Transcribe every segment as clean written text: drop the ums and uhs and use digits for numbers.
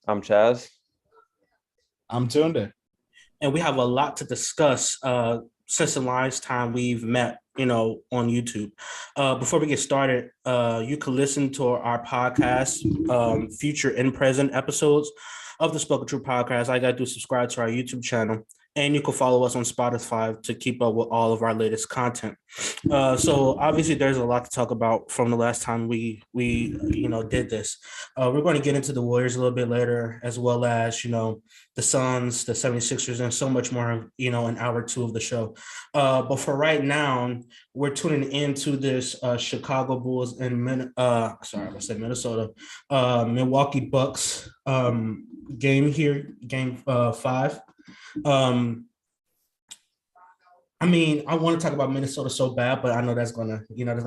I'm Chaz. I'm Tunde. And we have a lot to discuss since the last time we've met, on YouTube. Before we get started, you can listen to our podcast, future and present episodes of the Spoken True podcast. I got to subscribe to our YouTube channel, and you can follow us on Spotify to keep up with all of our latest content. So obviously, there's a lot to talk about from the last time we did this. We're going to get into the Warriors a little bit later, as well as the Suns, the 76ers, and so much more, in hour two of the show. But for right now, we're tuning into this Chicago Bulls and Minnesota, Milwaukee Bucks game here, game 5. I want to talk about Minnesota so bad, but I know that's gonna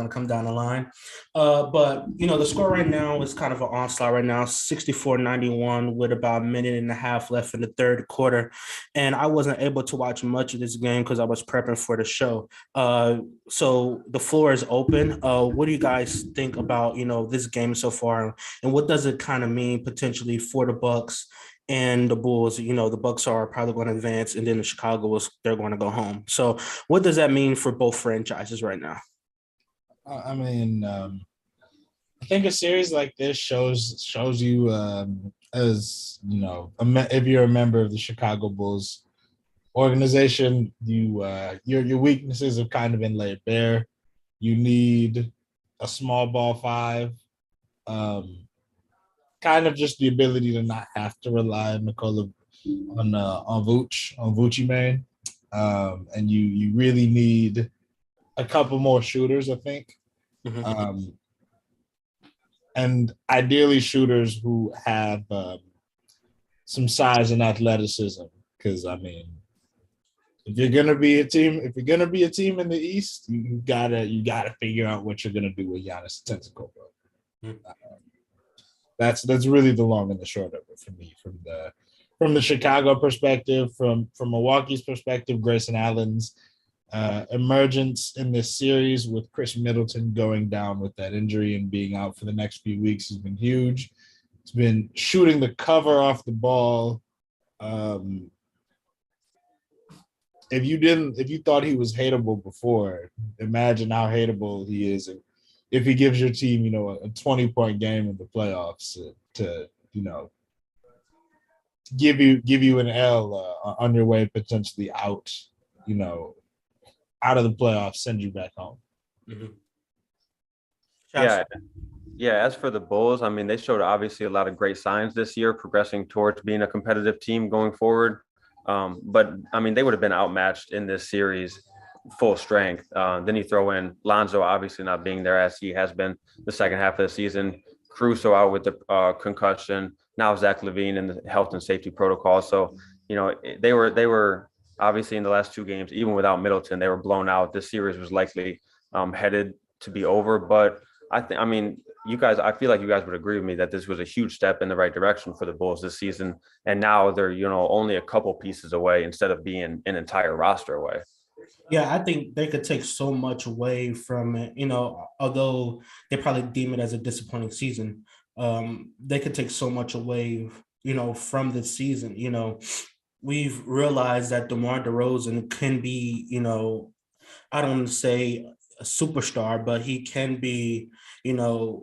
come down the line. But the score right now is kind of an onslaught right now, 64-91 with about a minute and a half left in the third quarter. And I wasn't able to watch much of this game because I was prepping for the show. So the floor is open. What do you guys think about, this game so far? And what does it kind of mean potentially for the Bucks and the Bulls? The Bucks are probably going to advance, and then the they're going to go home. So what does that mean for both franchises right now? I think a series like this shows you, as if you're a member of the Chicago Bulls organization, your weaknesses have kind of been laid bare. You need a small ball five. Kind of just the ability to not have to rely on Vucci man, and you really need a couple more shooters, I think, and ideally shooters who have some size and athleticism. Because if you're gonna be a team in the East, you gotta figure out what you're gonna do with Giannis Antetokounmpo. That's really the long and the short of it for me, from the Chicago perspective, from Milwaukee's perspective. Grayson Allen's emergence in this series with Khris Middleton going down with that injury and being out for the next few weeks has been huge. It's been shooting the cover off the ball. If you thought he was hateable before, imagine how hateable he is if he gives your team, a 20-point game in the playoffs to give you an L on your way potentially out, out of the playoffs, send you back home. Mm-hmm. Yeah. As for the Bulls, they showed obviously a lot of great signs this year, progressing towards being a competitive team going forward. But they would have been outmatched in this series full strength. Then you throw in Lonzo obviously not being there as he has been the second half of the season. Caruso out with the concussion. Now Zach LaVine in the health and safety protocol. So, they were obviously in the last two games, even without Middleton, they were blown out. This series was likely headed to be over. But I feel like you guys would agree with me that this was a huge step in the right direction for the Bulls this season. And now they're, only a couple pieces away instead of being an entire roster away. Yeah, I think they could take so much away from it, although they probably deem it as a disappointing season. They could take so much away, from this season. We've realized that DeMar DeRozan can be, I don't want to say a superstar, but he can be, a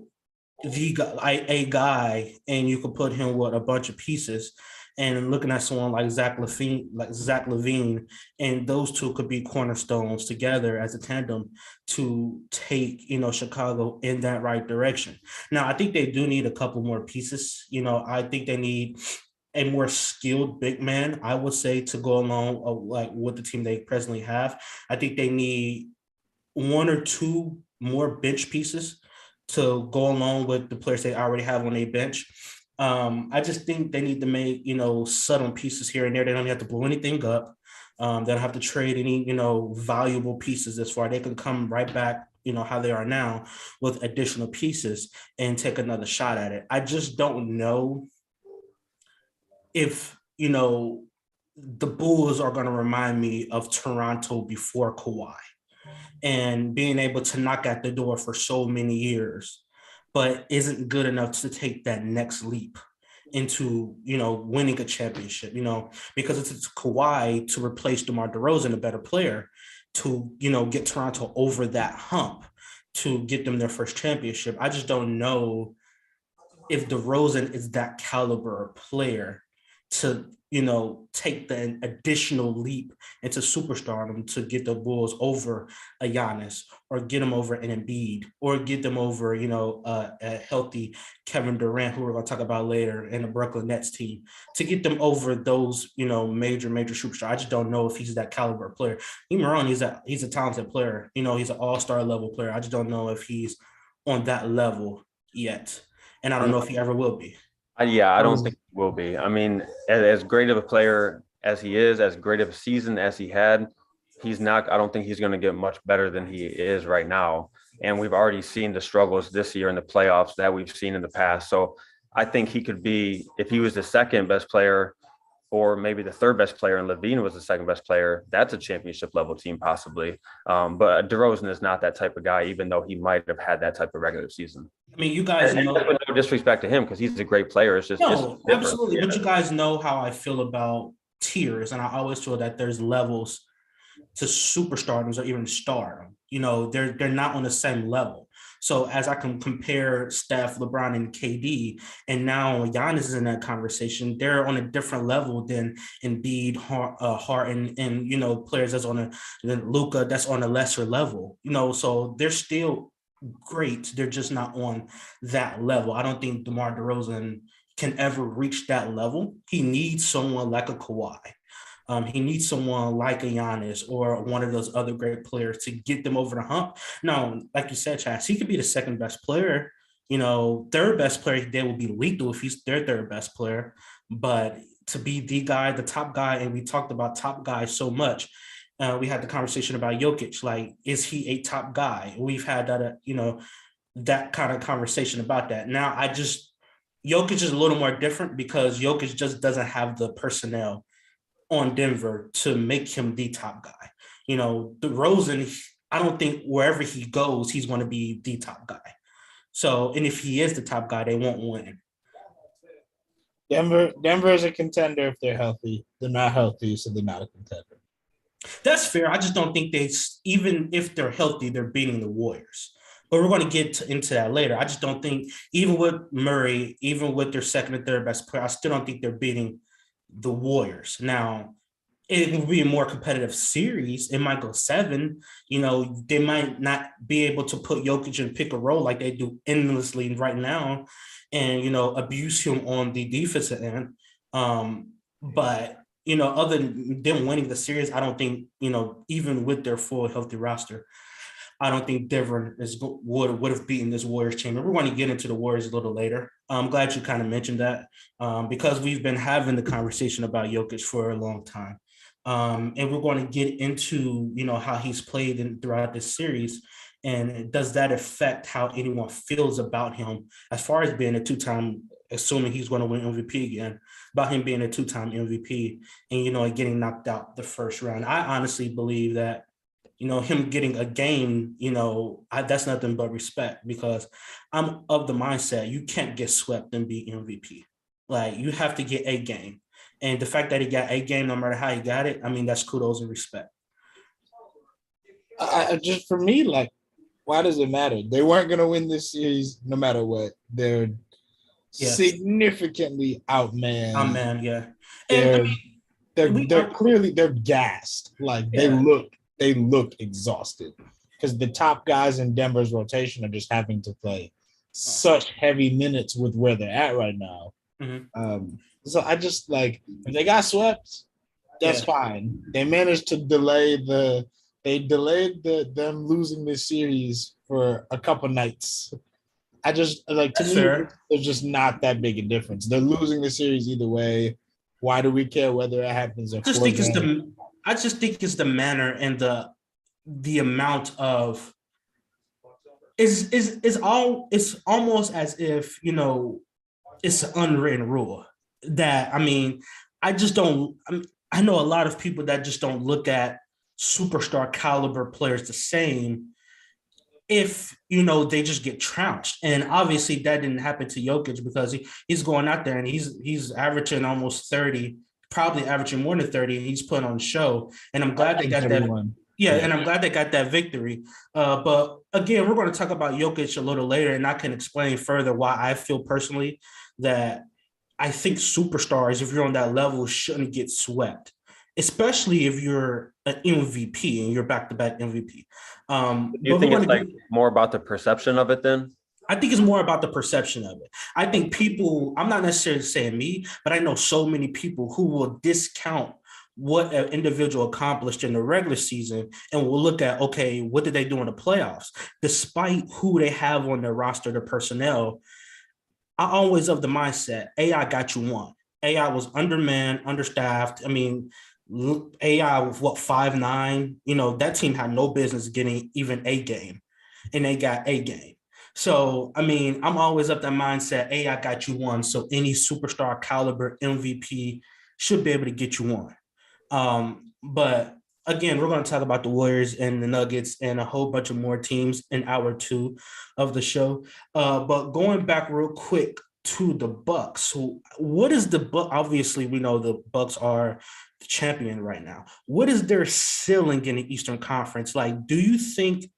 guy, and you could put him with a bunch of pieces. And looking at someone like Zach LaVine, and those two could be cornerstones together as a tandem to take, Chicago in that right direction. Now, I think they do need a couple more pieces. I think they need a more skilled big man, I would say, to go along with the team they presently have. I think they need one or two more bench pieces to go along with the players they already have on their bench. I just think they need to make, subtle pieces here and there. They don't have to blow anything up. They don't have to trade any, valuable pieces as far. They can come right back, how they are now with additional pieces and take another shot at it. I just don't know if, the Bulls are going to remind me of Toronto before Kawhi and being able to knock at the door for so many years, but isn't good enough to take that next leap. into, winning a championship, because it's Kawhi to replace DeMar DeRozan, a better player, to, get Toronto over that hump, to get them their first championship. I just don't know if DeRozan is that caliber of player to, take the additional leap into superstardom to get the Bulls over a Giannis, or get them over an Embiid, or get them over, a healthy Kevin Durant, who we're going to talk about later, and the Brooklyn Nets team, to get them over those, major superstars. I just don't know if he's that caliber player. He's a talented player. He's an all-star level player. I just don't know if he's on that level yet. And I don't know if he ever will be. Yeah, I don't think he will be. I mean, as great of a player as he is, as great of a season as he had, he's not. I don't think he's going to get much better than he is right now. And we've already seen the struggles this year in the playoffs that we've seen in the past. So I think he could be, if he was the second best player, or maybe the third best player, and LaVine was the second best player, that's a championship level team possibly. But DeRozan is not that type of guy, even though he might have had that type of regular season. I mean, you guys know. No disrespect to him, because he's a great player. It's just absolutely. Yeah. But you guys know how I feel about tiers, and I always feel that there's levels to superstardom or even stardom. They're not on the same level. So as I can compare Steph, LeBron, and KD, and now Giannis is in that conversation, they're on a different level than Embiid, Harden, and players that's on Luka, that's on a lesser level. So they're still great. They're just not on that level. I don't think DeMar DeRozan can ever reach that level. He needs someone like a Kawhi. He needs someone like a Giannis or one of those other great players to get them over the hump. Now, like you said, Chaz, he could be the second best player. Third best player, they will be lethal if he's their third best player. But to be the guy, the top guy, and we talked about top guys so much. We had the conversation about Jokic. Like, is he a top guy? We've had that, that kind of conversation about that. Now, Jokic is a little more different because Jokic just doesn't have the personnel on Denver to make him the top guy. DeRozan, I don't think wherever he goes, he's going to be the top guy. So, and if he is the top guy, they won't win. Denver is a contender if they're healthy. They're not healthy, so they're not a contender. That's fair. I just don't think even if they're healthy, they're beating the Warriors. But we're going to get into that later. I just don't think, even with Murray, even with their second and third best player, I still don't think they're beating the Warriors. Now, it will be a more competitive series. It might go 7. They might not be able to put Jokic in pick and roll like they do endlessly right now and, abuse him on the defensive end. But, other than them winning the series, I don't think, even with their full healthy roster, I don't think Denver would have beaten this Warriors team. And we're going to get into the Warriors a little later. I'm glad you kind of mentioned that because we've been having the conversation about Jokic for a long time. And we're going to get into, how he's played throughout this series. And does that affect how anyone feels about him as far as being a 2-time, assuming he's going to win MVP again, about him being a 2-time MVP and, getting knocked out the first round. I honestly believe that, him getting a game, that's nothing but respect because I'm of the mindset you can't get swept and be MVP. Like, you have to get a game. And the fact that he got a game, no matter how he got it, I mean, that's kudos and respect. Just for me, like, why does it matter? They weren't going to win this series no matter what. They're significantly outmanned. Yeah. They're clearly gassed. Like, they look exhausted because the top guys in Denver's rotation are just having to play such heavy minutes with where they're at right now. Mm-hmm. So I just if they got swept, that's fine. They managed to delay them losing this series for a couple nights. I just to me, there's just not that big a difference. They're losing the series either way. Why do we care whether it happens? I just think it's the manner and the amount of it's almost as if it's an unwritten rule that I know a lot of people that just don't look at superstar caliber players the same if they just get trounced. And obviously that didn't happen to Jokic because he's going out there and he's averaging almost 30, probably averaging more than 30, and he's putting on a show. And I'm glad they got that. Yeah, and I'm glad they got that victory. But again, we're going to talk about Jokic a little later, and I can explain further why I feel personally that I think superstars, if you're on that level, shouldn't get swept, especially if you're an MVP and you're back-to-back MVP. Do you think it's more about the perception of it then? I think it's more about the perception of it. I think people, I'm not necessarily saying me, but I know so many people who will discount what an individual accomplished in the regular season and will look at, okay, what did they do in the playoffs? Despite who they have on their roster, the personnel, I always of the mindset, AI got you one. AI was undermanned, understaffed. I mean, AI was 5'9", that team had no business getting even a game, and they got a game. So, I mean, I'm always of that mindset, AI got you one. So any superstar caliber MVP should be able to get you one. But again, we're going to talk about the Warriors and the Nuggets and a whole bunch of more teams in hour 2 of the show. But going back real quick to the Bucks. So what is the Bucks? Obviously, we know the Bucks are the champion right now. What is their ceiling in the Eastern Conference? Like, do you think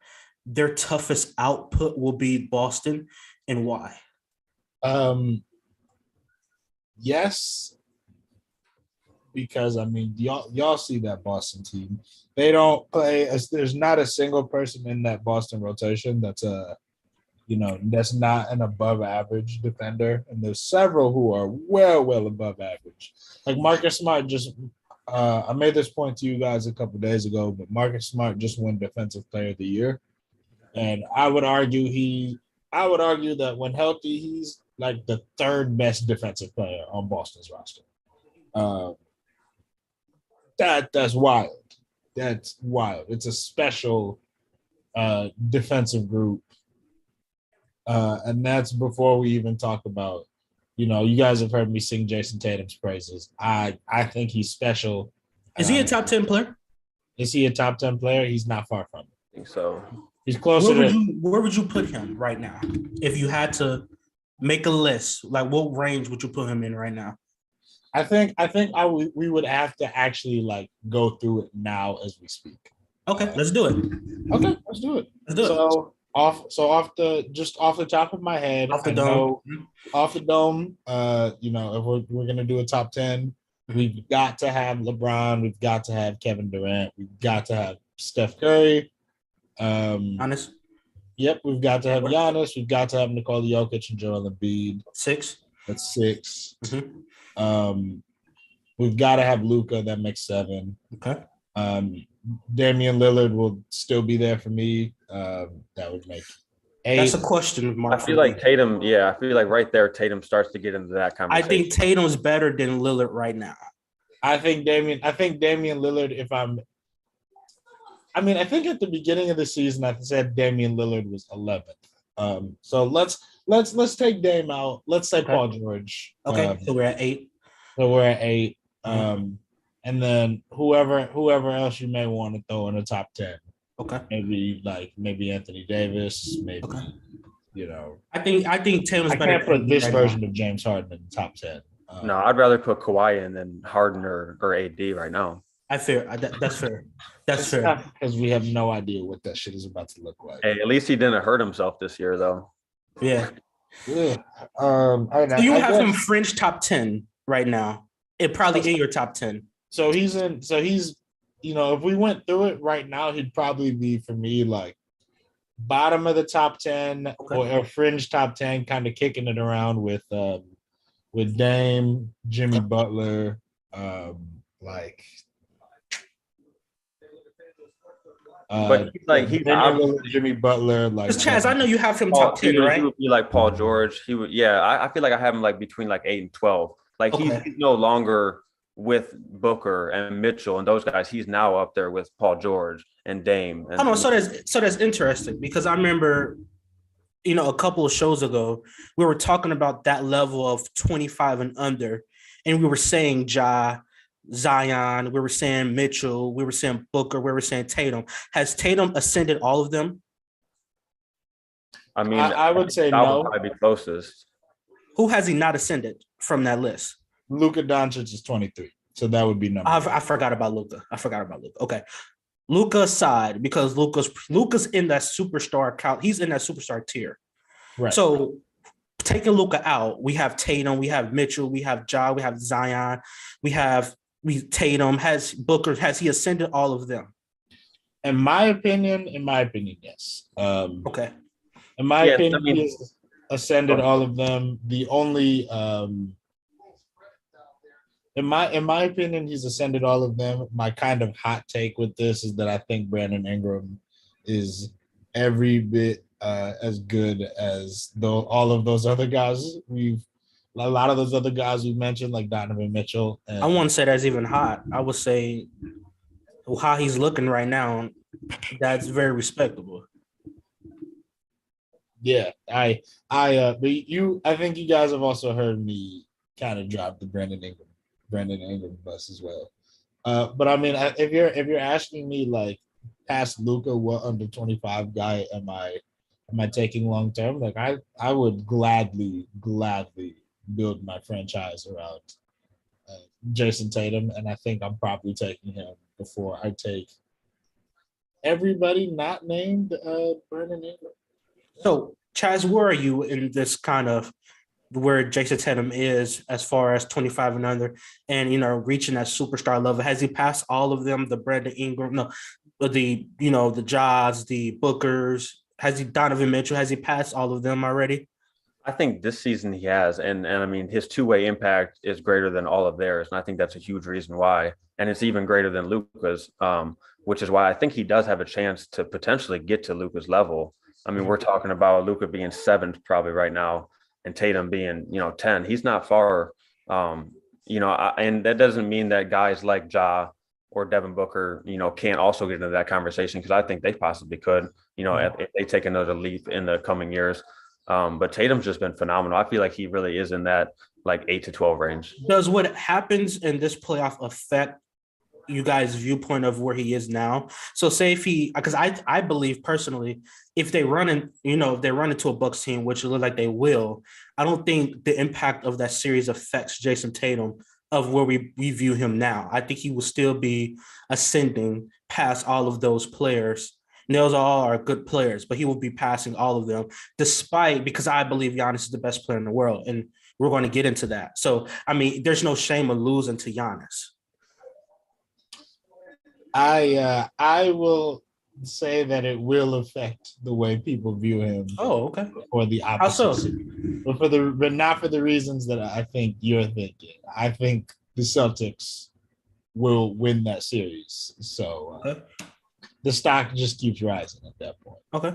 their toughest output will be Boston, and why? Yes. Because I mean, y'all see that Boston team. They don't play there's not a single person in that Boston rotation that's that's not an above average defender. And there's several who are well above average. Like Marcus Smart I made this point to you guys a couple of days ago, but Marcus Smart just won Defensive Player of the Year. And I would argue that when healthy, he's like the 3rd best defensive player on Boston's roster. That's wild. That's wild. It's a special defensive group. And that's before we even talk about, you guys have heard me sing Jayson Tatum's praises. I think he's special. Is he a top 10 player? Is he a top 10 player? He's not far from it. I think so. He's closer where would you put him right now? If you had to make a list, like what range would you put him in right now? I think we would have to actually like go through it now as we speak. Okay, let's do it. Okay, let's do it. So off the top of my head, off the dome, if we're gonna do a top 10, we've got to have LeBron, we've got to have Kevin Durant, we've got to have Steph Curry. Giannis. Yep, we've got to have Giannis, we've got to have Nikola Jokic and Joel Embiid. 6. That's 6. We've got to have Luka. That makes 7. Okay. Damian Lillard will still be there for me. That would make 8. That's a question mark. I feel like Tatum. Yeah, I feel like right there, Tatum starts to get into that conversation. I think Tatum's better than Lillard right now. I think Damian Lillard. I think at the beginning of the season, I said Damian Lillard was 11th. So let's take Dame out. Let's say Paul George. Okay, so we're at 8. And then whoever else you may want to throw in the top 10. Okay. Maybe Anthony Davis. Maybe I think Tatum's better. I can't put this version of James Harden in the top 10. No, I'd rather put Kawhi in than Harden or AD right now. That's fair. That's fair. Because we have no idea what that shit is about to look like. Hey, at least he didn't hurt himself this year, though. Yeah. Yeah. So you have him fringe top 10 right now. It probably in your top 10. So he's if we went through it right now, he'd probably be for me like bottom of the top 10 or fringe top 10, kind of kicking it around with Dame, Jimmy Butler, but he's Jimmy Butler. Chaz, I know you have him top 10, right? He would be like Paul George. He would, yeah. I feel like I have him like between like 8 and 12. Like he's no longer with Booker and Mitchell and those guys. He's now up there with Paul George and Dame. So that's interesting because I remember, a couple of shows ago we were talking about that level of 25 and under, and we were saying Zion, we were saying Mitchell, we were saying Booker, we were saying Tatum. Has Tatum ascended all of them? I mean, I would say that would no. probably be closest. Who has he not ascended from that list? Luka Doncic is 23, so that would be number. I forgot about Luka. Okay, Luka aside, because Luka's in that superstar count. He's in that superstar tier. Right. So taking Luka out, we have Tatum, we have Mitchell, we have Ja, we have Zion, we Tatum. Has Booker, has he ascended all of them? In my opinion, yes. Okay. In my opinion, he has ascended all of them. The only in my opinion, he's ascended all of them. My kind of hot take with this is that I think Brandon Ingram is every bit as good as all of those other guys. A lot of those other guys we mentioned, like Donovan Mitchell. I wouldn't say that's even hot. I would say how he's looking right now, that's very respectable. Yeah, I think you guys have also heard me kind of drop the Brandon Ingram bus as well. But I mean, if you're asking me like past Luka, what under 25 guy am I taking long term? Like I would gladly build my franchise around Jayson Tatum, and I think I'm probably taking him before I take everybody not named Brandon Ingram. So, Chaz, where are you in this kind of where Jayson Tatum is as far as 25 and under and, reaching that superstar level? Has he passed all of them, the Brandon Ingram, the Jaws, the Bookers? Has he, Donovan Mitchell, has he passed all of them already? I think this season he has. And I mean, his two-way impact is greater than all of theirs. And I think that's a huge reason why. And it's even greater than Luka's, which is why I think he does have a chance to potentially get to Luka's level. I mean, we're talking about Luka being 7th probably right now and Tatum being, 10. He's not far, and that doesn't mean that guys like Ja or Devin Booker, can't also get into that conversation, because I think they possibly could, if they take another leap in the coming years. But Tatum's just been phenomenal. I feel like he really is in that like 8 to 12 range. Does what happens in this playoff affect you guys' viewpoint of where he is now? So say if because I believe personally, if they run into a Bucks team, which it looks like they will, I don't think the impact of that series affects Jayson Tatum of where we view him now. I think he will still be ascending past all of those players. And those all are good players, but he will be passing all of them because I believe Giannis is the best player in the world. And we're going to get into that. So, I mean, there's no shame of losing to Giannis. I will say that it will affect the way people view him. Oh, okay. Or the opposite. How so? But not for the reasons that I think you're thinking. I think the Celtics will win that series. So the stock just keeps rising at that point. Okay.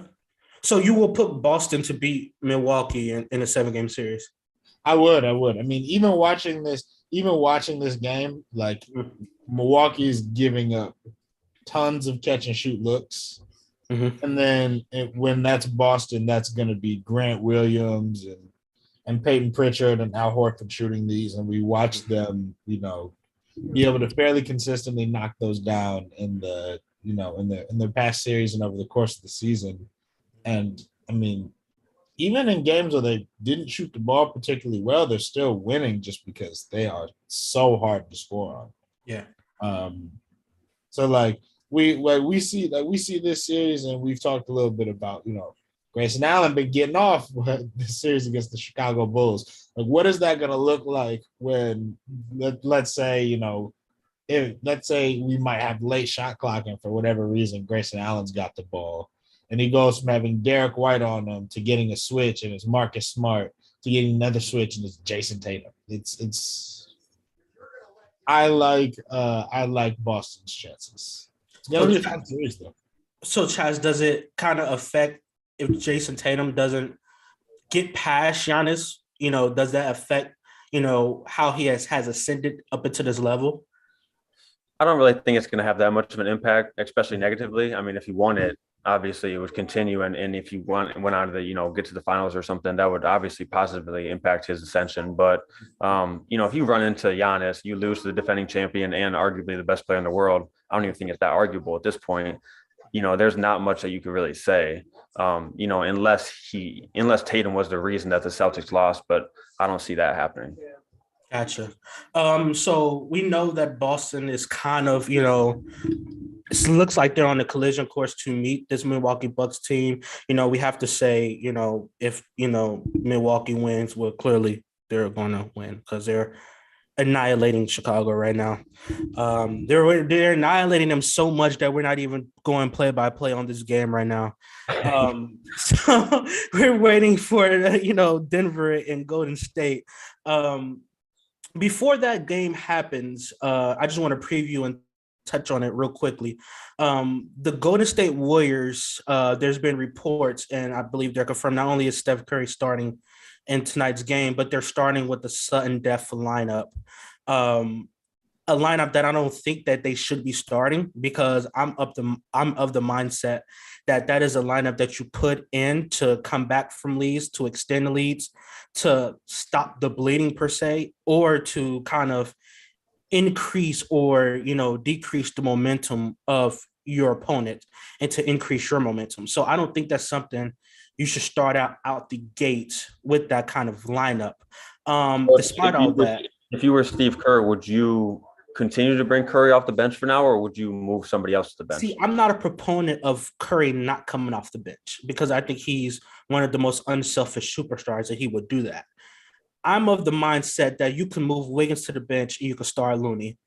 So you will put Boston to beat Milwaukee in a 7-game series? I would. I mean, even watching this game, like Milwaukee is giving up tons of catch and shoot looks. Mm-hmm. And then when that's Boston, that's going to be Grant Williams and Peyton Pritchard and Al Horford shooting these. And we watch them, be able to fairly consistently knock those down in their past series and over the course of the season. And I mean, even in games where they didn't shoot the ball particularly well, they're still winning just because they are so hard to score on. Yeah. So we see this series, and we've talked a little bit about, Grayson Allen been getting off this series against the Chicago Bulls. Like, what is that going to look like when let's say we might have late shot clock, and for whatever reason Grayson Allen's got the ball, and he goes from having Derek White on him to getting a switch, and it's Marcus Smart to getting another switch, and it's Jayson Tatum. I like Boston's chances. It's gonna be a fun series, though. So, Chaz, does it kind of affect if Jayson Tatum doesn't get past Giannis? Does that affect how he has ascended up into this level? I don't really think it's going to have that much of an impact, especially negatively. I mean, if he won it, obviously it would continue, and if you went on to get to the finals or something, that would obviously positively impact his ascension. But if you run into Giannis, you lose to the defending champion and arguably the best player in the world. I don't even think it's that arguable at this point. there's not much that you could really say, unless Tatum was the reason that the Celtics lost, but I don't see that happening. Gotcha. So we know that Boston is kind of, it looks like they're on the collision course to meet this Milwaukee Bucks team. We have to say, if, Milwaukee wins, well, clearly they're going to win because they're annihilating Chicago right now. They're annihilating them so much that we're not even going play by play on this game right now. So we're waiting for, Denver and Golden State. Before that game happens, I just want to preview and touch on it real quickly. The Golden State Warriors, there's been reports, and I believe they're confirmed, not only is Steph Curry starting in tonight's game, but they're starting with the sudden death lineup. A lineup that I don't think that they should be starting, because I'm of the mindset that is a lineup that you put in to come back from leads, to extend the leads, to stop the bleeding per se, or to kind of increase or decrease the momentum of your opponent and to increase your momentum. So I don't think that's something you should start out the gate with that kind of lineup. Despite all that, if you were Steve Kerr, would you continue to bring Curry off the bench for now, or would you move somebody else to the bench? See, I'm not a proponent of Curry not coming off the bench, because I think he's one of the most unselfish superstars that he would do that. I'm of the mindset that you can move Wiggins to the bench and you can start Looney,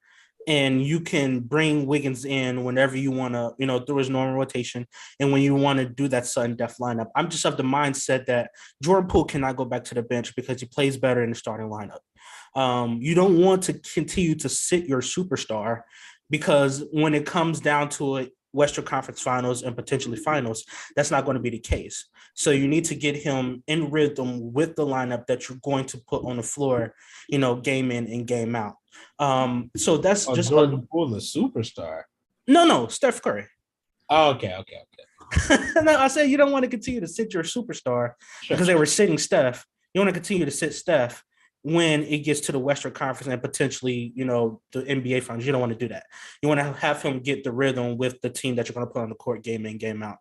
and you can bring Wiggins in whenever you want to, through his normal rotation, and when you want to do that sudden death lineup. I'm just of the mindset that Jordan Poole cannot go back to the bench because he plays better in the starting lineup. You don't want to continue to sit your superstar, because when it comes down to it, Western Conference Finals and potentially Finals, that's not going to be the case. So you need to get him in rhythm with the lineup that you're going to put on the floor, game in and game out. So that's just Jordan Poole, the superstar. No, Steph Curry. Oh, okay. No, I said you don't want to continue to sit your superstar because they were sitting Steph. You want to continue to sit Steph when it gets to the Western Conference and potentially, the NBA Finals. You don't want to do that. You want to have him get the rhythm with the team that you're going to put on the court game in, game out.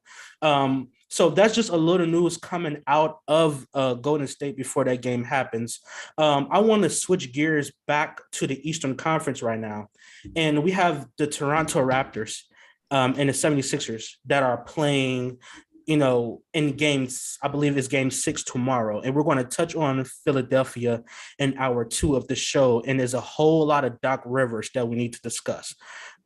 So that's just a little news coming out of Golden State before that game happens. I want to switch gears back to the Eastern Conference right now. And we have the Toronto Raptors and the 76ers that are playing in games, I believe it's game 6 tomorrow. And we're going to touch on Philadelphia in hour 2 of the show. And there's a whole lot of Doc Rivers that we need to discuss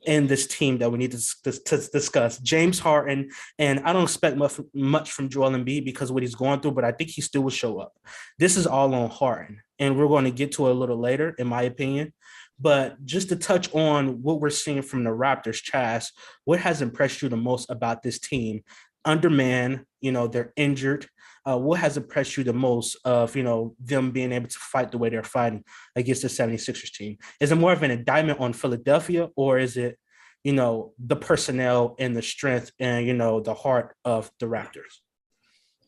in this team that we need to discuss. James Harden, and I don't expect much from Joel Embiid because of what he's going through, but I think he still will show up. This is all on Harden, and we're going to get to it a little later, in my opinion. But just to touch on what we're seeing from the Raptors, Chaz, what has impressed you the most about this team? Undermanned, they're injured. What has impressed you the most of, them being able to fight the way they're fighting against the 76ers team? Is it more of an indictment on Philadelphia, or is it, the personnel and the strength and, the heart of the Raptors?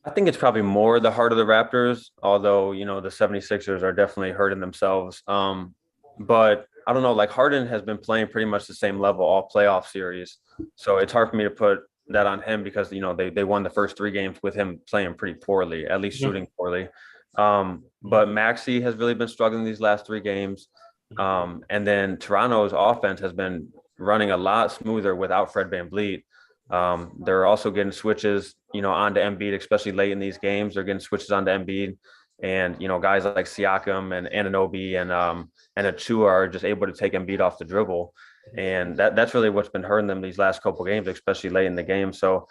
I think it's probably more the heart of the Raptors, although, the 76ers are definitely hurting themselves. But I don't know, like Harden has been playing pretty much the same level all playoff series. So it's hard for me to put that on him because, they won the first 3 games with him playing pretty poorly, at least shooting poorly. But Maxey has really been struggling these last 3 games. And then Toronto's offense has been running a lot smoother without Fred VanVleet. They're also getting switches, onto Embiid, especially late in these games. They're getting switches onto Embiid. And, guys like Siakam and Anunoby and Achua are just able to take Embiid off the dribble. And that's really what's been hurting them these last couple of games, especially late in the game. So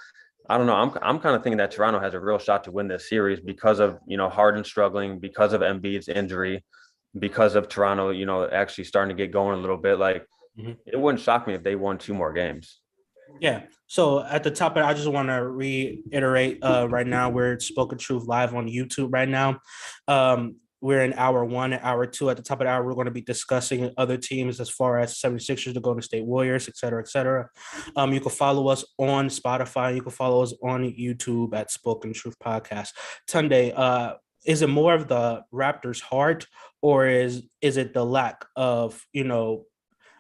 I don't know. I'm kind of thinking that Toronto has a real shot to win this series because of, Harden struggling, because of Embiid's injury, because of Toronto, actually starting to get going a little bit. Like, It wouldn't shock me if they won 2 more games. Yeah. So at the top, I just want to reiterate right now, we're Spoken Truth live on YouTube right now. We're in hour 1 and hour 2. At the top of the hour, we're going to be discussing other teams as far as 76ers, the Golden State Warriors, et cetera, et cetera. You can follow us on Spotify. You can follow us on YouTube at Spoken Truth Podcast. Tunde, is it more of the Raptors' heart, or is it the lack of, I don't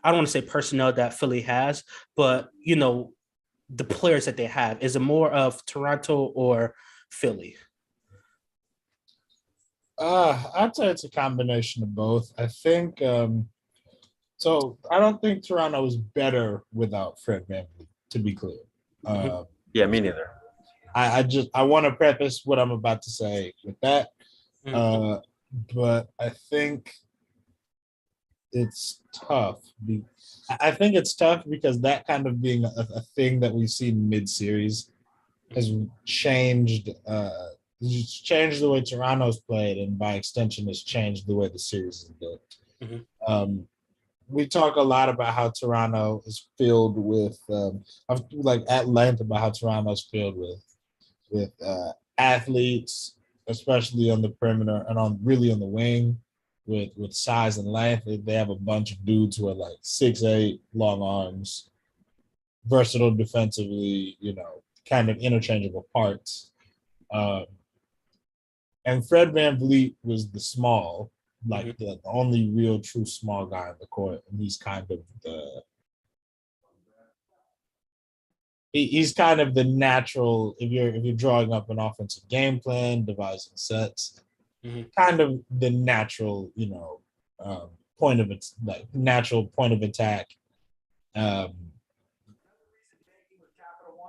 want to say personnel that Philly has, but, the players that they have? Is it more of Toronto or Philly? I'd say it's a combination of both. I think so. I don't think Toronto is better without Fred VanVleet, to be clear. Yeah, me neither. I want to preface what I'm about to say with that. But I think it's tough. I think it's tough because that kind of being a thing that we've seen mid-series has changed. It's changed the way Toronto's played, and by extension, has changed the way the series is built. We talk a lot about how Toronto is filled with, like at length about how Toronto's filled with athletes, especially on the perimeter and on the wing, with size and length. They have a bunch of dudes who are like 6'8", long arms, versatile defensively, kind of interchangeable parts. And Fred VanVleet was the small, like the only real true small guy on the court, and he's kind of the natural. If you're drawing up an offensive game plan, devising sets, kind of the natural, point of its natural point of attack, and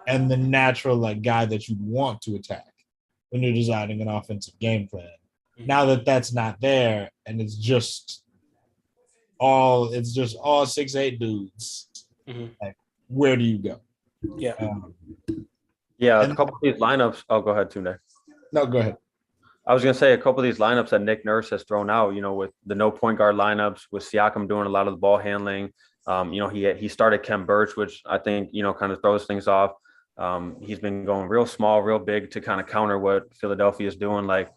the natural guy that you'd want to attack when you're designing an offensive game plan. Now that that's not there, and it's just all 6'8" dudes, where do you go? Yeah. A couple of these lineups. Oh, go ahead, Tunde. No, go ahead. I was going to say a couple of these lineups that Nick Nurse has thrown out, with the no point guard lineups, with Siakam doing a lot of the ball handling. He started Khem Birch, which I think, kind of throws things off. He's been going real small, real big to kind of counter what Philadelphia is doing. A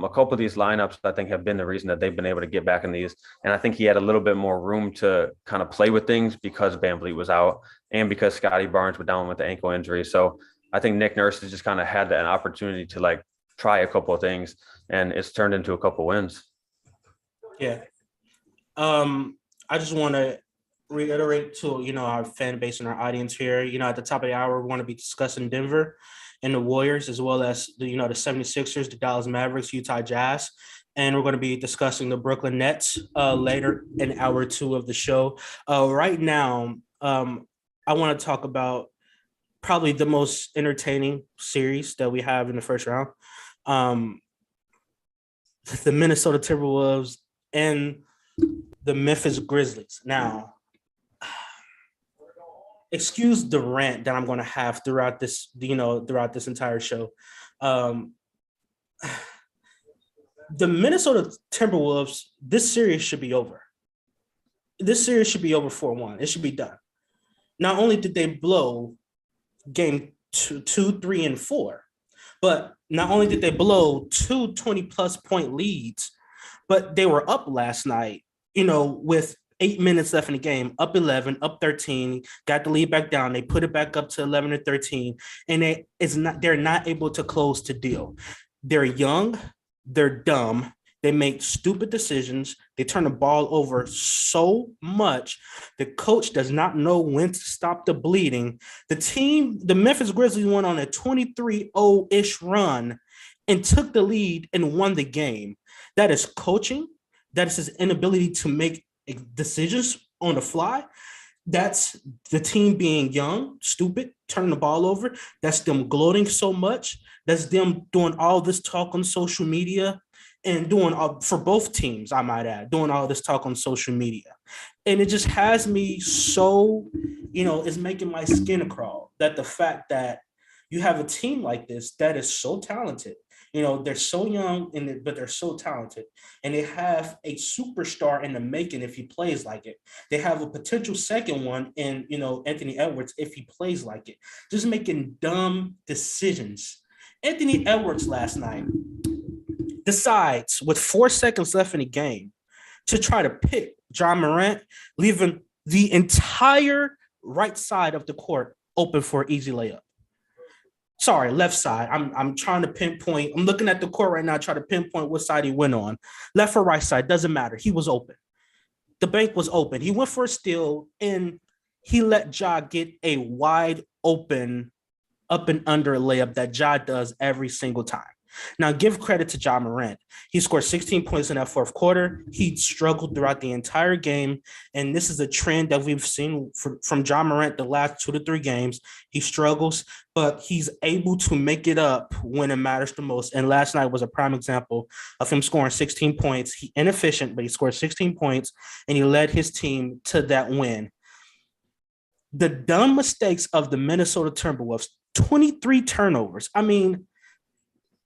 couple of these lineups, I think, have been the reason that they've been able to get back in these. And I think he had a little bit more room to kind of play with things because VanVleet was out and because Scotty Barnes was down with the ankle injury. So I think Nick Nurse has just kind of had an opportunity to try a couple of things, and it's turned into a couple wins. Yeah. I just want to reiterate to, our fan base and our audience here, at the top of the hour, we're going to be discussing Denver and the Warriors, as well as the 76ers, the Dallas Mavericks, Utah Jazz. And we're going to be discussing the Brooklyn Nets later in hour 2 of the show. Right now, I want to talk about probably the most entertaining series that we have in the first round. The Minnesota Timberwolves and the Memphis Grizzlies. Now, excuse the rant that I'm going to have throughout this entire show. The Minnesota Timberwolves, this series should be over. This series should be over 4-1. It should be done. Not only did they blow game 2, 3, and 4, but not only did they blow 2 20-plus point leads, but they were up last night, with 8 minutes left in the game, up 11, up 13, got the lead back down. They put it back up to 11 or 13, and they're not able to close the deal. They're young, they're dumb, they make stupid decisions, they turn the ball over so much. The coach does not know when to stop the bleeding. The Memphis Grizzlies went on a 23-0-ish run and took the lead and won the game. That is coaching. That is his inability to make decisions on the fly. That's the team being young, stupid, turning the ball over. That's them gloating so much. That's them doing all this talk on social media and doing for both teams, I might add, doing all this talk on social media. And it just has me so, it's making my skin crawl that the fact that you have a team like this that is so talented. They're so young, but they're so talented. And they have a superstar in the making if he plays like it. They have a potential second one in, Anthony Edwards if he plays like it. Just making dumb decisions. Anthony Edwards last night decides with 4 seconds left in the game to try to pick John Morant, leaving the entire right side of the court open for an easy layup. Sorry, left side. I'm trying to pinpoint. I'm looking at the court right now, trying to pinpoint what side he went on. Left or right side, doesn't matter. He was open. The bank was open. He went for a steal, and he let Ja get a wide open up and under layup that Ja does every single time. Now, give credit to Ja Morant. He scored 16 points in that fourth quarter. He struggled throughout the entire game, and this is a trend that we've seen from Ja Morant the last 2 to 3 games. He struggles, but he's able to make it up when it matters the most. And last night was a prime example of him scoring 16 points. He inefficient, but he scored 16 points, and he led his team to that win. The dumb mistakes of the Minnesota Timberwolves, 23 turnovers. I mean,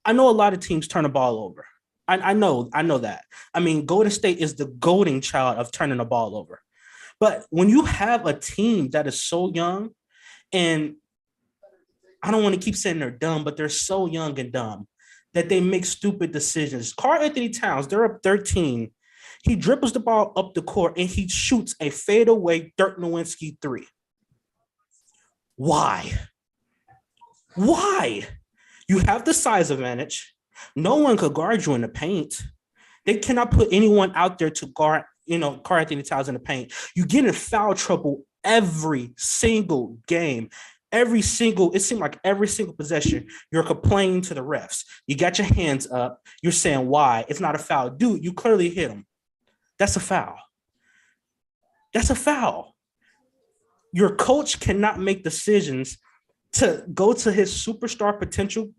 I know a lot of teams turn the ball over. I know that. I mean, Golden State is the golden child of turning the ball over. But when you have a team that is so young, and I don't want to keep saying they're dumb, but they're so young and dumb that they make stupid decisions. Karl-Anthony Towns, they're up 13. He dribbles the ball up the court and he shoots a fadeaway Dirk Nowitzki 3. Why? You have the size advantage. No one could guard you in the paint. They cannot put anyone out there to guard, Karl-Anthony Towns in the paint. You get in foul trouble every single game. It seemed like every single possession, you're complaining to the refs. You got your hands up. You're saying, why? It's not a foul. Dude, you clearly hit him. That's a foul. Your coach cannot make decisions to go to his superstar potential,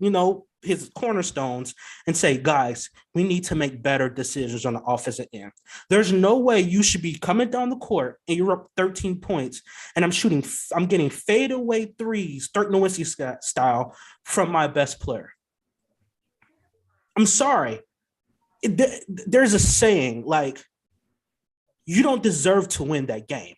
his cornerstones, and say, guys, we need to make better decisions on the offensive end. There's no way you should be coming down the court and you're up 13 points and I'm getting fadeaway threes, Dirk Nowitzki style, from my best player. I'm sorry. There's a saying, like, you don't deserve to win that game.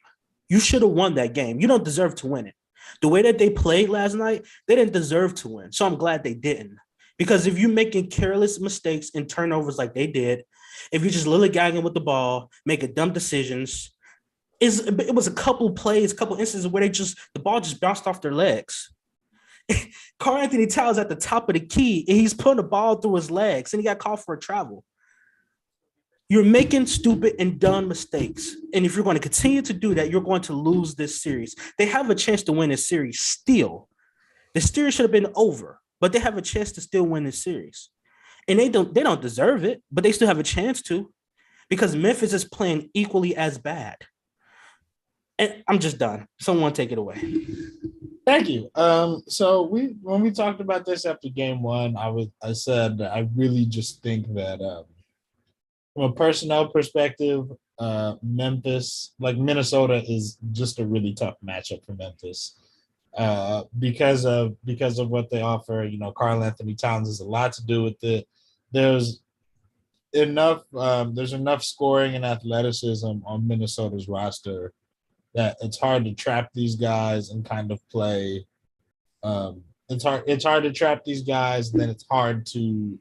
You should have won that game. You don't deserve to win it. The way that they played last night, they didn't deserve to win. So I'm glad they didn't. Because if you're making careless mistakes and turnovers like they did, if you're just lillygagging with the ball, making dumb decisions, it was a couple instances where the ball just bounced off their legs. Karl-Anthony Towns at the top of the key, and he's putting the ball through his legs, and he got called for a travel. You're making stupid and dumb mistakes. And if you're going to continue to do that, you're going to lose this series. They have a chance to win this series still. The series should have been over, but they have a chance to still win this series. And they don't deserve it, but they still have a chance to, because Memphis is playing equally as bad. And I'm just done. Someone take it away. Thank you. So when we talked about this after game one, I said I really just think that from a personnel perspective, Minnesota is just a really tough matchup for Memphis because of what they offer. Karl-Anthony Towns has a lot to do with it. There's enough scoring and athleticism on Minnesota's roster that it's hard to trap these guys and kind of play. It's hard to trap these guys, and then it's hard to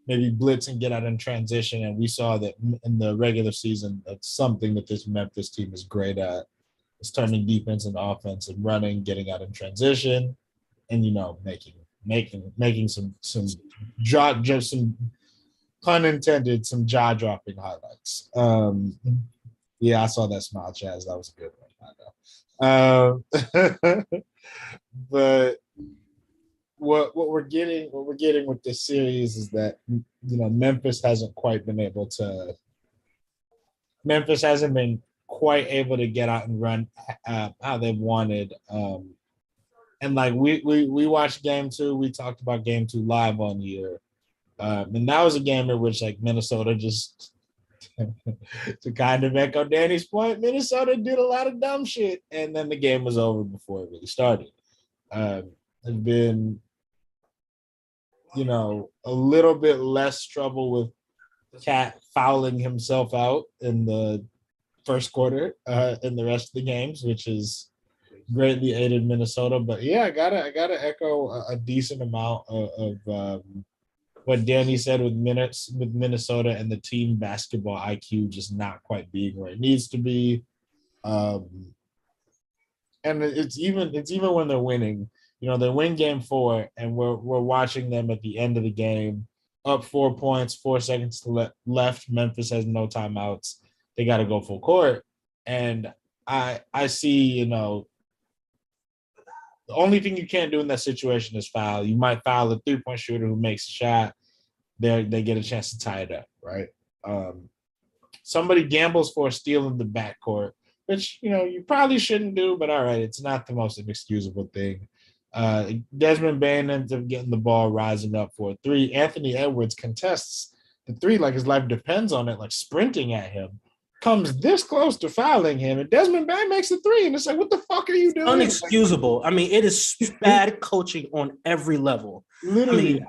maybe blitz and get out in transition. And we saw that in the regular season, that's something that this Memphis team is great at. It's turning defense into offense and running, getting out in transition, and making some pun intended, some jaw dropping highlights. Yeah, I saw that smile, Chaz. That was a good one. I know. But what we're getting with this series is that Memphis hasn't been quite able to get out and run how they wanted. And like we watched game 2, we talked about game 2 live on here. And that was a game in which like Minnesota just to kind of echo Danny's point, Minnesota did a lot of dumb shit, and then the game was over before it really started. There's been a little bit less trouble with Cat fouling himself out in the first quarter in the rest of the games, which is greatly aided Minnesota. But yeah, I gotta echo a decent amount of what Danny said with Minnesota and the team basketball IQ just not quite being where it needs to be. And it's even when they're winning. They win game 4, and we're watching them at the end of the game, up 4 points, 4 seconds to left. Memphis has no timeouts. They got to go full court. And I see, The only thing you can't do in that situation is foul. You might foul a 3-point shooter who makes a shot. They get a chance to tie it up, right? Somebody gambles for a steal in the backcourt, which, you probably shouldn't do, but all right, it's not the most inexcusable thing. Desmond Bane ends up getting the ball, rising up for a three. Anthony Edwards contests the three like his life depends on it, like sprinting at him. Comes this close to fouling him, and Desmond Bane makes a three, and it's like, what the fuck are you doing? Unexcusable. I mean, it is bad coaching on every level. Literally.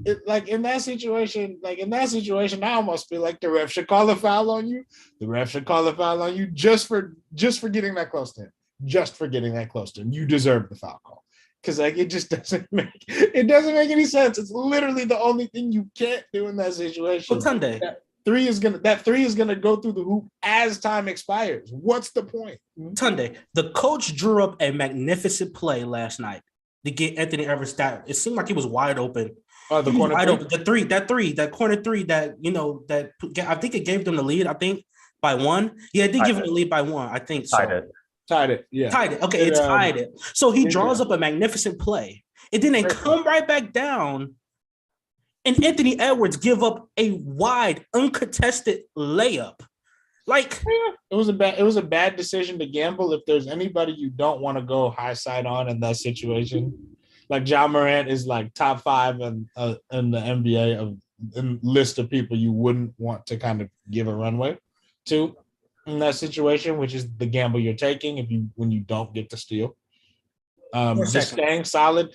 In that situation, I almost feel like the ref should call a foul on you. The ref should call a foul on you just for getting that close to him. Just for getting that close to him. You deserve the foul call. Because it just doesn't make any sense. It's literally the only thing you can't do in that situation. Well, Tunde, that three is gonna go through the hoop as time expires. What's the point? Tunde, the coach drew up a magnificent play last night to get Anthony Edwards that it seemed like he was wide open. The corner wide open. That corner three that I think it gave them the lead. I think by one. Yeah, it did give them the lead by one. I think so. Tied it. Yeah. Tied it. Okay, it tied it. So he draws up a magnificent play. And then they come right back down. And Anthony Edwards give up a wide, uncontested layup. It was a bad decision to gamble. If there's anybody you don't want to go high side on in that situation, like Ja Morant is like top 5 in the NBA of list of people you wouldn't want to kind of give a runway to in that situation, which is the gamble you're taking when you don't get to steal. Just staying solid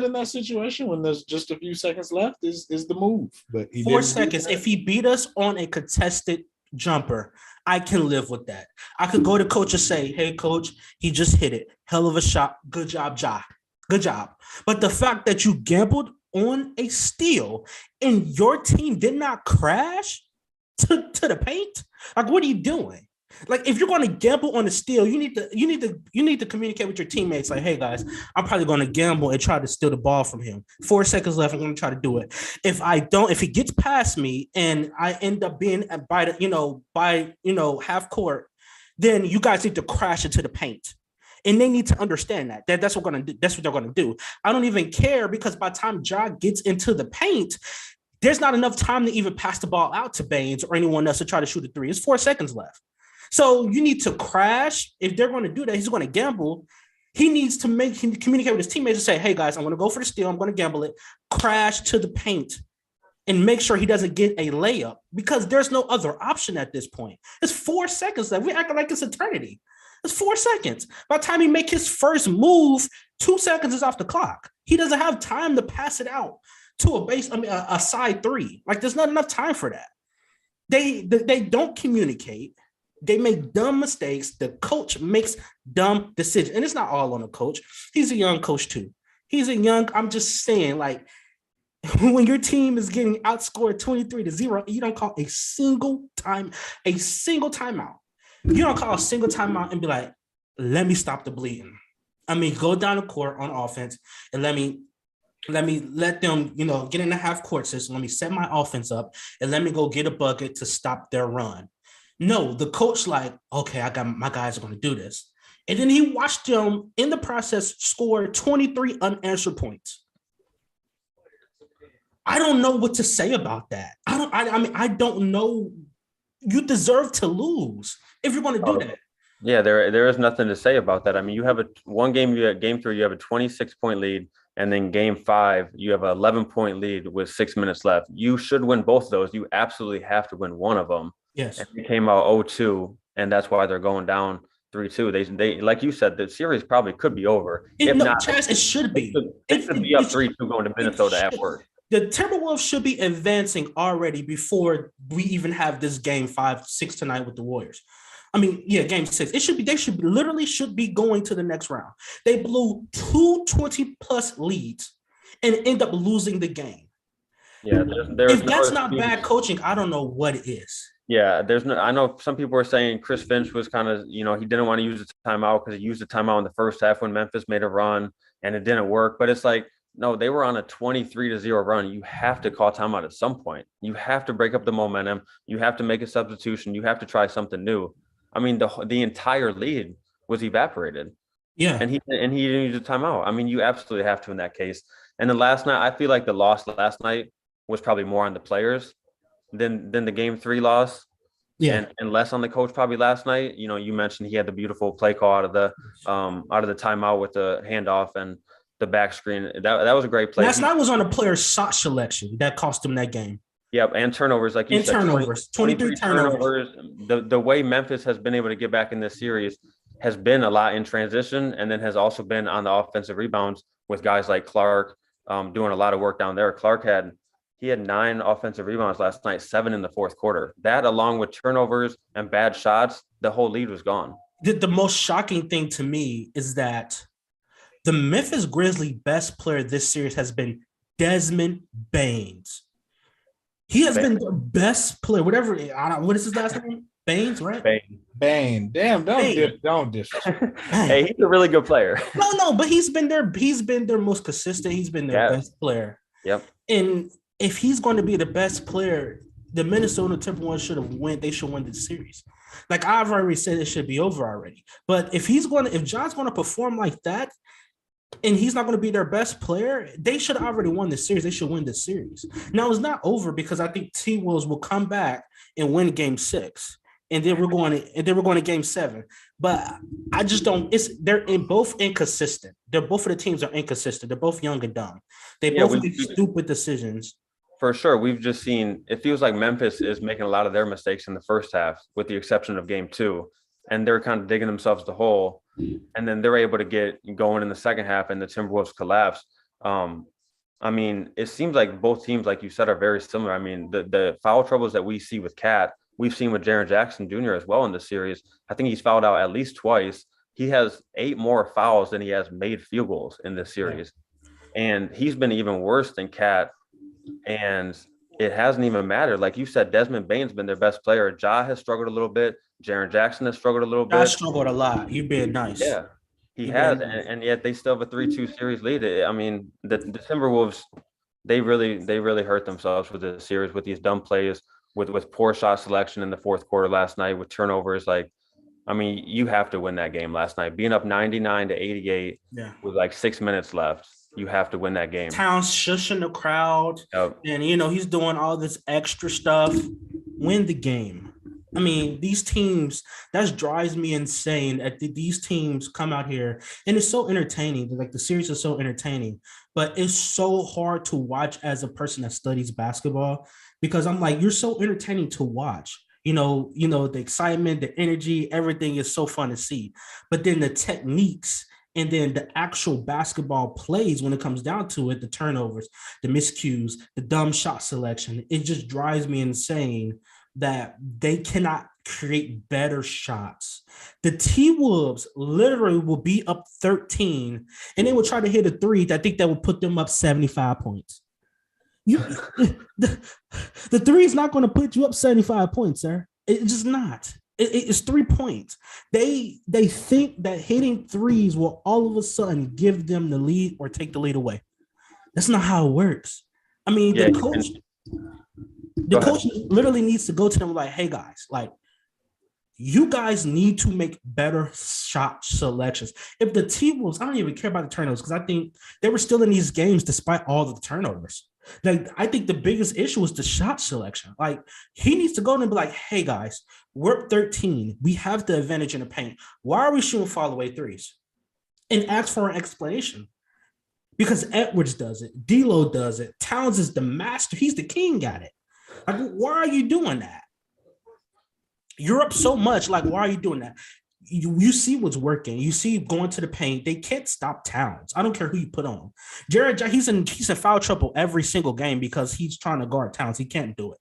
in that situation when there's just a few seconds left is the move. But 4 seconds. If he beat us on a contested jumper, I can live with that. I could go to coach and say, "Hey, coach, he just hit it. Hell of a shot. Good job, Ja. Good job." But the fact that you gambled on a steal and your team did not crash to the paint, what are you doing? If you're going to gamble on a steal, you need to communicate with your teammates. Like, hey guys, I'm probably going to gamble and try to steal the ball from him. 4 seconds left. I'm going to try to do it. If he gets past me and I end up being by half court, then you guys need to crash into the paint. And they need to understand that. That's what they're going to do. I don't even care because by the time Ja gets into the paint, there's not enough time to even pass the ball out to Baines or anyone else to try to shoot a three. It's 4 seconds left. So you need to crash. If they're going to do that, he's going to gamble. He needs to communicate with his teammates and say, hey, guys, I'm going to go for the steal. I'm going to gamble it. Crash to the paint and make sure he doesn't get a layup because there's no other option at this point. It's 4 seconds left. We act like it's eternity. It's 4 seconds. By the time he make his first move, 2 seconds is off the clock. He doesn't have time to pass it out to a side three. There's not enough time for that. They don't communicate. They make dumb mistakes. The coach makes dumb decisions. And it's not all on the coach. He's a young coach too. I'm just saying, when your team is getting outscored 23-0, you don't call a single timeout. You don't call a single timeout and be like, let me stop the bleeding. Go down the court on offense and let them, get in the half court system. Let me set my offense up and let me go get a bucket to stop their run. No, the coach okay, I got my guys are going to do this. And then he watched them in the process score 23 unanswered points. I don't know what to say about that. I don't know. You deserve to lose if you're going to do that. Yeah, there is nothing to say about that. You have game 3, you have a 26-point lead, and then game 5, you have an 11-point lead with 6 minutes left. You should win both of those. You absolutely have to win one of them. Yes. And they came out 0-2, and that's why they're going down 3-2. They like you said, the series probably could be over. It should be. It could be up 3-2 going to Minnesota at work. The Timberwolves should be advancing already before we even have this game 5-6 tonight with the Warriors. Game 6. They should be going to the next round. They blew 2 20+ leads and end up losing the game. Yeah, if that's not bad coaching, I don't know what it is. Yeah, I know some people are saying Chris Finch was kind of, he didn't want to use the timeout because he used the timeout in the first half when Memphis made a run and it didn't work. But it's no, they were on a 23-0 run. You have to call timeout at some point. You have to break up the momentum. You have to make a substitution. You have to try something new. The entire lead was evaporated. Yeah. and he didn't use a timeout. I mean, you absolutely have to in that case. And then last night, I feel like the loss last night was probably more on the players than the game 3 loss, Yeah. and less on the coach probably last night. You know, you mentioned he had the beautiful play call out of the timeout with the handoff and the back screen. That was a great play. Last night was on a player's shot selection that cost him that game. Yep, and turnovers, like you And said, turnovers, 23 turnovers. The way Memphis has been able to get back in this series has been a lot in transition, and then has also been on the offensive rebounds with guys like Clark doing a lot of work down there. Clark had 9 offensive rebounds last night, 7 in the fourth quarter. That, along with turnovers and bad shots, the whole lead was gone. The most shocking thing to me is that the Memphis Grizzlies' best player this series has been Desmond Baines. He has been the best player, whatever. What is his last name? Baines, right? Bane. Damn, don't disrespect. Hey, he's a really good player. No, but he's been their most consistent. He's been their best player. Yep. And if he's going to be the best player, the Minnesota Timberwolves should have won. They should win the series. Like I've already said, it should be over already. But if John's going to perform like that, and he's not going to be their best player, they should have already won the series. They should win the series. Now it's not over because I think T-Wolves will come back and win game 6. And then we're going to game 7. But I just don't, they're both inconsistent. Both of the teams are inconsistent. They're both young and dumb. They both make stupid decisions. For sure. We've just seen, it feels like Memphis is making a lot of their mistakes in the first half, with the exception of game 2. And they're kind of digging themselves the hole. And then they're able to get going in the second half, and the Timberwolves collapse. I mean, it seems like both teams, like you said, are very similar. I mean, the foul troubles that we see with Cat, we've seen with Jaren Jackson Jr. as well in this series. I think he's fouled out at least twice. He has 8 more fouls than he has made field goals in this series. And he's been even worse than Cat. And it hasn't even mattered. Like you said, Desmond Bane's been their best player. Ja has struggled a little bit. Jaren Jackson has struggled a little bit. I struggled a lot. You've been nice. Yeah, he has. And yet they still have a 3-2 series lead. I mean, the Timberwolves, they really hurt themselves with the series, with these dumb plays, with poor shot selection in the fourth quarter last night, with turnovers. Like, I mean, you have to win that game last night. Being up 99-88 with like 6 minutes left, you have to win that game. Towns shushing the crowd, and he's doing all this extra stuff. Win the game. I mean, these teams, that drives me insane. These teams come out here, and it's so entertaining. Like, the series is so entertaining, but it's so hard to watch as a person that studies basketball, because I'm like, you're so entertaining to watch. The excitement, the energy, everything is so fun to see. But then the techniques and then the actual basketball plays, when it comes down to it, the turnovers, the miscues, the dumb shot selection, it just drives me insane that they cannot create better shots. The T-Wolves literally will be up 13, and they will try to hit a 3 that I think that will put them up 75 points. The 3 is not going to put you up 75 points, sir. It's just not. It's 3 points. They think that hitting 3s will all of a sudden give them the lead or take the lead away. That's not how it works. I mean, the coach literally needs to go to them like, hey, guys, like, you guys need to make better shot selections. If the T-Wolves, I don't even care about the turnovers, because I think they were still in these games despite all the turnovers. Like, I think the biggest issue is the shot selection. Like, he needs to go in and be like, hey, guys, we're up 13. We have the advantage in the paint. Why are we shooting fall away 3s? And ask for an explanation. Because Edwards does it. D'Lo does it. Towns is the master. He's the king at it. Like, why are you doing that? You're up so much. Like, why are you doing that? You see what's working. You see going to the paint. They can't stop Towns. I don't care who you put on him. Jared, he's in foul trouble every single game because he's trying to guard Towns. He can't do it.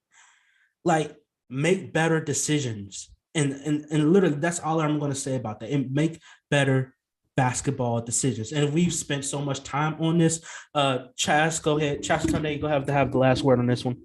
Like, make better decisions. And literally, that's all I'm going to say about that. And make better basketball decisions. And we've spent so much time on this. Chaz, go ahead. Chaz Sunday, go have to have the last word on this one.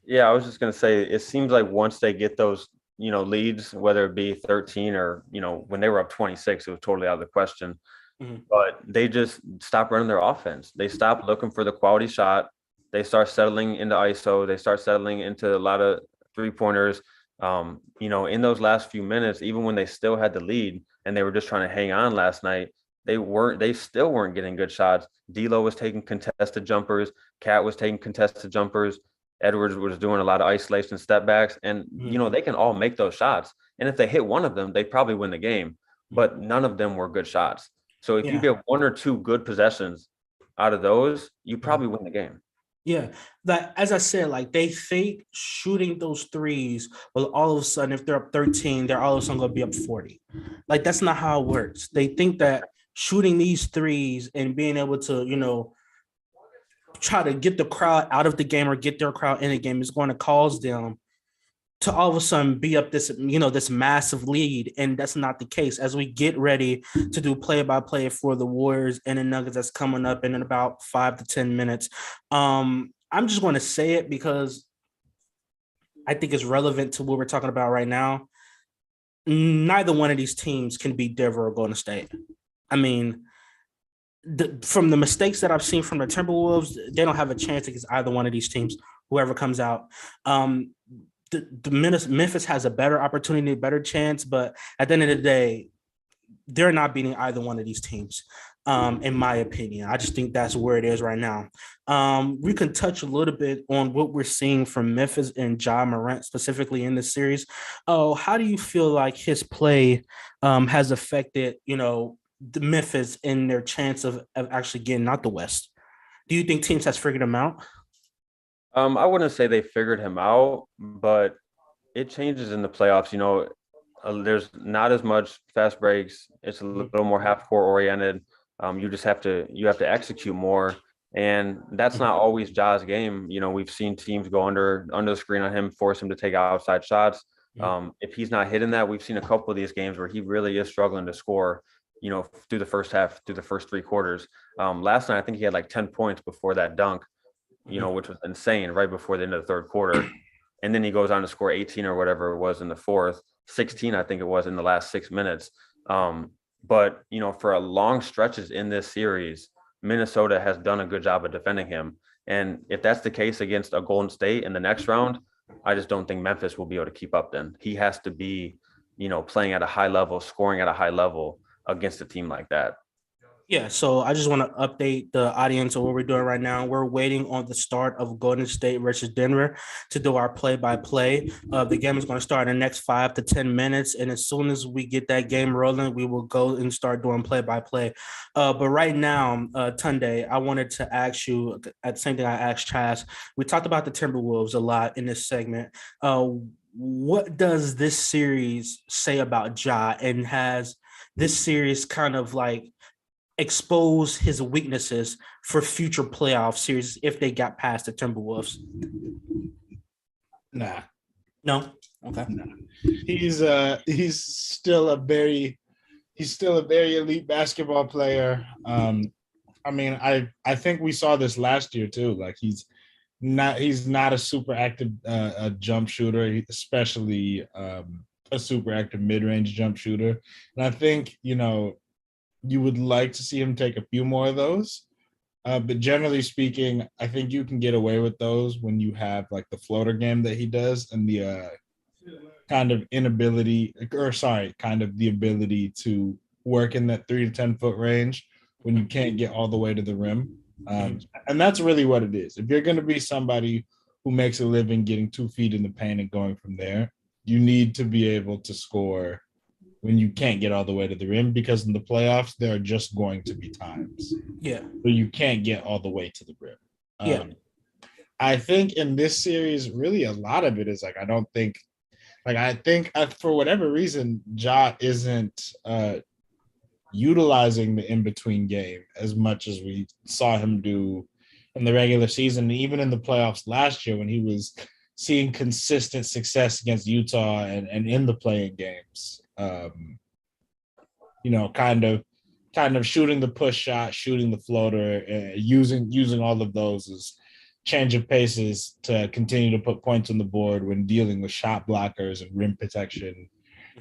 Yeah, I was just going to say, it seems like once they get those, leads, whether it be 13 or, when they were up 26, it was totally out of the question. Mm-hmm. But they just stopped running their offense. They stopped looking for the quality shot. They start settling into ISO. They start settling into a lot of 3-pointers. In those last few minutes, even when they still had the lead and they were just trying to hang on last night, they still weren't getting good shots. D'Lo was taking contested jumpers. Cat was taking contested jumpers. Edwards was doing a lot of isolation step backs, and they can all make those shots. And if they hit one of them, they probably win the game. But none of them were good shots. So if you get one or two good possessions out of those, you probably win the game. Yeah, that as I said, like they think shooting those threes, well, all of a sudden, if they're up 13, they're all of a sudden going to be up 40. Like that's not how it works. They think that shooting these threes and being able to, try to get the crowd out of the game or get their crowd in the game is going to cause them to all of a sudden be up this massive lead. And that's not the case. As we get ready to do play-by-play for the Warriors and the Nuggets that's coming up in about 5 to 10 minutes. I'm just going to say it because I think it's relevant to what we're talking about right now. Neither one of these teams can beat Denver or Golden State. I mean, from the mistakes that I've seen from the Timberwolves, they don't have a chance against either one of these teams, whoever comes out. Memphis has a better opportunity, a better chance, but at the end of the day, they're not beating either one of these teams, in my opinion. I just think that's where it is right now. We can touch a little bit on what we're seeing from Memphis and Ja Morant specifically in this series. How do you feel like his play has affected, the Memphis in their chance of actually getting out the West? Do you think teams has figured him out? I wouldn't say they figured him out, but it changes in the playoffs. There's not as much fast breaks. It's a little more half court oriented. You have to execute more, and that's not always Ja's game. We've seen teams go under the screen on him, force him to take outside shots. If he's not hitting that, we've seen a couple of these games where he really is struggling to score. Through the first half, through the first three quarters. Last night, I think he had like 10 points before that dunk. Which was insane right before the end of the third quarter. And then he goes on to score 18 or whatever it was in the fourth, 16, I think it was in the last 6 minutes. But for a long stretches in this series, Minnesota has done a good job of defending him. And if that's the case against a Golden State in the next round, I just don't think Memphis will be able to keep up then. He has to be, playing at a high level, scoring at a high level against a team like that. Yeah, so I just want to update the audience on what we're doing right now. We're waiting on the start of Golden State versus Denver to do our play-by-play. The game is going to start in the next 5 to 10 minutes, and as soon as we get that game rolling, we will go and start doing play-by-play. But right now, Tunde, I wanted to ask you the same thing I asked Chaz. We talked about the Timberwolves a lot in this segment. What does this series say about Ja, and has this series kind of like expose his weaknesses for future playoff series if they got past the Timberwolves? Nah. No? Okay. Nah. He's still a very elite basketball player. I think we saw this last year too. Like he's not a super active jump shooter, especially a super active mid-range jump shooter. And I think, you would like to see him take a few more of those. But generally speaking, I think you can get away with those when you have like the floater game that he does and the the ability to work in that 3 to 10 foot range when you can't get all the way to the rim. And that's really what it is. If you're going to be somebody who makes a living getting 2 feet in the paint and going from there, you need to be able to score when you can't get all the way to the rim, because in the playoffs, there are just going to be times where you can't get all the way to the rim. I think in this series, really a lot of it is like, I think for whatever reason, Ja isn't utilizing the in-between game as much as we saw him do in the regular season, even in the playoffs last year when he was seeing consistent success against Utah and in the playing games. Kind of shooting the push shot, shooting the floater, using all of those as change of paces to continue to put points on the board when dealing with shot blockers and rim protection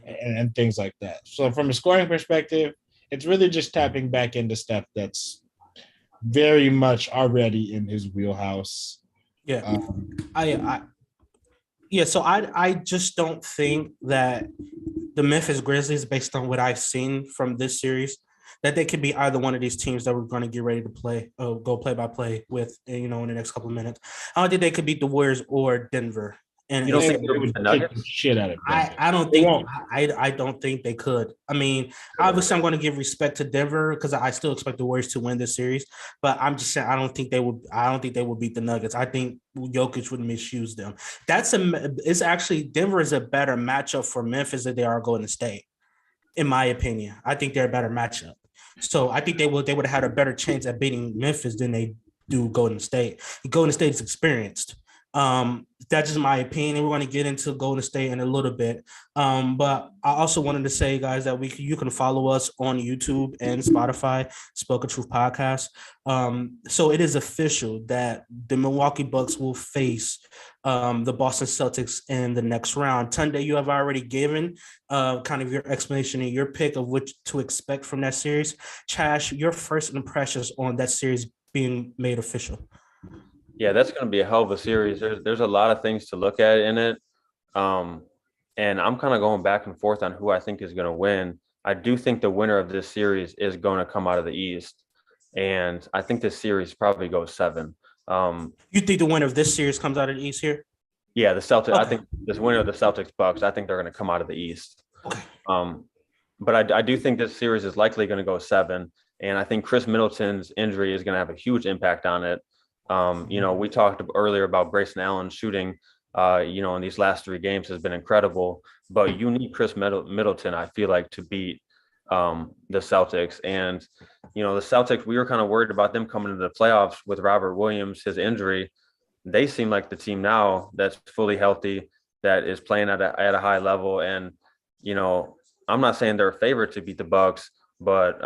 and things like that. So from a scoring perspective, it's really just tapping back into stuff that's very much already in his wheelhouse. Yeah, Yeah, so I just don't think that the Memphis Grizzlies, based on what I've seen from this series, that they could be either one of these teams that we're going to get ready to play, go play by play with, in the next couple of minutes. I don't think they could beat the Warriors or Denver. And You don't think They they'll beat would the kick Nuggets? the shit out of Denver. I don't They think won't. I don't think they could. I mean, obviously, I'm going to give respect to Denver because I still expect the Warriors to win this series. But I'm just saying I don't think they would. I don't think they will beat the Nuggets. I think Jokic would misuse them. It's actually Denver is a better matchup for Memphis than they are Golden State, in my opinion. I think they're a better matchup. So I think they would have had a better chance at beating Memphis than they do Golden State. Golden State is experienced. That's just my opinion. We're going to get into Golden State in a little bit. But I also wanted to say, guys, that you can follow us on YouTube and Spotify, Spoken Truth Podcast. So it is official that the Milwaukee Bucks will face the Boston Celtics in the next round. Tunde, you have already given kind of your explanation and your pick of what to expect from that series. Chash, your first impressions on that series being made official. Yeah, that's going to be a hell of a series. There's a lot of things to look at in it. And I'm kind of going back and forth on who I think is going to win. I do think the winner of this series is going to come out of the East. And I think this series probably goes 7. You think the winner of this series comes out of the East here? Yeah, the Celtics. Okay. I think this winner of the Celtics Bucks, I think they're going to come out of the East. Okay. But I do think this series is likely going to go 7. And I think Khris Middleton's injury is going to have a huge impact on it. We talked earlier about Grayson Allen shooting, in these last 3 games has been incredible, but you need Khris Middleton, I feel like, to beat the Celtics. And, the Celtics, we were kind of worried about them coming into the playoffs with Robert Williams, his injury. They seem like the team now that's fully healthy, that is playing at a high level. And, I'm not saying they're a favorite to beat the Bucks, but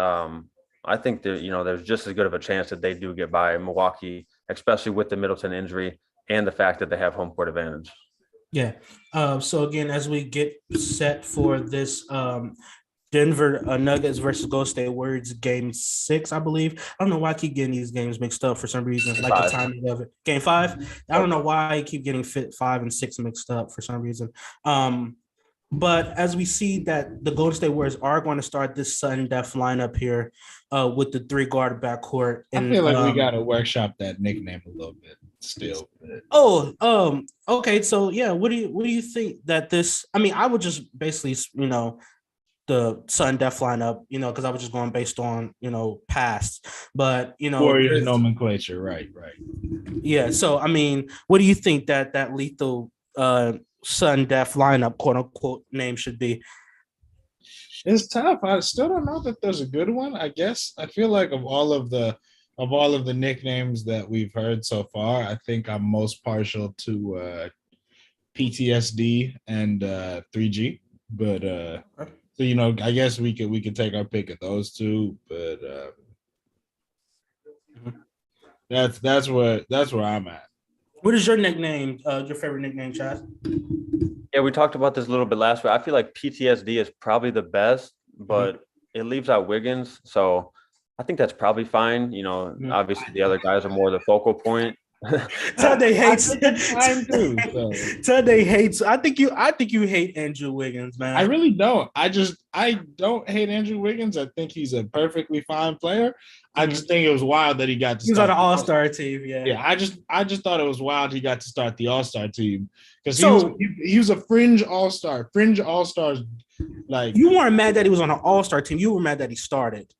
I think that, there's just as good of a chance that they do get by Milwaukee, especially with the Middleton injury and the fact that they have home court advantage. Yeah. So again, as we get set for this Denver Nuggets versus Golden State Warriors game 6, I believe. I don't know why I keep getting these games mixed up for some reason, like 5. the timing of it. Game 5. I don't know why I keep getting 5 and 6 mixed up for some reason. But as we see that the Golden State Warriors are going to start this sudden death lineup here with the 3-guard backcourt. And, I feel like we got to workshop that nickname a little bit still. Okay. So yeah, what do you think that this? I mean, I would just basically, the sudden death lineup, because I was just going based on, past. But Warriors nomenclature, right. Yeah. So I mean, what do you think that lethal sudden death lineup, quote unquote, name should be? It's tough. I still don't know that there's a good one. I guess I feel like of all of the nicknames that we've heard so far, I think I'm most partial to PTSD and 3G. But so I guess we could take our pick of those two. But that's where I'm at. What is your nickname? Your favorite nickname, Chad? Yeah, we talked about this a little bit last week. I feel like PTSD is probably the best, but it leaves out Wiggins. So I think that's probably fine. Obviously the other guys are more the focal point. Tunde hates. Tunde hates. I think you hate Andrew Wiggins, man. I really don't. I don't hate Andrew Wiggins. I think he's a perfectly fine player. I just think it was wild that he got to. He's on an All-Star team. Yeah. I just thought it was wild he got to start the All-Star team because he was a fringe All-Star. Fringe All-Stars, like, you weren't mad that he was on an All-Star team. You were mad that he started.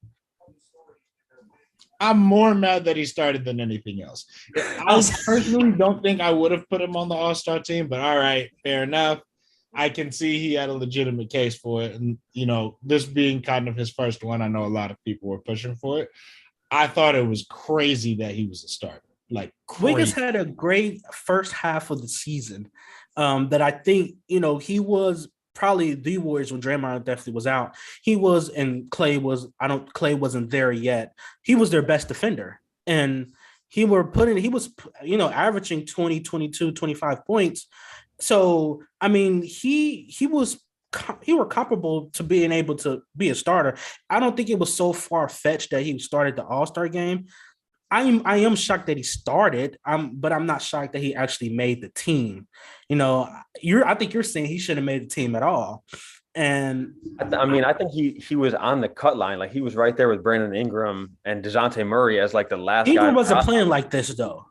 I'm more mad that he started than anything else. I personally don't think I would have put him on the All-Star team, but all right, fair enough. I can see he had a legitimate case for it. And, this being kind of his first one, I know a lot of people were pushing for it. I thought it was crazy that he was a starter. Like, crazy. Wiggins had a great first half of the season that I think, he was probably the Warriors when Draymond definitely was out. He was, and Clay wasn't there yet. He was their best defender. And he was averaging 20, 22, 25 points. So, I mean, he were comparable to being able to be a starter. I don't think it was so far-fetched that he started the All-Star game. I am shocked that he started. But I'm not shocked that he actually made the team. I think you're saying he shouldn't have made the team at all. And I think he was on the cut line. Like he was right there with Brandon Ingram and DeJounte Murray as like the last guy. Ingram wasn't playing like this though.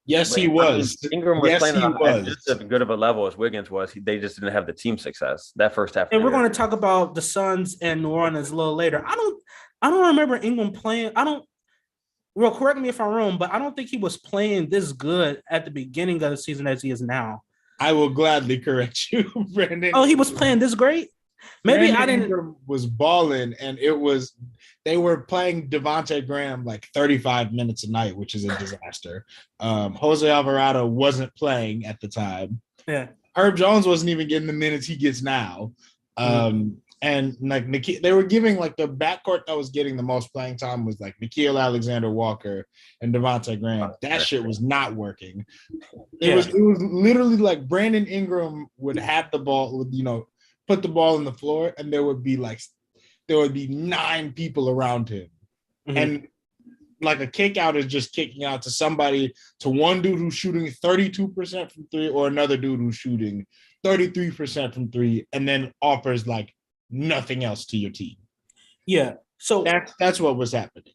Yes, he was. Ingram was playing at just as good of a level as Wiggins was. They just didn't have the team success that first half. And we're going to talk about the Suns and New Orleans a little later. I don't remember Ingram playing. Well, correct me if I'm wrong, but I don't think he was playing this good at the beginning of the season as he is now. I will gladly correct you, Brandon. Oh, he was playing this great? Maybe Brandon I didn't. Ingram was balling, and they were playing Devontae Graham like 35 minutes a night, which is a disaster. Jose Alvarado wasn't playing at the time. Yeah. Herb Jones wasn't even getting the minutes he gets now. And like they were giving like the backcourt that was getting the most playing time was like Nickeil Alexander-Walker and Devontae Graham. That shit was not working. It was literally like Brandon Ingram would have the ball, put the ball on the floor, and there would be 9 people around him. Mm-hmm. And like a kick out is just kicking out to one dude who's shooting 32% from 3 or another dude who's shooting 33% from 3 and then offers like nothing else to your team. Yeah. So that's what was happening.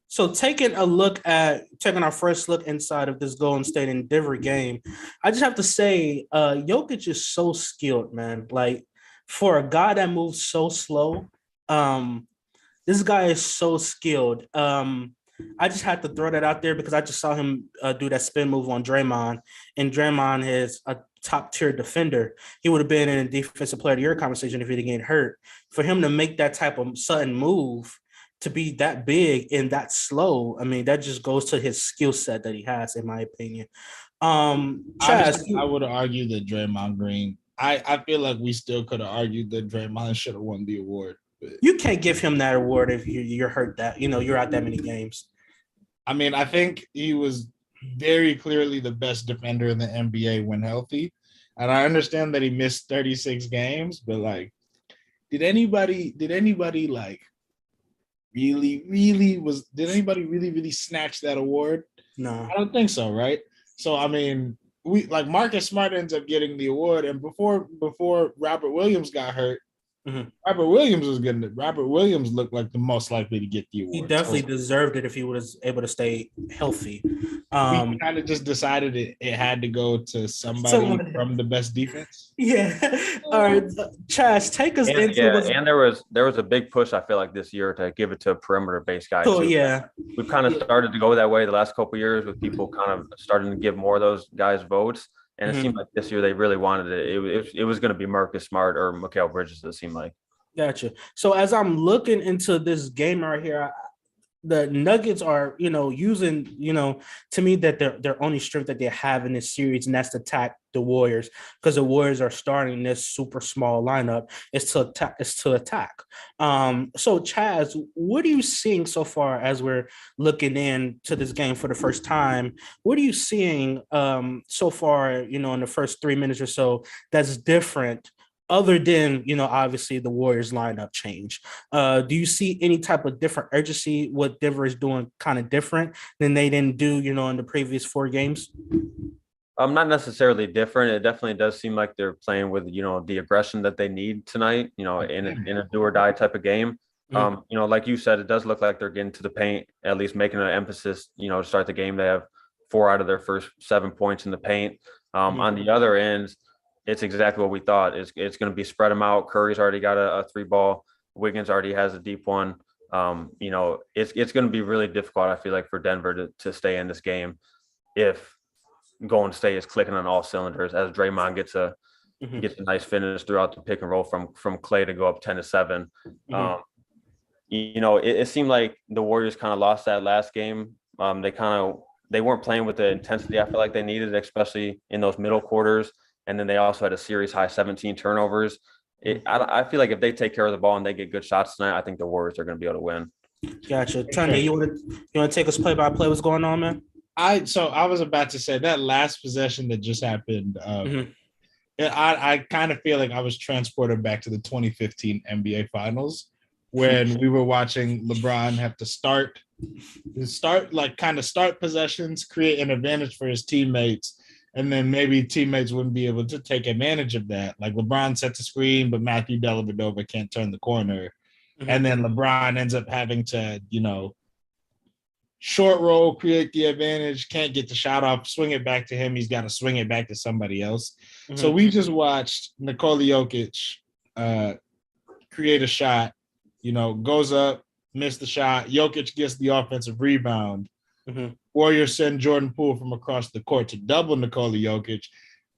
So taking our first look inside of this Golden State and Denver game, I just have to say, Jokic is so skilled, man. Like for a guy that moves so slow, this guy is so skilled. I just had to throw that out there because I just saw him do that spin move on Draymond, and Draymond is a top-tier defender. He would have been in a defensive player of the year conversation if he didn't get hurt. For him to make that type of sudden move, to be that big and that slow, I mean, that just goes to his skill set that he has, in my opinion. Chaz, I would argue that Draymond Green, I feel like we still could have argued that Draymond should have won the award. You can't give him that award if you're hurt you're out that many games. I mean, I think he was very clearly the best defender in the NBA when healthy. And I understand that he missed 36 games, but like, did anybody like did anybody really snatch that award? No. I don't think so, right? So I mean, Marcus Smart ends up getting the award, and before Robert Williams got hurt, mm-hmm. Robert Williams was getting it. Robert Williams looked like the most likely to get the award. He definitely deserved it if he was able to stay healthy. We kind of just decided it had to go to somebody from the best defense. Yeah. All right, Chaz, take us into. And there was a big push, I feel like, this year to give it to a perimeter-based guy. Oh, yeah. We've kind of started to go that way the last couple of years with people kind of starting to give more of those guys votes. And it seemed like this year they really wanted it. It was going to be Marcus Smart or Mikal Bridges, it seemed like. Gotcha. So as I'm looking into this game right here, the Nuggets are, using, to me that their only strength that they have in this series, and that's to attack the Warriors, because the Warriors are starting this super small lineup is to attack. So Chaz, what are you seeing so far as we're looking into this game for the first time? What are you seeing so far, in the first 3 minutes or so that's different, other than, obviously the Warriors lineup change? Do you see any type of different urgency, what Denver is doing kind of different than they didn't do, in the previous 4 games? Not necessarily different. It definitely does seem like they're playing with, the aggression that they need tonight, in a do or die type of game. Mm-hmm. Like you said, it does look like they're getting to the paint, at least making an emphasis, to start the game. They have 4 out of their first 7 points in the paint. On the other end, it's exactly what we thought. It's going to be spread them out. Curry's already got a 3-ball. Wiggins already has a deep one. It's going to be really difficult, I feel like, for Denver to stay in this game if Golden State is clicking on all cylinders, as Draymond gets a nice finish throughout the pick and roll from Clay to go up 10-7. It seemed like the Warriors kind of lost that last game. They weren't playing with the intensity I feel like they needed, especially in those middle quarters. And then they also had a series high 17 turnovers. I feel like if they take care of the ball and they get good shots tonight, I think the Warriors are going to be able to win. Gotcha. Tanya, you want to take us play by play? What's going on, man? I was about to say that last possession that just happened. I kind of feel like I was transported back to the 2015 NBA Finals, when we were watching LeBron have to start possessions, create an advantage for his teammates, and then maybe teammates wouldn't be able to take advantage of that. Like LeBron sets a screen, but Matthew Dellavedova can't turn the corner. And then LeBron ends up having to, short roll, create the advantage, can't get the shot off, swing it back to him. He's got to swing it back to somebody else. So we just watched Nikola Jokic create a shot, goes up, missed the shot. Jokic gets the offensive rebound. Warriors send Jordan Poole from across the court to double Nikola Jokic,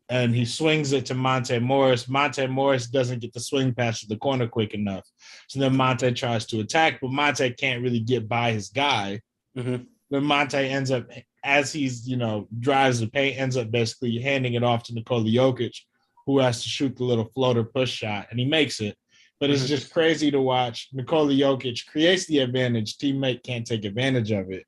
and he swings it to Monte Morris. Monte Morris doesn't get the swing pass to the corner quick enough. So then Monte tries to attack, but Monte can't really get by his guy. Then Monte ends up, as he's, drives the paint, ends up basically handing it off to Nikola Jokic, who has to shoot the little floater push shot, and he makes it. But it's just crazy to watch. Nikola Jokic creates the advantage. Teammate can't take advantage of it,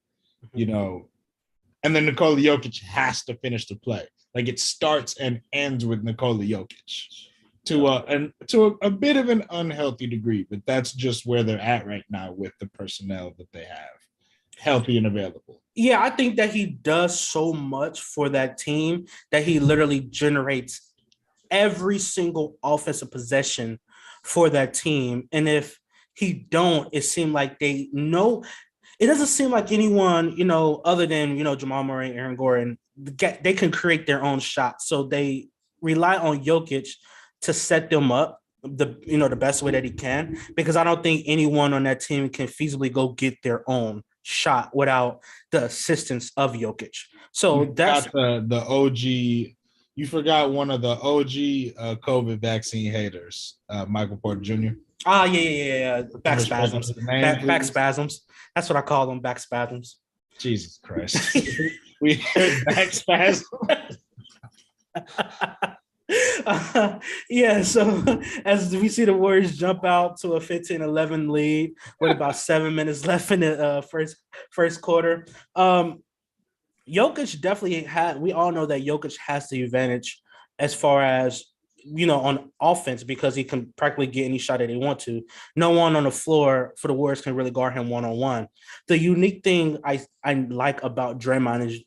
And then Nikola Jokic has to finish the play. Like it starts and ends with Nikola Jokic to a bit of an unhealthy degree, but that's just where they're at right now with the personnel that they have, healthy and available. Yeah, I think that he does so much for that team that he literally generates every single offensive possession for that team. And if he don't, it seemed like they know. It doesn't seem like anyone, other than, Jamal Murray and Aaron Gordon, they can create their own shots. So they rely on Jokic to set them up the best way that he can, because I don't think anyone on that team can feasibly go get their own shot without the assistance of Jokic. So that's the OG. You forgot one of the OG COVID vaccine haters, Michael Porter Jr. Yeah. Back spasms. Back spasms. That's what I call them, back spasms. Jesus Christ. We heard back spasms. So as we see the Warriors jump out to a 15-11 lead with about 7 minutes left in the first quarter, Jokic definitely we all know that Jokic has the advantage as far as, on offense, because he can practically get any shot that he want to. No one on the floor for the Warriors can really guard him one-on-one. The unique thing I like about Draymond is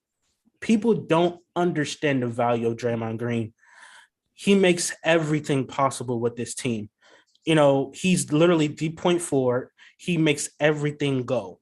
people don't understand the value of Draymond Green. He makes everything possible with this team. He's literally the point forward. He makes everything go.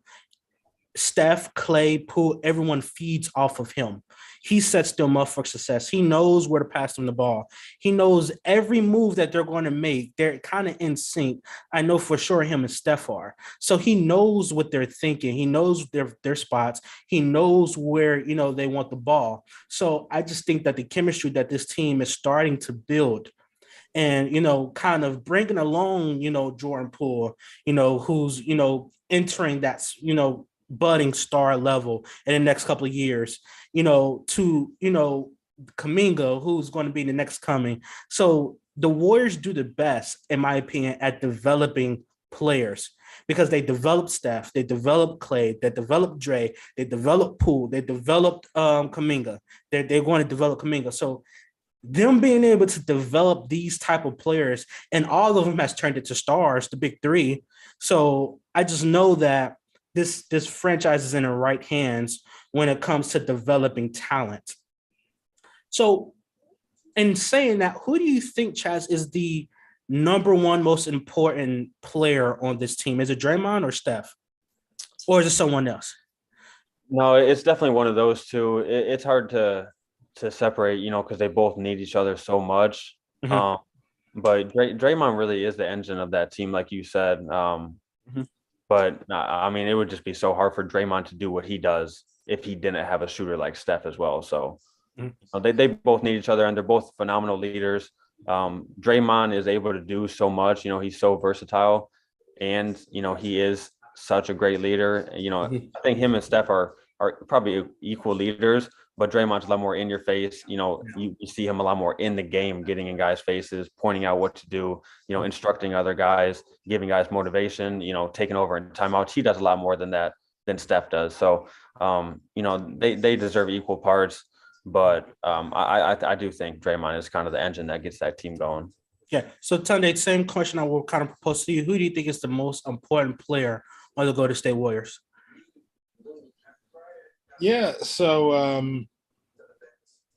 Steph, Clay, Poole, everyone feeds off of him. He sets them up for success. He knows where to pass them the ball. He knows every move that they're going to make. They're kind of in sync. I know for sure him and Steph are. So he knows what they're thinking. He knows their spots. He knows where, they want the ball. So I just think that the chemistry that this team is starting to build and, kind of bringing along, Jordan Poole, who's, entering that, budding star level in the next couple of years, to, Kuminga, who's going to be the next coming. So the Warriors do the best, in my opinion, at developing players, because they developed Steph, they developed Clay, they developed Dre, they developed Poole, they developed Kuminga. They're going to develop Kuminga. So them being able to develop these type of players, and all of them has turned into stars, the big three. So I just know that this franchise is in the right hands when it comes to developing talent. So in saying that, who do you think, Chaz, is the number one most important player on this team? Is it Draymond or Steph? Or is it someone else? No, it's definitely one of those two. It's hard to separate, because they both need each other so much. But Draymond really is the engine of that team, like you said. But I mean, it would just be so hard for Draymond to do what he does if he didn't have a shooter like Steph as well. So they both need each other, and they're both phenomenal leaders. Draymond is able to do so much. He's so versatile, and he is such a great leader. I think him and Steph are probably equal leaders, but Draymond's a lot more in your face. You see him a lot more in the game, getting in guys' faces, pointing out what to do, instructing other guys, giving guys motivation, taking over in timeouts. He does a lot more than that than Steph does. So, they deserve equal parts, but I do think Draymond is kind of the engine that gets that team going. Yeah. So Tunde, same question I will kind of propose to you. Who do you think is the most important player on the Golden State Warriors? Yeah. So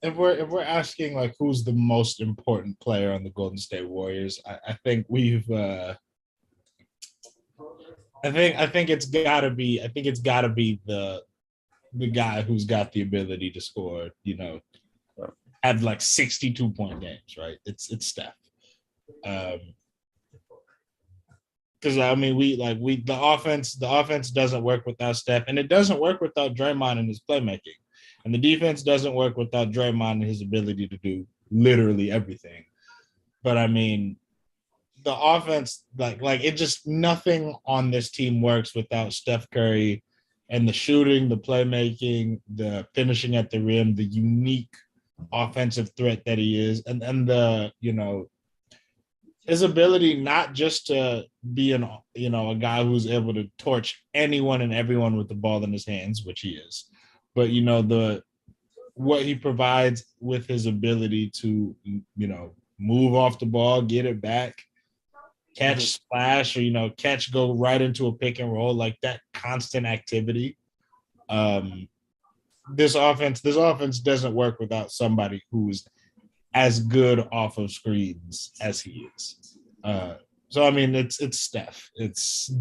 if we're asking like who's the most important player on the Golden State Warriors, I think we've I think it's gotta be the guy who's got the ability to score, have like 62-point games, right? It's Steph. Because I mean, the offense doesn't work without Steph, and it doesn't work without Draymond and his playmaking, and the defense doesn't work without Draymond and his ability to do literally everything. But I mean, the offense, like it just nothing on this team works without Steph Curry and the shooting, the playmaking, the finishing at the rim, the unique offensive threat that he is, and the his ability not just to be a guy who's able to torch anyone and everyone with the ball in his hands, which he is, but the what he provides with his ability to move off the ball, get it back, catch, splash, or catch, go right into a pick and roll, like that constant activity. This offense doesn't work without somebody who's as good off of screens as he is. So I mean, it's Steph. It's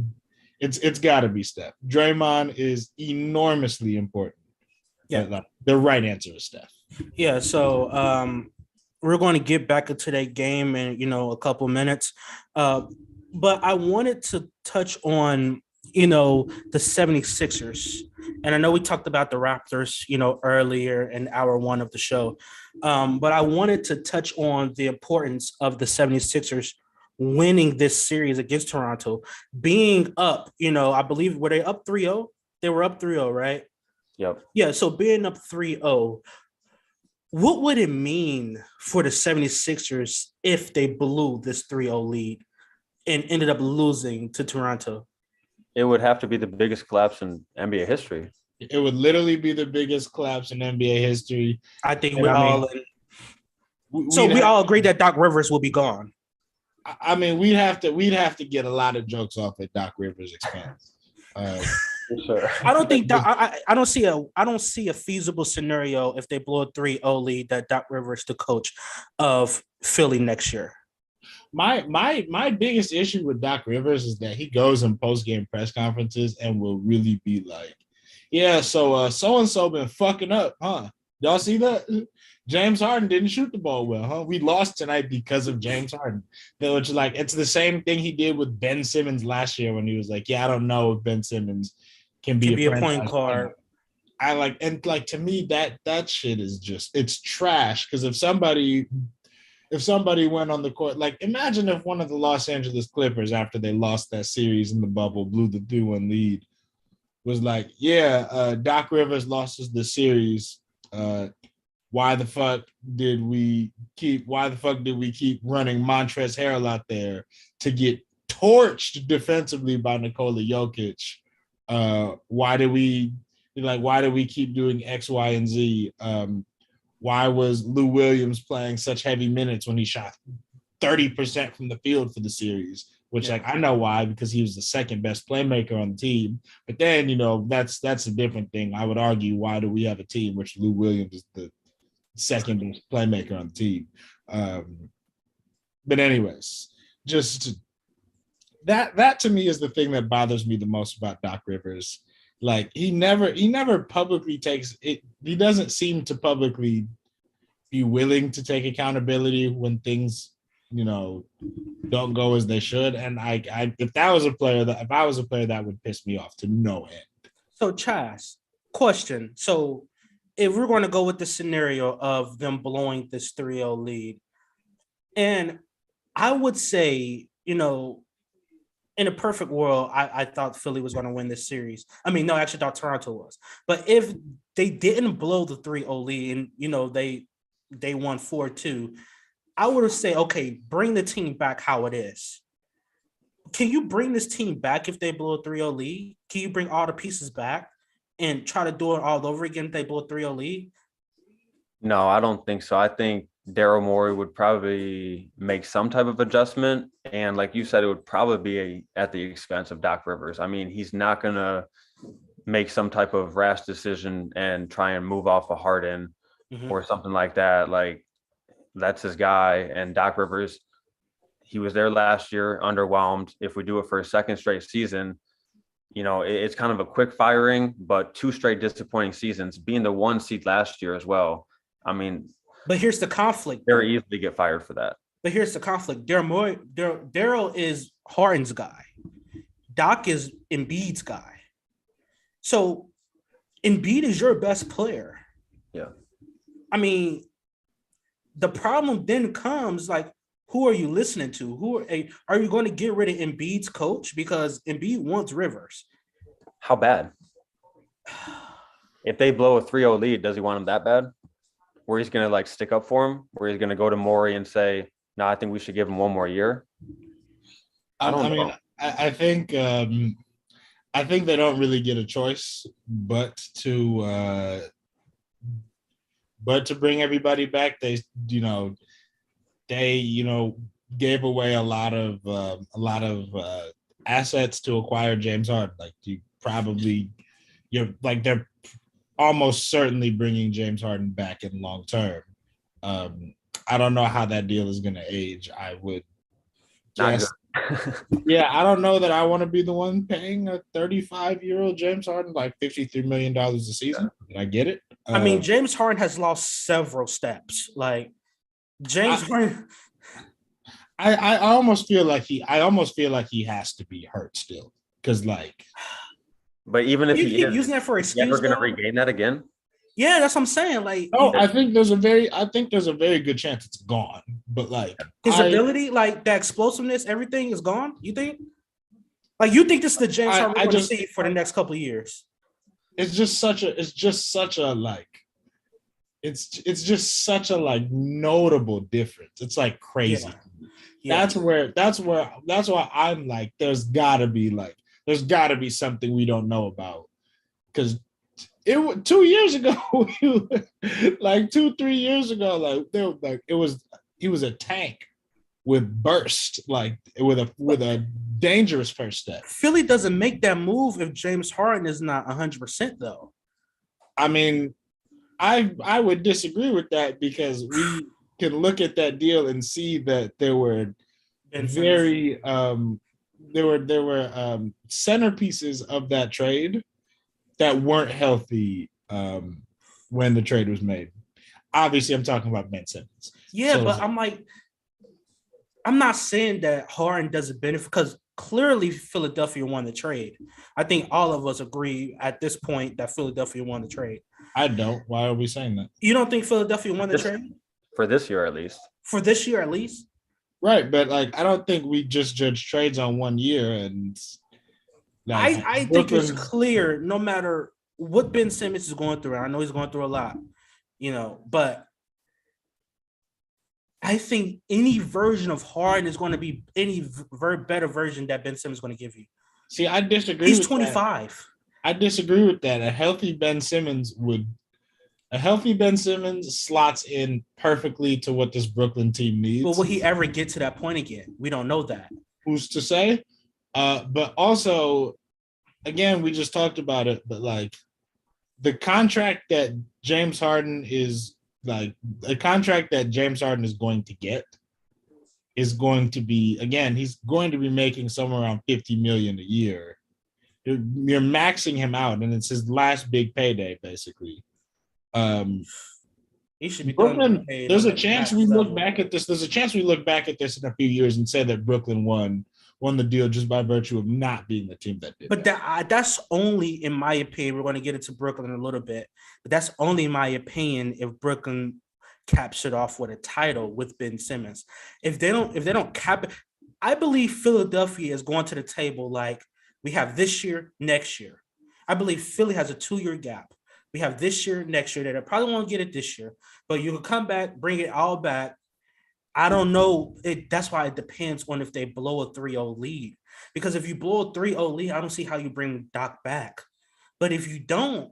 got to be Steph. Draymond is enormously important. Yeah, but, the right answer is Steph. Yeah. So we're going to get back into that game in a couple minutes, but I wanted to touch on the 76ers. And I know we talked about the Raptors, earlier in hour one of the show. But I wanted to touch on the importance of the 76ers winning this series against Toronto, being up, I believe, were they up 3-0? They were up 3-0, right? Yep. Yeah, so being up 3-0, what would it mean for the 76ers if they blew this 3-0 lead and ended up losing to Toronto? It would have to be the biggest collapse in NBA history. It would literally be the biggest collapse in NBA history. I think we all agree that Doc Rivers will be gone. I mean, we'd have to get a lot of jokes off at Doc Rivers' expense. Sure. I don't think I don't see a feasible scenario if they blow a 3-0 lead that Doc Rivers the coach of Philly next year. My biggest issue with Doc Rivers is that he goes in post-game press conferences and will really be like, yeah, so-and-so been fucking up, huh? Y'all see that? James Harden didn't shoot the ball well, huh? We lost tonight because of James Harden. Which, like, it's the same thing he did with Ben Simmons last year when he was like, yeah, I don't know if Ben Simmons can be a point guard. To me, that shit is just, it's trash. Because if somebody went on the court, like imagine if one of the Los Angeles Clippers, after they lost that series in the bubble, blew the 2-1 lead, was like, yeah, Doc Rivers lost us the series. Why the fuck did we keep running Montrezl Harrell out there to get torched defensively by Nikola Jokic? Why do we keep doing X, Y, and Z? Why was Lou Williams playing such heavy minutes when he shot 30% from the field for the series? Which, I know why, because he was the second best playmaker on the team. But then, that's a different thing. I would argue, why do we have a team which Lou Williams is the second best playmaker on the team? But anyways, just that to me is the thing that bothers me the most about Doc Rivers. Like he never publicly takes it. He doesn't seem to publicly be willing to take accountability when things, don't go as they should. And if I was a player, that would piss me off to no end. So Chaz, question. So if we're going to go with the scenario of them blowing this 3-0 lead, and I would say, in a perfect world, I thought Philly was going to win this series. I mean, no, I actually thought Toronto was. But if they didn't blow the 3-0 lead and, they won 4-2, I would say, okay, bring the team back how it is. Can you bring this team back if they blow a 3-0 lead? Can you bring all the pieces back and try to do it all over again if they blow a 3-0 lead? No, I don't think so. I think Daryl Morey would probably make some type of adjustment. And like you said, it would probably be at the expense of Doc Rivers. I mean, he's not going to make some type of rash decision and try and move off a Harden or something like that. Like, that's his guy. And Doc Rivers, he was there last year, underwhelmed. If we do it for a second straight season, it's kind of a quick firing, but 2 straight disappointing seasons, being the 1 seed last year as well. I mean, but here's the conflict. Very easily get fired for that. But here's the conflict. Daryl is Harden's guy. Doc is Embiid's guy. So Embiid is your best player. Yeah. I mean, the problem then comes, like, who are you listening to? Are you going to get rid of Embiid's coach? Because Embiid wants Rivers. How bad? If they blow a 3-0 lead, does he want him that bad? Where he's going to stick up for him? Where he's going to go to Morey and say, no, I think we should give him 1 more year? I mean, I think they don't really get a choice but to bring everybody back. They gave away a lot of assets to acquire James Harden. They're almost certainly bringing James Harden back in long term. I don't know how that deal is going to age. I would guess. Yeah, I don't know that I want to be the one paying a 35-year-old James Harden $53 million a season. I get it. I mean, James Harden has lost several steps. Like, James Harden. I almost feel like he has to be hurt still, because But even if he is, using that for excuse, never going to regain that again. Yeah, that's what I'm saying. I think there's a very good chance it's gone. But his ability, that explosiveness, everything is gone. You think? You think this is the James Harden we're going to see for the next couple of years? It's just such a notable difference. It's crazy. Yeah. That's why I'm there's gotta be something we don't know about, because 2 years ago, 2-3 years ago, he was a tank with burst, with a dangerous first step. Philly doesn't make that move if James Harden is not 100% though. I mean, I would disagree with that, because we can look at that deal and see that there were centerpieces of that trade that weren't healthy when the trade was made. Obviously, I'm talking about Ben Simmons. Yeah, but I'm not saying that Harden doesn't benefit, because clearly Philadelphia won the trade. I think all of us agree at this point that Philadelphia won the trade. I don't. Why are we saying that? You don't think Philadelphia won the trade? For this year, at least. For this year, at least? Right, but I don't think we just judge trades on 1 year. And I think it's clear, no matter what Ben Simmons is going through. I know he's going through a lot, but I think any version of Harden is going to be any better version that Ben Simmons is going to give you. See, I disagree. He's 25. I disagree with that. A healthy Ben Simmons slots in perfectly to what this Brooklyn team needs. But will he ever get to that point again? We don't know that. Who's to say? But also, again, we just talked about it, but the contract that James Harden is going to get is going to be, again, he's going to be making somewhere around $50 million a year. You're maxing him out, and it's his last big payday, basically. He should be Brooklyn. There's a chance we look back at this. There's a chance we look back at this in a few years and say that Brooklyn won the deal just by virtue of not being the team that did. But that's only, in my opinion. We're going to get into Brooklyn in a little bit, but that's only in my opinion if Brooklyn caps it off with a title with Ben Simmons. If they don't cap it, I believe Philadelphia is going to the table we have this year, next year. I believe Philly has a 2-year gap. We have this year, next year. They probably won't get it this year, but you can come back, bring it all back. I don't know. That's why it depends on if they blow a 3-0 lead. Because if you blow a 3-0 lead, I don't see how you bring Doc back. But if you don't,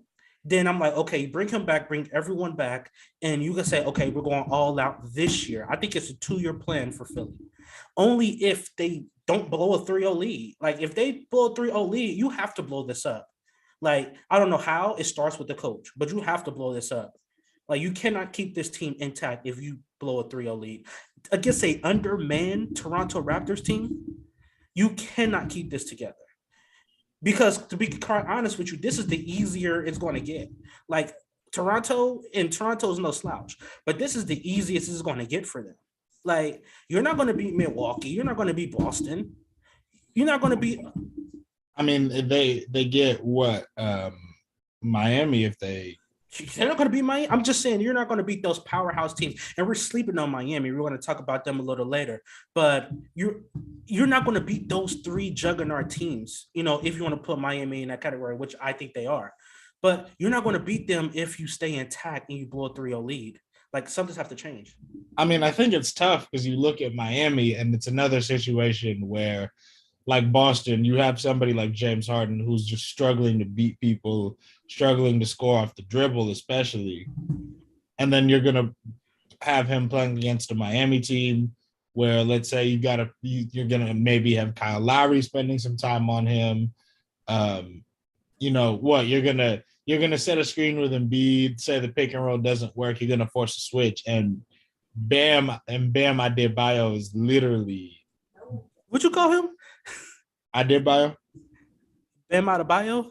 then I'm like, okay, bring him back, bring everyone back, and you can say, okay, we're going all out this year. I think it's a 2-year plan for Philly. Only if they don't blow a 3-0 lead. Like, if they blow a 3-0 lead, you have to blow this up. Like, I don't know how. It starts with the coach, but you have to blow this up. Like, you cannot keep this team intact if you blow a 3-0 lead. Against a undermanned Toronto Raptors team, you cannot keep this together. Because to be quite honest with you, this is the easier it's going to get. Like, Toronto is no slouch, but this is the easiest it's going to get for them. Like, you're not going to beat Milwaukee. You're not going to beat Boston. You're not going to beat. I mean, they get what? Miami if they. They're not going to beat Miami. I'm just saying, you're not going to beat those powerhouse teams. And we're sleeping on Miami. We're going to talk about them a little later. But you're not going to beat those 3 juggernaut teams, if you want to put Miami in that category, which I think they are. But you're not going to beat them if you stay intact and you blow a 3-0 lead. Like, something's have to change. I mean, I think it's tough because you look at Miami and it's another situation where, like Boston, you have somebody like James Harden who's just struggling to beat people, struggling to score off the dribble, especially. And then you're going to have him playing against a Miami team where, let's say, you're going to maybe have Kyle Lowry spending some time on him. You're gonna set a screen with Embiid, say the pick and roll doesn't work, you're gonna force a switch, and Bam Adebayo is literally. What'd you call him? Adebayo. Bam Adebayo.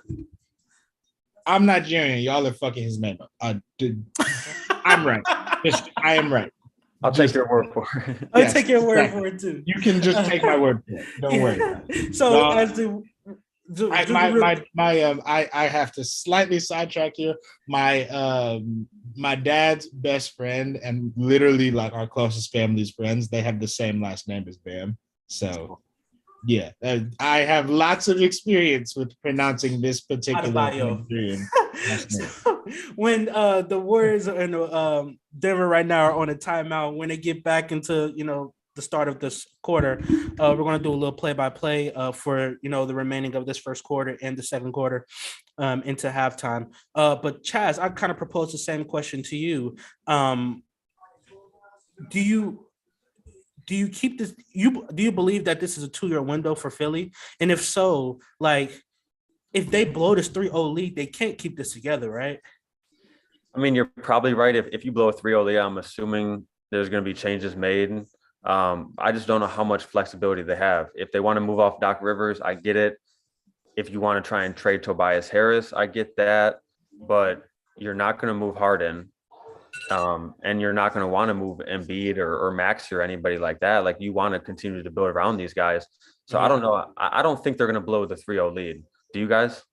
I'm not Nigerian. Y'all are fucking his name up. I'm right. I am right. I'll take your word for it. I'll take your word for it too. You can just take my word for it. Don't worry. So I have to slightly sidetrack here. My dad's best friend and literally like our closest family's friends, they have the same last name as Bam. So yeah, I have lots of experience with pronouncing this particular Nigerian last name. When the Warriors in Denver right now are on a timeout, when they get back into the start of this quarter, we're going to do a little play-by-play for the remaining of this first quarter and the second quarter into halftime. But Chaz, I kind of propose the same question to you. Do you keep this? Do you believe that this is a 2-year window for Philly? And if so, like, if they blow this 3-0 lead, they can't keep this together, right? I mean, you're probably right. If you blow a 3-0 lead, I'm assuming there's going to be changes made. I just don't know how much flexibility they have. If they want to move off Doc Rivers, I get it. If you want to try and trade Tobias Harris, I get that. But you're not going to move Harden. And you're not going to want to move Embiid or Maxey or anybody like that. Like, you want to continue to build around these guys. So I don't know. I don't think they're going to blow the 3-0 lead. Do you guys?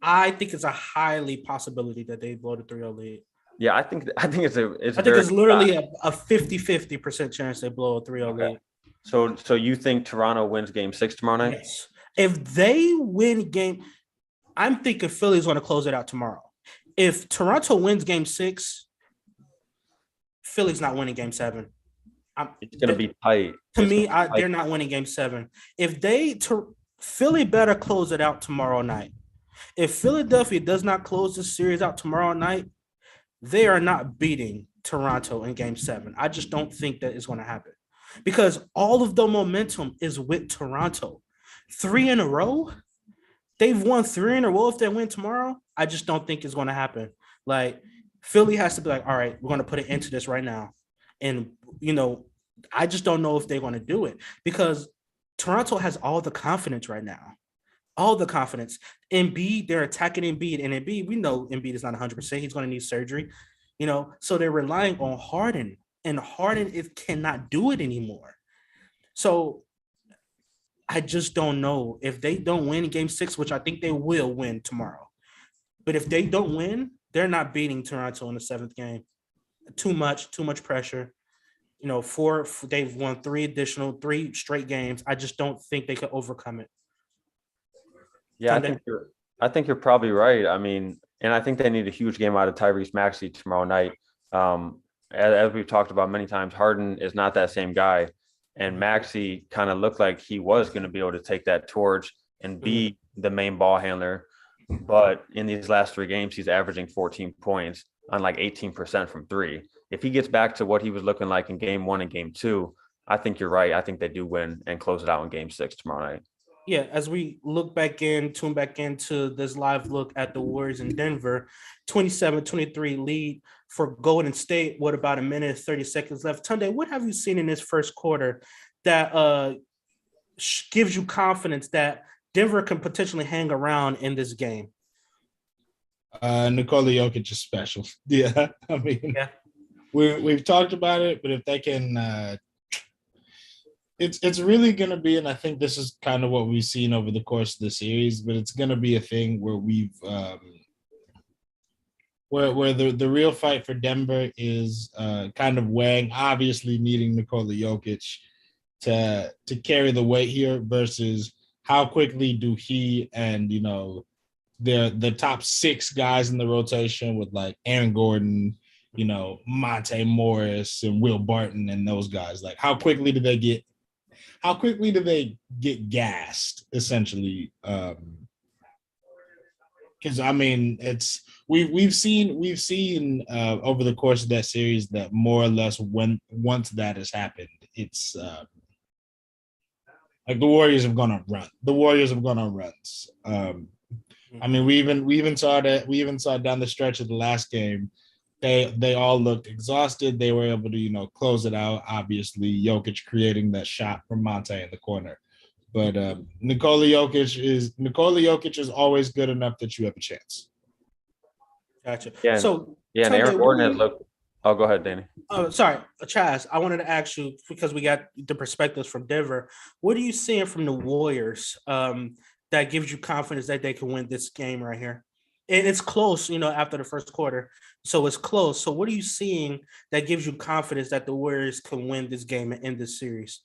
I think it's a highly possibility that they blow the 3-0 lead. Yeah, I think it's literally a 50% chance they blow a 3-0 lead. So you think Toronto wins game 6 tomorrow night? Yes. If they win I'm thinking Philly's going to close it out tomorrow. If Toronto wins game 6, Philly's not winning game 7. It's going to be tight. They're not winning game 7. Philly better close it out tomorrow night. If Philadelphia does not close this series out tomorrow night, they are not beating Toronto in game 7. I just don't think that is going to happen because all of the momentum is with Toronto. 3 in a row. They've won 3 in a row. If they win tomorrow, I just don't think it's going to happen. Like, Philly has to be like, all right, we're going to put an end to this right now. And, I just don't know if they're going to do it because Toronto has all the confidence right now. All the confidence. Embiid, they're attacking Embiid. And Embiid, we know Embiid is not 100%. He's going to need surgery. So they're relying on Harden. And Harden cannot do it anymore. So I just don't know. If they don't win game 6, which I think they will win tomorrow. But if they don't win, they're not beating Toronto in the 7th game. Too much pressure. They've won 3 straight games. I just don't think they could overcome it. Yeah, I think you're probably right. I mean, and I think they need a huge game out of Tyrese Maxey tomorrow night. As we've talked about many times, Harden is not that same guy. And Maxey kind of looked like he was going to be able to take that torch and be the main ball handler. but in these last 3 games, he's averaging 14 points on like 18% from 3. If he gets back to what he was looking like in game 1 and game 2, I think you're right. I think they do win and close it out in game 6 tomorrow night. Yeah, as we tune back into this live look at the Warriors in Denver, 27-23 lead for Golden State with about a minute and 30 seconds left. Tunde, what have you seen in this first quarter that gives you confidence that Denver can potentially hang around in this game? Nikola Jokic is special. Yeah, I mean, we've talked about it, but if they can it's really going to be, and I think this is kind of what we've seen over the course of the series, but it's going to be a thing where we've where the real fight for Denver is kind of weighing, obviously needing Nikola Jokic to carry the weight here versus how quickly do he and, you know, the top 6 guys in the rotation with like Aaron Gordon, you know, Monte Morris and Will Barton and those guys, like how quickly do they get gassed, essentially? Because I mean, it's we've seen over the course of that series that more or less once that has happened, it's like the Warriors have gone on run. The Warriors have gone on runs. I mean, we even saw down the stretch of the last game. They all looked exhausted. They were able to, you know, close it out. Obviously, Jokic creating that shot from Monte in the corner. But Nikola Jokic is always good enough that you have a chance. Gotcha. Yeah. So and Aaron Gordon has looked. Oh, go ahead, Danny. Oh, sorry, Chaz. I wanted to ask you, because we got the perspectives from Denver. What are you seeing from the Warriors that gives you confidence that they can win this game right here? And it's close, you know, after the first quarter. So it's close. So what are you seeing that gives you confidence that the Warriors can win this game and end this series?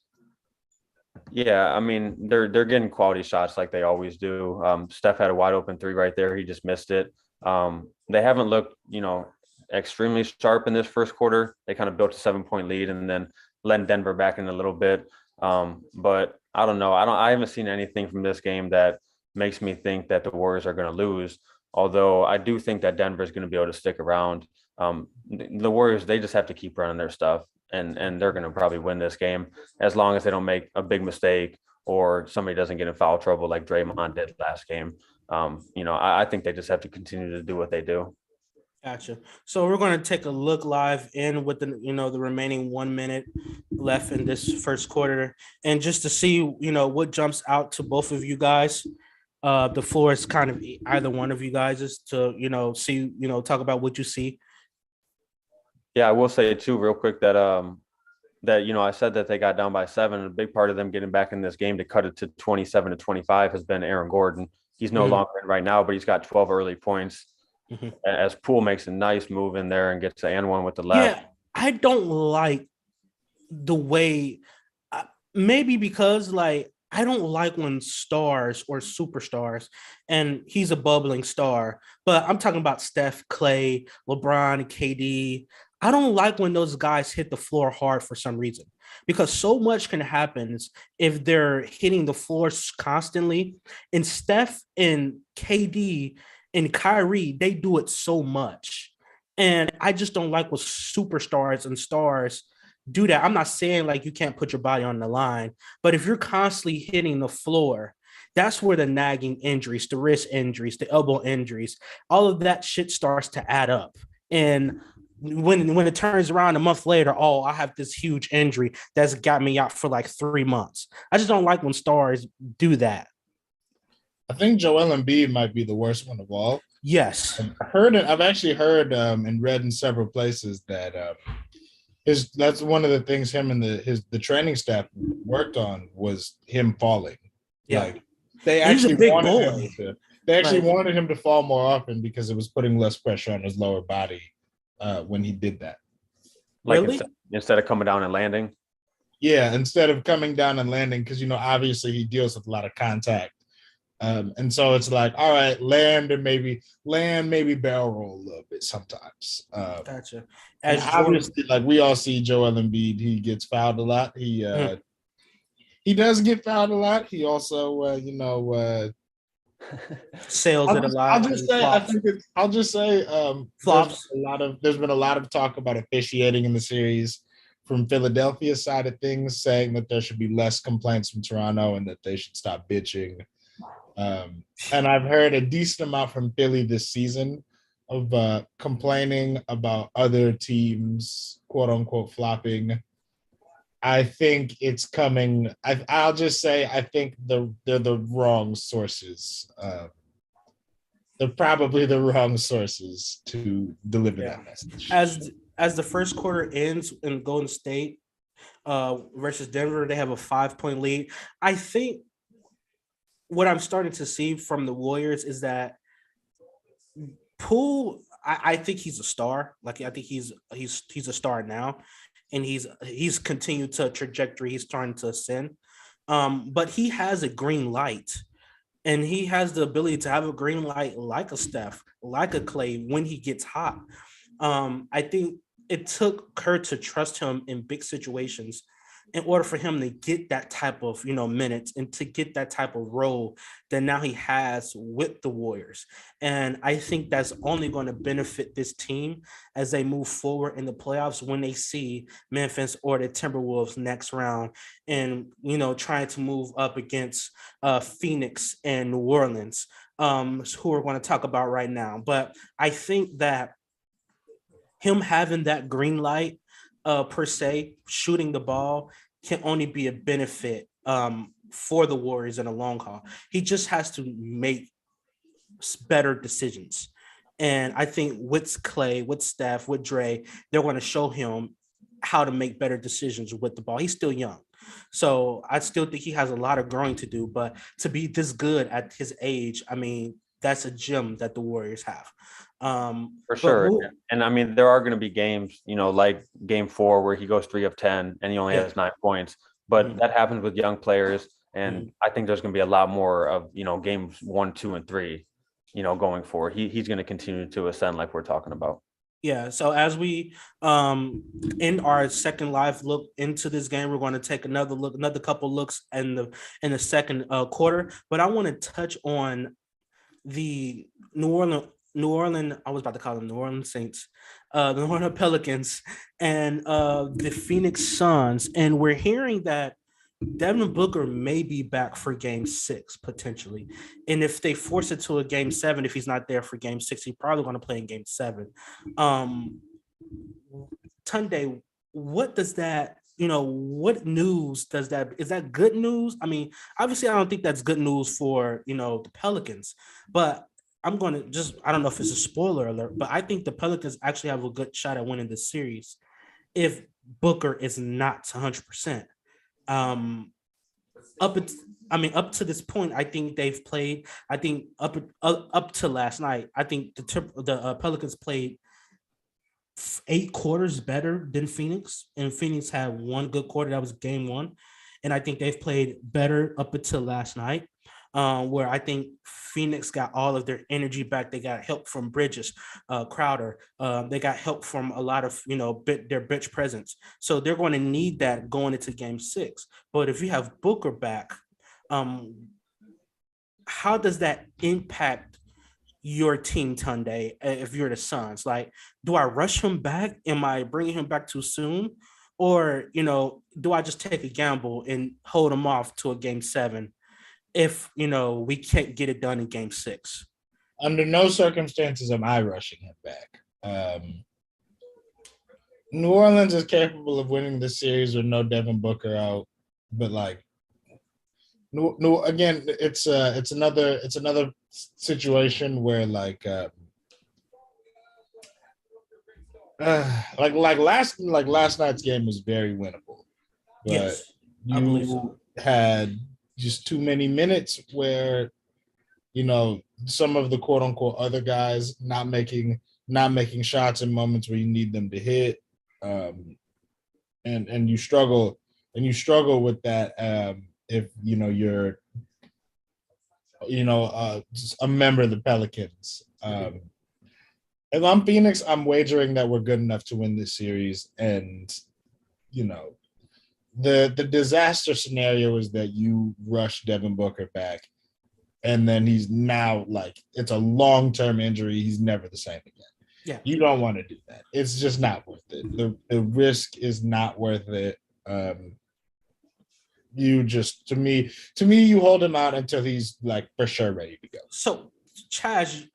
Yeah, I mean, they're getting quality shots like they always do. Steph had a wide open 3 right there. He just missed it. They haven't looked, you know, extremely sharp in this first quarter. They kind of built a 7-point lead and then let Denver back in a little bit. But I don't know. I haven't seen anything from this game that makes me think that the Warriors are going to lose. Although I do think that Denver is going to be able to stick around. The Warriors, they just have to keep running their stuff, and they're going to probably win this game as long as they don't make a big mistake or somebody doesn't get in foul trouble like Draymond did last game. You know, I think they just have to continue to do what they do. Gotcha. So we're going to take a look live in with the remaining 1 minute left in this first quarter, and just to see, you know, what jumps out to both of you guys. The floor is kind of either one of you guys is to, you know, see, you know, talk about what you see. Yeah, I will say too, real quick, that you know, I said that they got down by 7. And a big part of them getting back in this game to cut it to 27-25 has been Aaron Gordon. He's no longer in right now, but he's got 12 early points. As Poole makes a nice move in there and gets the and one with the left. Yeah, I don't like the way, maybe because like, I don't like when stars or superstars, and he's a bubbling star, but I'm talking about Steph, Clay, LeBron, KD. I don't like when those guys hit the floor hard for some reason, because so much can happen if they're hitting the floor constantly. And Steph and KD and Kyrie, they do it so much. And I just don't like when superstars and stars do that. I'm not saying like you can't put your body on the line, but if you're constantly hitting the floor, that's where the nagging injuries, the wrist injuries, the elbow injuries, all of that shit starts to add up. And when it turns around a month later, oh, I have this huge injury that's got me out for like 3 months. I just don't like when stars do that. I think Joel Embiid might be the worst one of all. Yes. I've actually heard and read in several places that that's one of the things him and the training staff worked on was him falling. Yeah. Like they actually wanted him to fall more often because it was putting less pressure on his lower body when he did that. Like really? Instead of coming down and landing? Yeah, instead of coming down and landing, because, you know, obviously he deals with a lot of contact. And so it's like, all right, land, maybe barrel roll a little bit sometimes. Gotcha. And obviously, like we all see Joel Embiid, he gets fouled a lot. He does get fouled a lot. He also, Sails it a lot. I'll just say, Flops. There's been a lot of talk about officiating in the series from Philadelphia's side of things, saying that there should be less complaints from Toronto and that they should stop bitching. And I've heard a decent amount from Philly this season of complaining about other teams, quote unquote, flopping. I think it's coming. I'll just say I think they're the wrong sources. They're probably the wrong sources to deliver that message. As the first quarter ends in Golden State versus Denver, they have a 5-point lead. I think what I'm starting to see from the Warriors is that Poole, I think he's a star. Like I think he's a star now, and he's continued to trajectory. He's starting to ascend, but he has a green light, and he has the ability to have a green light like a Steph, like a Clay when he gets hot. I think it took Kerr to trust him in big situations in order for him to get that type of, minutes and to get that type of role that now he has with the Warriors. And I think that's only going to benefit this team as they move forward in the playoffs when they see Memphis or the Timberwolves next round and, trying to move up against Phoenix and New Orleans, who we're going to talk about right now. But I think that him having that green light per se, shooting the ball can only be a benefit for the Warriors in a long haul. He just has to make better decisions. And I think with Clay, with Steph, with Dre, they're going to show him how to make better decisions with the ball. He's still young. So I still think he has a lot of growing to do, but to be this good at his age, I mean, that's a gem that the Warriors have. For sure. And I mean, there are going to be games, like game 4 where he goes 3 of 10 and he only has 9 points, but that happens with young players. And I think there's going to be a lot more of, games 1, 2, and 3, going forward. He's going to continue to ascend like we're talking about. Yeah. So as we end our second live look into this game, we're going to take another couple looks in the second quarter. But I want to touch on the New Orleans, I was about to call them New Orleans Saints, the New Orleans Pelicans, and the Phoenix Suns. And we're hearing that Devin Booker may be back for game 6, potentially. And if they force it to a game 7, if he's not there for game 6, he's probably going to play in game 7. Tunde, what does that, what news does that, is that good news? I mean, obviously I don't think that's good news for, the Pelicans, but I'm going to I don't know if it's a spoiler alert, but I think the Pelicans actually have a good shot at winning this series if Booker is not 100%. Up to this point, I think they've played. I think up to last night, I think the Pelicans played 8 quarters better than Phoenix, and Phoenix had one good quarter. That was game 1, and I think they've played better up until last night. Where I think Phoenix got all of their energy back. They got help from Bridges, Crowder. They got help from a lot of, their bench presence. So they're going to need that going into game 6. But if you have Booker back, how does that impact your team, Tunde, if you're the Suns? Like, do I rush him back? Am I bringing him back too soon? Or, do I just take a gamble and hold him off to a game 7? If, we can't get it done in game 6. Under no circumstances am I rushing him back. New Orleans is capable of winning the series with no Devin Booker out, but again, it's another situation where last night's game was very winnable. But yes, I believe so. Had just too many minutes where, some of the quote unquote other guys not making shots in moments where you need them to hit. And you struggle with that if you're a member of the Pelicans. If I'm Phoenix, I'm wagering that we're good enough to win this series, and the disaster scenario is that you rush Devin Booker back and then he's now like it's a long-term injury. He's never the same again. Yeah. You don't want to do that. It's just not worth it. The risk is not worth it. You just to me, you hold him out until he's like for sure ready to go. So, Chaz,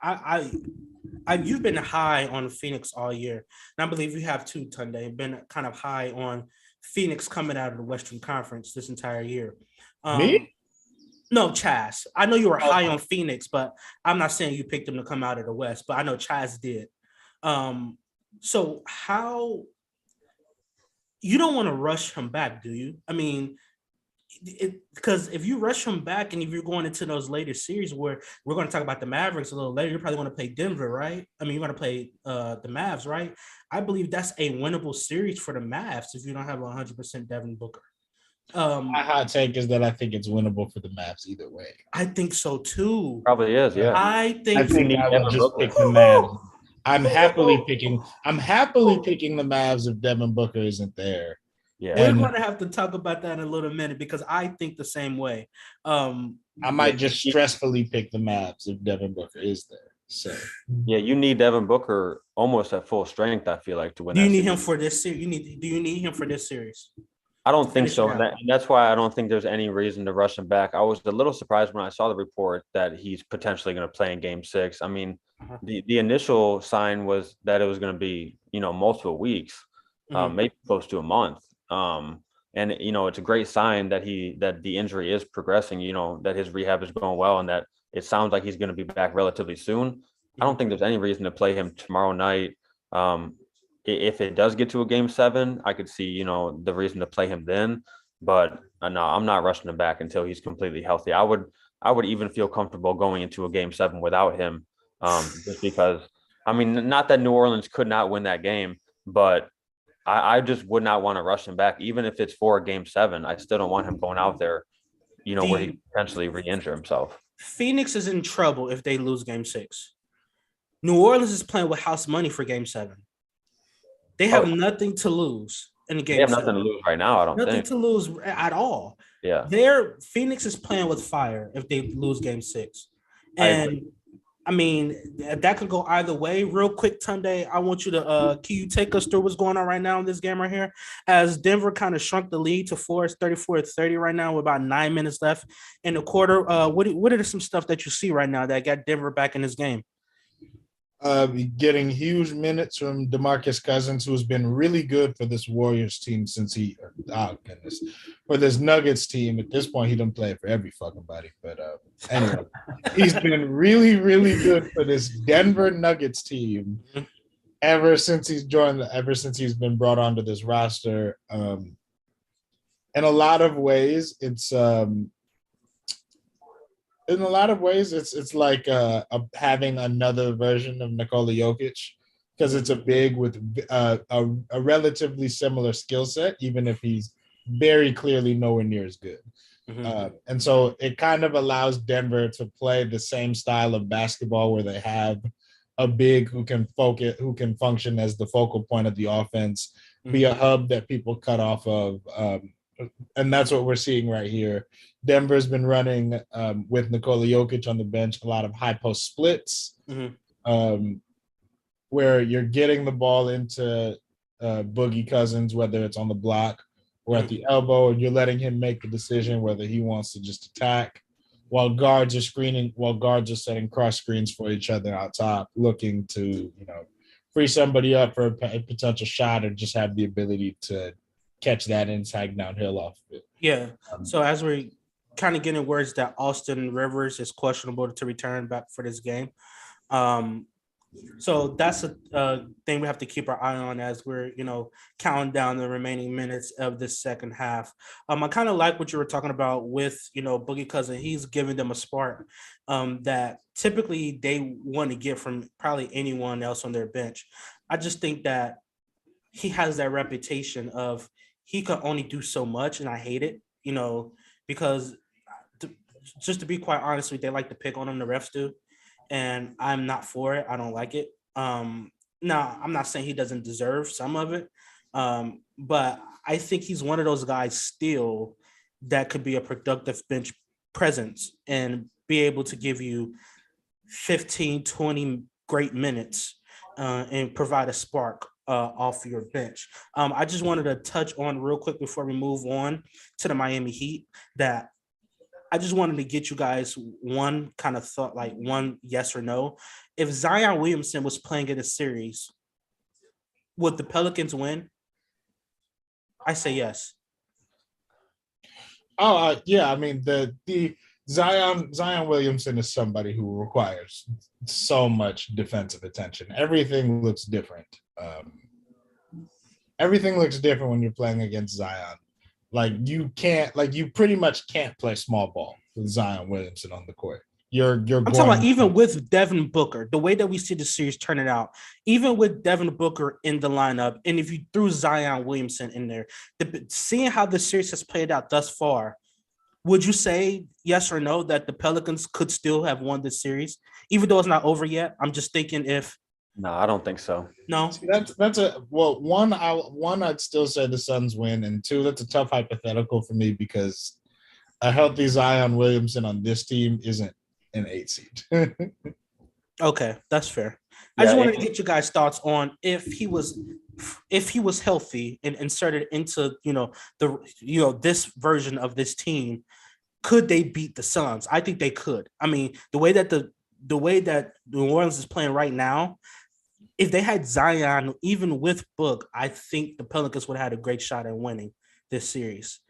you've been high on Phoenix all year, and I believe you have too, Tunde. Been kind of high on Phoenix coming out of the Western Conference this entire year. Me? No, Chaz. I know you were high on Phoenix, but I'm not saying you picked them to come out of the West, but I know Chaz did. So how you don't want to rush him back, do you? I mean, because if you rush him back and if you're going into those later series where we're going to talk about the Mavericks a little later, you're probably going to play Denver, right? I mean, you're going to play the Mavs, right? I believe that's a winnable series for the Mavs if you don't have 100% Devin Booker. My hot take is that I think it's winnable for the Mavs either way. I think so too. Probably is, yeah. I think I would just pick the Mavs. I'm happily picking the Mavs if Devin Booker isn't there. Yeah, we're going to have to talk about that in a little minute because I think the same way. I might just stressfully pick the Mavs if Devin Booker is there. So yeah, you need Devin Booker almost at full strength. I feel like to win. Do you need him for this series? Do you need him for this series? I don't think so. And that's why I don't think there's any reason to rush him back. I was a little surprised when I saw the report that he's potentially going to play in Game 6. I mean, the initial sign was that it was going to be, multiple weeks, maybe close to a month. And it's a great sign that the injury is progressing, that his rehab is going well and that it sounds like he's going to be back relatively soon. I don't think there's any reason to play him tomorrow night. If it does get to a Game 7, I could see, the reason to play him then. But no, I'm not rushing him back until he's completely healthy. I would even feel comfortable going into a Game 7 without him, just because. I mean, not that New Orleans could not win that game, but I just would not want to rush him back, even if it's for a Game 7. I still don't want him going out there, where he potentially re-injure himself. Phoenix is in trouble if they lose Game 6. New Orleans is playing with house money for Game 7. They have nothing to lose in the game. They have nothing to lose right now, I don't think. Nothing to lose at all. Yeah. Phoenix is playing with fire if they lose Game 6. And I mean, that could go either way. Real quick, Tunde, I want you to can you take us through what's going on right now in this game right here? As Denver kind of shrunk the lead to 34-30 right now with about 9 minutes left in the quarter. What are some stuff that you see right now that got Denver back in this game? Getting huge minutes from DeMarcus Cousins, who has been really good for this Warriors team for this Nuggets team. At this point, he doesn't play for every fucking body, but anyway, he's been really, really good for this Denver Nuggets team ever since he's been brought onto this roster. In a lot of ways, it's like having another version of Nikola Jokic, because it's a big with a relatively similar skill set, even if he's very clearly nowhere near as good. And so it kind of allows Denver to play the same style of basketball where they have a big who can function as the focal point of the offense, be a hub that people cut off of. And that's what we're seeing right here. Denver's been running with Nikola Jokic on the bench a lot of high post splits, where you're getting the ball into Boogie Cousins, whether it's on the block or at the elbow, and you're letting him make the decision whether he wants to just attack, while guards are setting cross screens for each other out top, looking to free somebody up for a potential shot or just have the ability to catch that and tag downhill off of it. Yeah. So as we're kind of getting words that Austin Rivers is questionable to return back for this game. So that's a thing we have to keep our eye on as we're, counting down the remaining minutes of this second half. I kind of like what you were talking about with, Boogie Cousins. He's giving them a spark that typically they want to get from probably anyone else on their bench. I just think that he has that reputation of he can only do so much, and I hate it, because just to be quite honest with you, they like to pick on him, the refs do, and I'm not for it. I don't like it. Now, I'm not saying he doesn't deserve some of it, but I think he's one of those guys still that could be a productive bench presence and be able to give you 15, 20 great minutes and provide a spark off your bench. I just wanted to touch on real quick before we move on to the Miami Heat that I just wanted to get you guys one kind of thought, like one yes or no. If Zion Williamson was playing in a series, would the Pelicans win? I say yes. Yeah. I mean, the Zion Williamson is somebody who requires so much defensive attention. Everything looks different. Everything looks different when you're playing against Zion. You pretty much can't play small ball with Zion Williamson on the court. I'm talking about even with Devin Booker, the way that we see the series turning out, even with Devin Booker in the lineup, and if you threw Zion Williamson in there, seeing how the series has played out thus far, would you say yes or no that the Pelicans could still have won this series, even though it's not over yet? I'm just thinking if. No, I don't think so. No, see, one. I'd still say the Suns win, and two, that's a tough hypothetical for me because a healthy Zion Williamson on this team isn't an 8 seed. Okay, that's fair. I just wanted to get you guys' thoughts on if he was healthy and inserted into this version of this team, could they beat the Suns? I think they could. I mean, the way that New Orleans is playing right now, if they had Zion, even with Book, I think the Pelicans would have had a great shot at winning this series.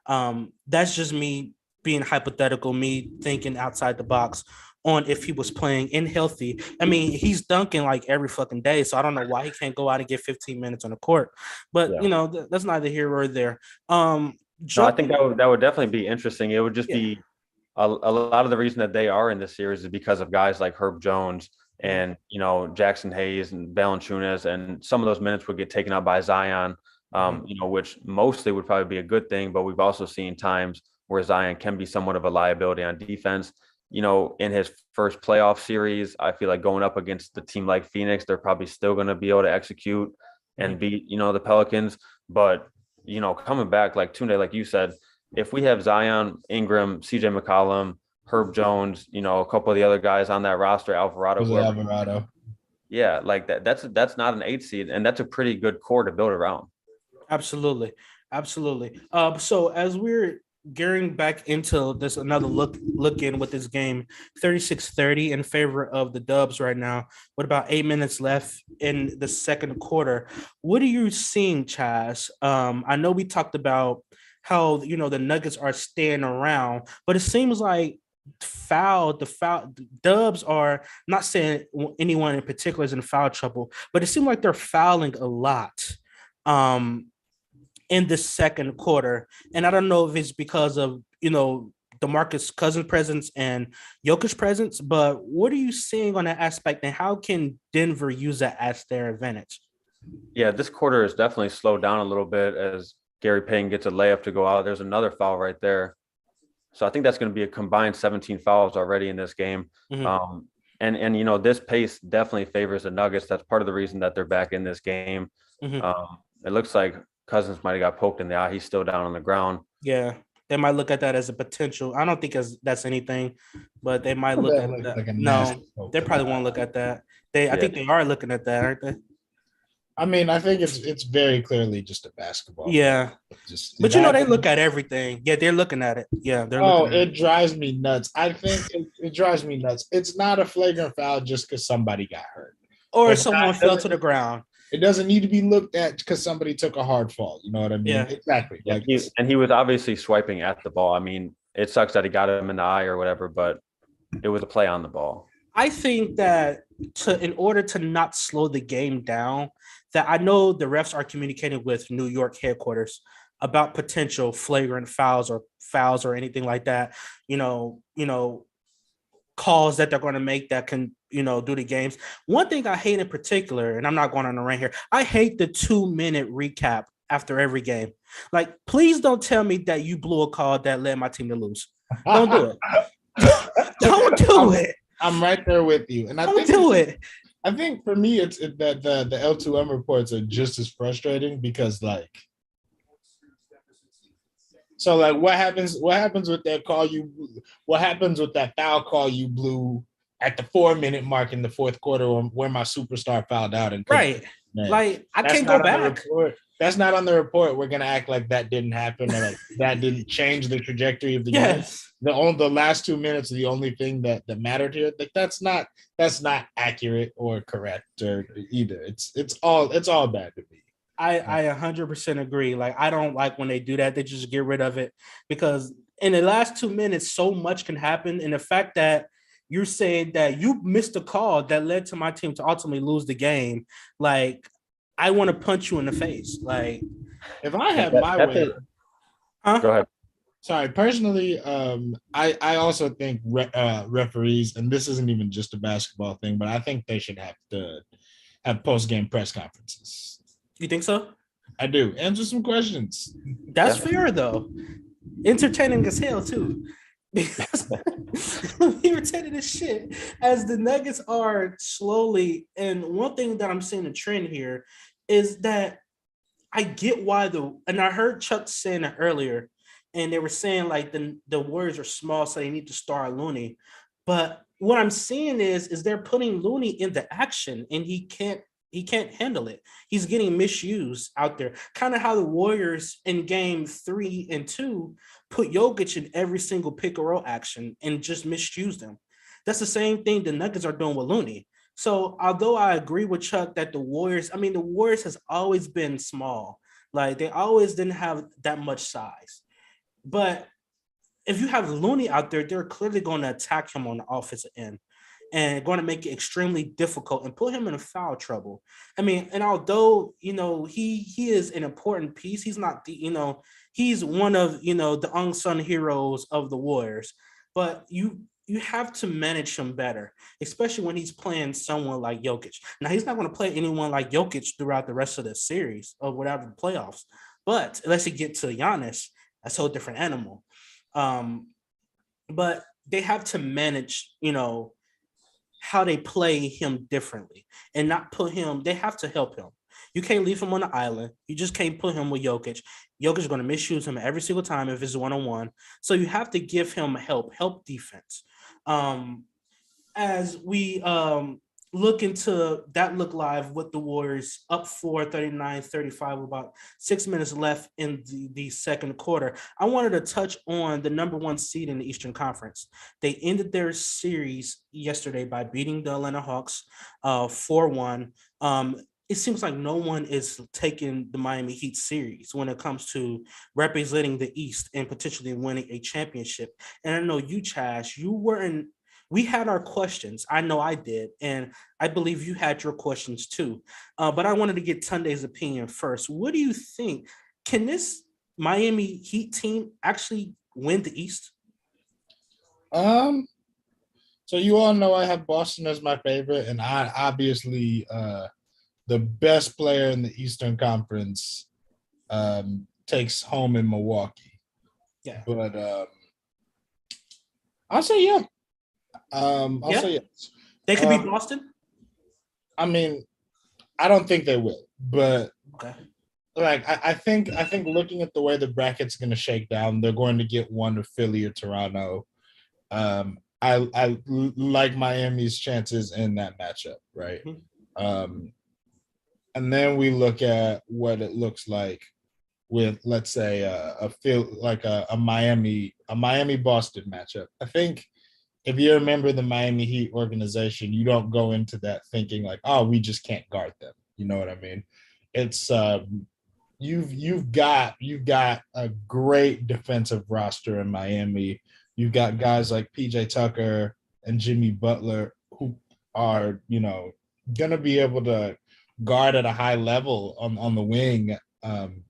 That's just me being hypothetical, me thinking outside the box on if he was playing in healthy. I mean, he's dunking like every fucking day, so I don't know why he can't go out and get 15 minutes on the court. But, that's neither here or there. No, I think that would definitely be interesting. It would just be a lot of the reason that they are in this series is because of guys like Herb Jones and, Jackson Hayes and Valanciunas, and some of those minutes would get taken out by Zion, which mostly would probably be a good thing. But we've also seen times where Zion can be somewhat of a liability on defense. In his first playoff series, I feel like going up against the team like Phoenix, they're probably still going to be able to execute and beat, the Pelicans. But, coming back, like Tunde, like you said, if we have Zion, Ingram, CJ McCollum, Herb Jones, a couple of the other guys on that roster, Alvarado. Yeah, like that's not an 8 seed, and that's a pretty good core to build around. Absolutely. So as we're gearing back into this, another look in with this game, 36-30 in favor of the Dubs right now, with about 8 minutes left in the second quarter. What are you seeing, Chaz? I know we talked about how the Nuggets are staying around, but it seems like Dubs are, not saying anyone in particular is in foul trouble, but it seems like they're fouling a lot in the second quarter. And I don't know if it's because of, DeMarcus Cousins' presence and Jokic's presence, but what are you seeing on that aspect, and how can Denver use that as their advantage? Yeah, this quarter is definitely slowed down a little bit as Gary Payton gets a layup to go out. There's another foul right there. So I think that's going to be a combined 17 fouls already in this game. Mm-hmm. And this pace definitely favors the Nuggets. That's part of the reason that they're back in this game. Mm-hmm. It looks like Cousins might have got poked in the eye. He's still down on the ground. Yeah, they might look at that as a potential. I don't think that's anything, but they might look at that. Like no, they probably won't look at that. I think they are looking at that, aren't they? I mean, I think it's very clearly just a basketball. Yeah. But they look at everything. Yeah, they're looking at it. Yeah, they're looking at it. It drives me nuts. I think it drives me nuts. It's not a flagrant foul just because somebody got hurt. Or someone fell to the ground. It doesn't need to be looked at because somebody took a hard fall. You know what I mean? Yeah. Exactly. Yeah, he was obviously swiping at the ball. I mean, it sucks that he got him in the eye or whatever, but it was a play on the ball. I think that in order to not slow the game down, that I know the refs are communicating with New York headquarters about potential flagrant fouls or anything like that, calls that they're going to make that can, do the games. One thing I hate in particular, and I'm not going on a rant here, I hate the 2-minute recap after every game. Like, please don't tell me that you blew a call that led my team to lose. Don't do it. Don't do it. I'm right there with you. And I think for me, it's that the L2M reports are just as frustrating because, like, So like, what happens? What happens with that call you? What happens with that foul call you blew at the 4-minute mark in the fourth quarter, where my superstar fouled out and couldn't? Right. Man, Like I that's can't not go on the back. report. That's not on the report. We're gonna act like that didn't happen or like that didn't change the trajectory of the game. Yes. The last 2 minutes are the only thing that mattered here. Like that's not accurate or correct or either. It's all bad to me. I 100% agree. Like I don't like when they do that. They just get rid of it because in the last 2 minutes, so much can happen. And the fact that you're saying that you missed a call that led to my team to ultimately lose the game, like I want to punch you in the face. Like if I had my way, huh? Go ahead. Sorry, personally, I also think referees, and this isn't even just a basketball thing, but I think they should have to have post-game press conferences. You think so? I do. Answer some questions. That's fair though. Entertaining as hell too. Because irritated as shit as the Nuggets are slowly. And one thing that I'm seeing a trend here is that I get why and I heard Chuck saying it earlier, and they were saying like the Warriors are small, so they need to start Looney. But what I'm seeing is they're putting Looney into action, and he can't handle it. He's getting misused out there. Kind of how the Warriors in game 3 and 2 put Jokic in every single pick and roll action and just misused him. That's the same thing the Nuggets are doing with Looney. So although I agree with Chuck that the Warriors has always been small. Like they always didn't have that much size. But if you have Looney out there, they're clearly going to attack him on the offensive end and going to make it extremely difficult and put him in foul trouble. I mean, and although, he is an important piece, he's not he's one of, the unsung heroes of the Warriors, but you have to manage him better, especially when he's playing someone like Jokic. Now, he's not going to play anyone like Jokic throughout the rest of the series or whatever the playoffs, but unless you get to Giannis, that's a whole different animal. But they have to manage, how they play him differently and not put him, they have to help him. You can't leave him on the island. You just can't put him with Jokic. Jokic is going to misuse him every single time if it's one-on-one. So you have to give him help defense. As we look into that look live with the Warriors up 39-35 with about 6 minutes left in the second quarter, I wanted to touch on the number 1 seed in the Eastern Conference. They ended their series yesterday by beating the Atlanta Hawks 4-1. It seems like no one is taking the Miami Heat series when it comes to representing the East and potentially winning a championship. And I know you, Chash, we had our questions. I know I did. And I believe you had your questions too. But I wanted to get Tunde's opinion first. What do you think? Can this Miami Heat team actually win the East? So you all know I have Boston as my favorite. And I obviously the best player in the Eastern Conference takes home in Milwaukee. Yeah. But I'll say yeah. I'll say yes. They could beat Boston? I mean, I don't think they will, but okay. Like I think looking at the way the bracket's going to shake down, they're going to get one of Philly or Toronto. I like Miami's chances in that matchup, right? Mm-hmm. And then we look at what it looks like with, let's say, a Miami Boston matchup. I think if you remember the Miami Heat organization, you don't go into that thinking like, oh, we just can't guard them. You know what I mean? It's you've got a great defensive roster in Miami. You've got guys like PJ Tucker and Jimmy Butler who are, going to be able to guard at a high level on the wing. And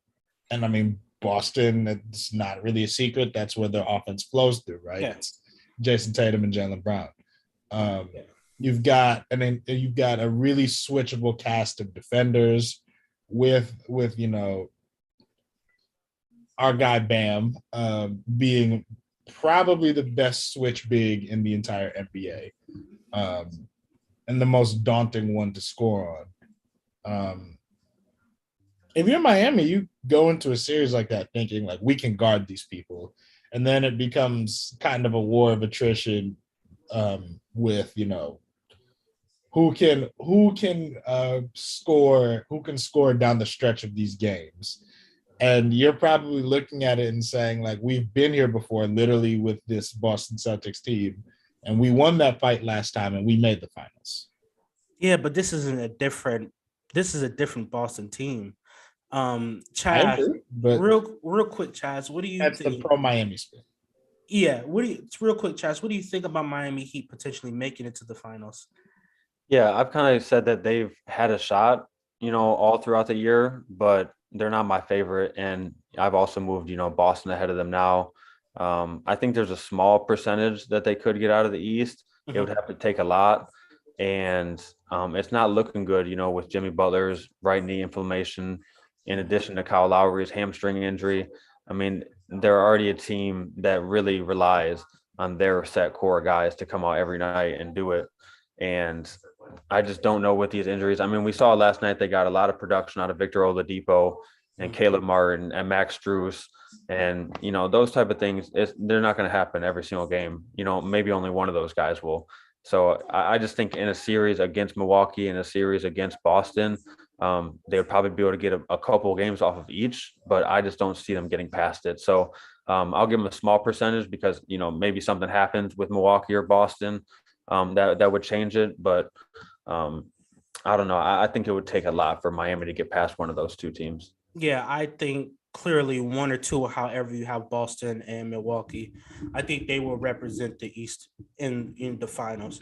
I mean, Boston, it's not really a secret. That's where their offense flows through, right? Yeah. It's Jayson Tatum and Jaylen Brown. You've got a really switchable cast of defenders with our guy Bam being probably the best switch big in the entire NBA, and the most daunting one to score on. if you're Miami, you go into a series like that thinking like we can guard these people, and then it becomes kind of a war of attrition with who can score down the stretch of these games. And you're probably looking at it and saying, like, we've been here before, literally with this Boston Celtics team, and we won that fight last time and we made the finals. Yeah, but this is a different Boston team. Chaz, but real quick, Chaz, what do you that's think? the pro Miami spin. Yeah, real quick, Chaz, what do you think about Miami Heat potentially making it to the finals? Yeah, I've kind of said that they've had a shot, all throughout the year, but they're not my favorite. And I've also moved, Boston ahead of them now. I think there's a small percentage that they could get out of the East. Mm-hmm. It would have to take a lot. And it's not looking good, with Jimmy Butler's right knee inflammation, in addition to Kyle Lowry's hamstring injury. I mean, they're already a team that really relies on their set core guys to come out every night and do it. And I just don't know with these injuries. I mean, we saw last night they got a lot of production out of Victor Oladipo and Caleb Martin and Max Strus. And, those type of things, they're not going to happen every single game. Maybe only one of those guys will. So I just think in a series against Milwaukee and a series against Boston, they would probably be able to get a couple of games off of each, but I just don't see them getting past it. So I'll give them a small percentage because, maybe something happens with Milwaukee or Boston that would change it. But I don't know. I think it would take a lot for Miami to get past one of those two teams. Yeah, I think clearly one or two, however you have Boston and Milwaukee, I think they will represent the East in the finals.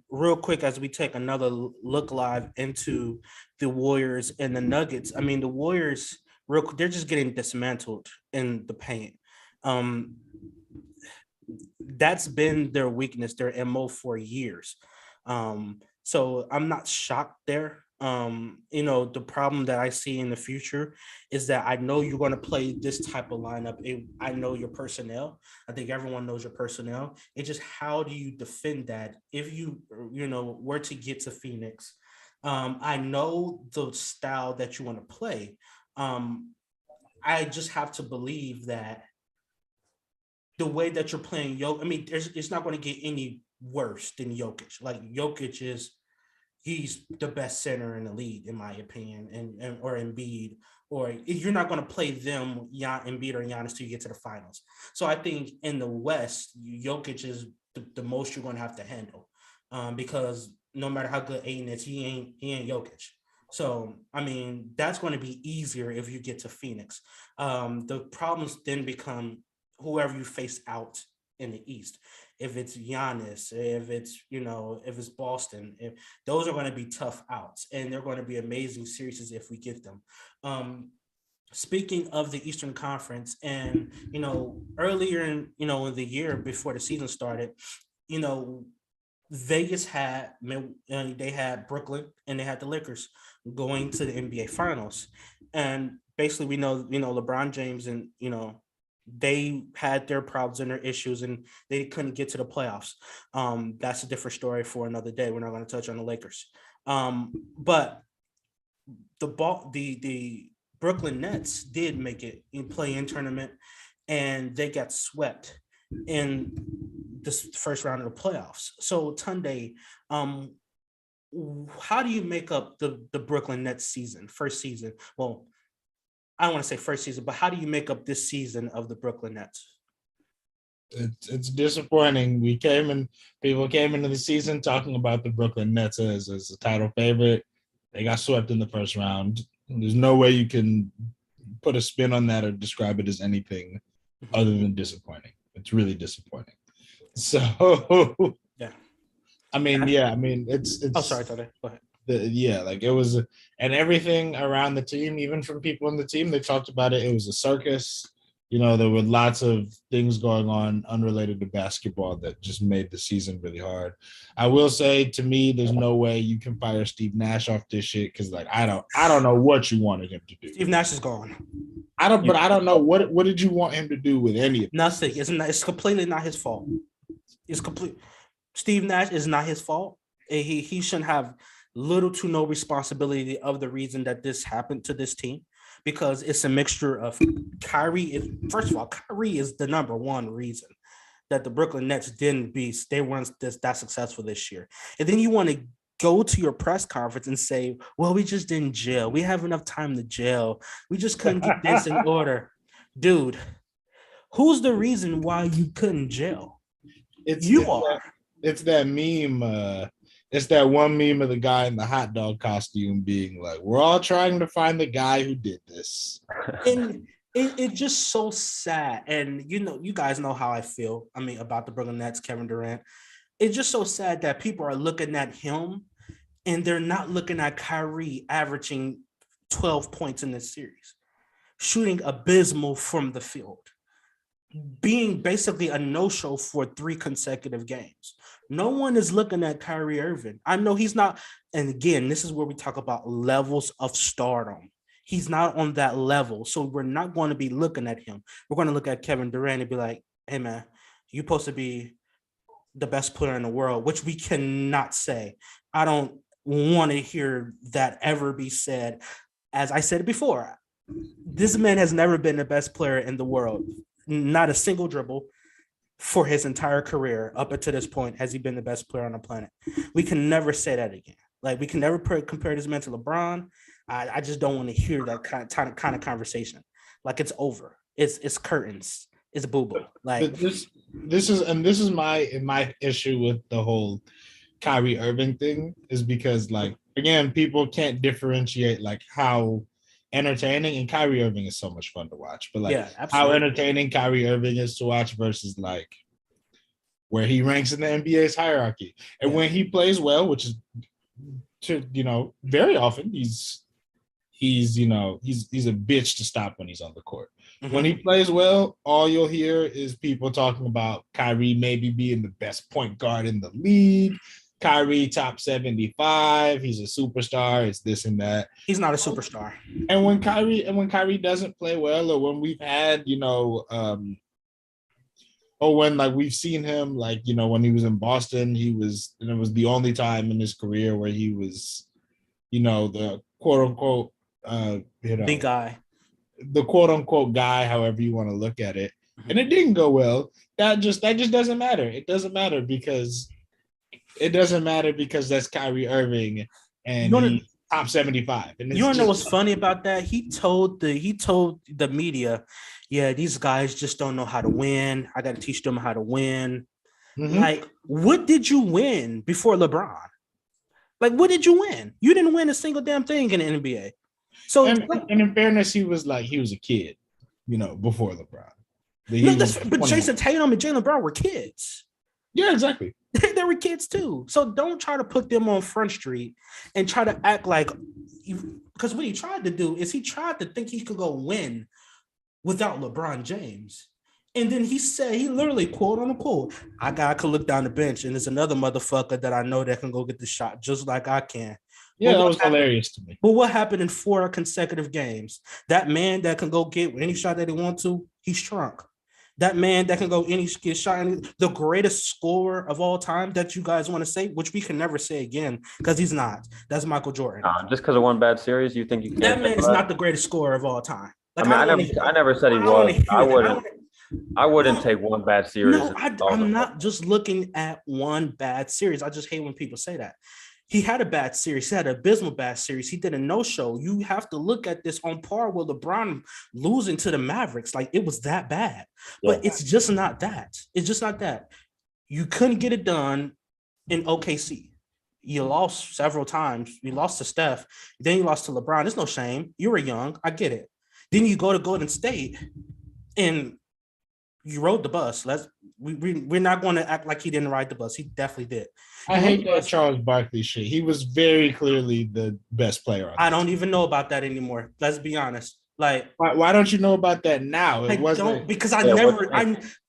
Real quick, as we take another look live into the Warriors and the Nuggets. I mean, the Warriors, they're just getting dismantled in the paint. That's been their weakness, their MO for years. So I'm not shocked there. The problem that I see in the future is that I know you're going to play this type of lineup. I know your personnel. I think everyone knows your personnel. It's just how do you defend that if you were to get to Phoenix? I know the style that you want to play. I just have to believe that the way that you're playing it's not going to get any worse than Jokic. Like Jokic he's the best center in the league, in my opinion, and or Embiid, or you're not going to play them, Embiid or Giannis, till you get to the finals. So I think in the West, Jokic is the most you're going to have to handle, because no matter how good Aiden is, he ain't Jokic. So, I mean, that's going to be easier if you get to Phoenix. The problems then become whoever you face out in the East. If it's Giannis, if it's Boston, those are going to be tough outs, and they're going to be amazing series if we get them. Speaking of the Eastern Conference, and earlier in the year before the season started, Vegas had Brooklyn and they had the Lakers going to the NBA Finals, and basically we know LeBron James and they had their problems and their issues and they couldn't get to the playoffs. That's a different story for another day. We're not going to touch on the Lakers. But the Brooklyn Nets did make it in play-in tournament, and they got swept in this first round of the playoffs. So Tunde, how do you make up the Brooklyn Nets first season? Well, I don't want to say first season, but how do you make up this season of the Brooklyn Nets? It's disappointing. People came into the season talking about the Brooklyn Nets as a title favorite. They got swept in the first round. There's no way you can put a spin on that or describe it as anything other than disappointing. It's really disappointing. So, yeah. It's. Oh, sorry, Tade. Go ahead. It was, and everything around the team, even from people on the team, they talked about it. It was a circus. There were lots of things going on unrelated to basketball that just made the season really hard. I will say, to me, there's no way you can fire Steve Nash off this shit because, I don't know what you wanted him to do. Steve Nash is gone. I don't know what did you want him to do with any of it? Nothing. It's completely not his fault. Steve Nash is not his fault. He shouldn't have little to no responsibility of the reason that this happened to this team, because it's a mixture of Kyrie. First of all, Kyrie is the number one reason that the Brooklyn Nets they weren't that successful this year. And then you want to go to your press conference and say, well, we just didn't gel. We have enough time to gel. We just couldn't get this in order. Dude, who's the reason why you couldn't gel? It's that meme. It's that one meme of the guy in the hot dog costume being like, we're all trying to find the guy who did this. And it's just so sad. And, you guys know how I feel. I mean, about the Brooklyn Nets, Kevin Durant. It's just so sad that people are looking at him and they're not looking at Kyrie averaging 12 points in this series, shooting abysmal from the field, being basically a no-show for 3 consecutive games. No one is looking at Kyrie Irving. I know he's not. And again, this is where we talk about levels of stardom. He's not on that level. So we're not going to be looking at him. We're going to look at Kevin Durant and be like, hey, man, you're supposed to be the best player in the world, which we cannot say. I don't want to hear that ever be said. As I said before, this man has never been the best player in the world. Not a single dribble for his entire career up until this point has he been the best player on the planet. We can never say that again. Like, we can never compare this man to LeBron. I just don't want to hear that kind of conversation. Like, it's over. It's curtains. It's boo-boo. Like, this is my issue with the whole Kyrie Irving thing, is because, like, again, people can't differentiate like how entertaining, and Kyrie Irving is so much fun to watch, but like how entertaining Kyrie Irving is to watch versus like where he ranks in the NBA's hierarchy. And when he plays well, which is very often he's a bitch to stop when he's on the court. Mm-hmm. When he plays well, all you'll hear is people talking about Kyrie maybe being the best point guard in the league. Kyrie top 75. He's a superstar. It's this and that. He's not a superstar. And when Kyrie doesn't play well, or when we've had, or when like we've seen him, like, when he was in Boston, it was the only time in his career where he was, the quote unquote, big guy, the quote unquote guy, however you want to look at it. And it didn't go well. That just doesn't matter. It doesn't matter because that's Kyrie Irving and he's top 75. And you want to know what's funny about that? He told the media, yeah, these guys just don't know how to win. I got to teach them how to win. Mm-hmm. Like, what did you win before LeBron? Like, what did you win? You didn't win a single damn thing in the NBA. So, and in fairness, he was a kid, before LeBron. But Jayson Tatum and Jaylen Brown were kids. Yeah, exactly. They were kids too. So don't try to put them on Front Street and try to act like, because what he tried to do is he tried to think he could go win without LeBron James. And then he said, he literally, quote unquote, I could look down the bench and there's another motherfucker that I know that can go get the shot just like I can. Yeah, that was hilarious to me. But what happened in 4 consecutive games? That man that can go get any shot that he wants to, he's shrunk. That man that can go get shot, the greatest scorer of all time that you guys want to say, which we can never say again because he's not. That's Michael Jordan. Just because of one bad series, you think you can? That man is not the greatest scorer of all time. Like, I never said he was. I wouldn't take one bad series. No, I'm not just looking at one bad series. I just hate when people say that. He had a bad series. He had an abysmal bad series. He did a no-show. You have to look at this on par with LeBron losing to the Mavericks. Like, it was that bad. Yeah. But it's just not that. It's just not that. You couldn't get it done in OKC. You lost several times. You lost to Steph. Then you lost to LeBron. There's no shame. You were young. I get it. Then you go to Golden State and you rode the bus. We're not going to act like he didn't ride the bus. He definitely did. I hate that Charles Barkley shit. He was very clearly the best player. I don't even know about that anymore. Let's be honest. Like, why don't you know about that now?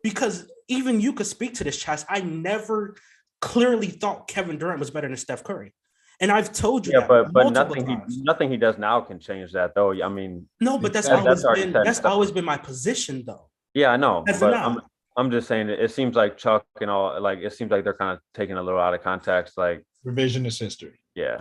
Because even you could speak to this, Chaz. I never clearly thought Kevin Durant was better than Steph Curry. And I've told you that. But nothing he does now can change that, though. I mean, no, but that's always been my position, though. Yeah, I know. But I'm just saying it seems like Chuck and all, like, it seems like they're kind of taking a little out of context, like revisionist history. Yeah.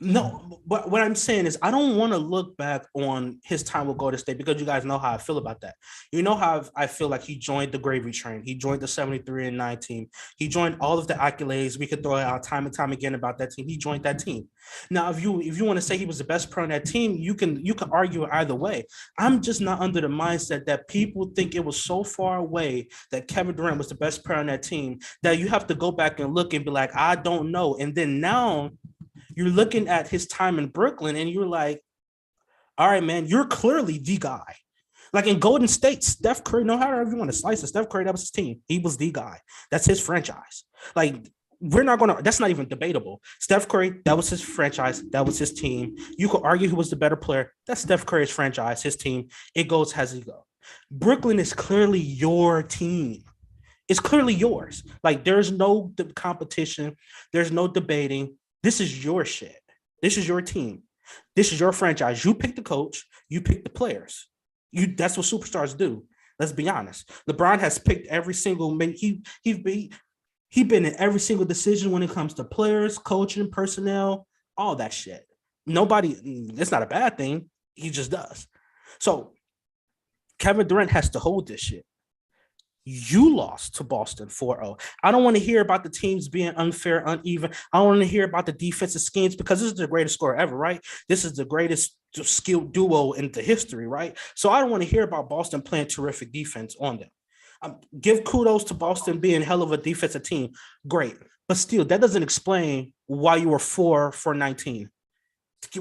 No, but what I'm saying is I don't want to look back on his time with Golden State because you guys know how I feel about that. You know how I feel like he joined the gravy train. He joined the 73-9 team. He joined all of the accolades we could throw out time and time again about that team. He joined that team. Now, if you want to say he was the best player on that team, you can argue either way. I'm just not under the mindset that people think it was so far away that Kevin Durant was the best player on that team that you have to go back and look and be like, I don't know. And then now you're looking at his time in Brooklyn and you're like, all right, man, you're clearly the guy. Like in Golden State, Steph Curry, no matter if you want to slice it, Steph Curry, that was his team. He was the guy. That's his franchise. Like, that's not even debatable. Steph Curry, that was his franchise. That was his team. You could argue who was the better player. That's Steph Curry's franchise, his team. It goes as it goes. Brooklyn is clearly your team. It's clearly yours. Like, there's no competition. There's no debating. This is your shit. This is your team. This is your franchise. You pick the coach. You pick the players. That's what superstars do. Let's be honest. LeBron has picked every single. He been in every single decision when it comes to players, coaching, personnel, all that shit. Nobody. It's not a bad thing. He just does. So Kevin Durant has to hold this shit. You lost to Boston 4-0. I don't want to hear about the teams being unfair, uneven. I don't want to hear about the defensive schemes because this is the greatest scorer ever, right? This is the greatest skilled duo in the history, right? So I don't want to hear about Boston playing terrific defense on them. Give kudos to Boston being hell of a defensive team. Great. But still, that doesn't explain why you were 4 for 19.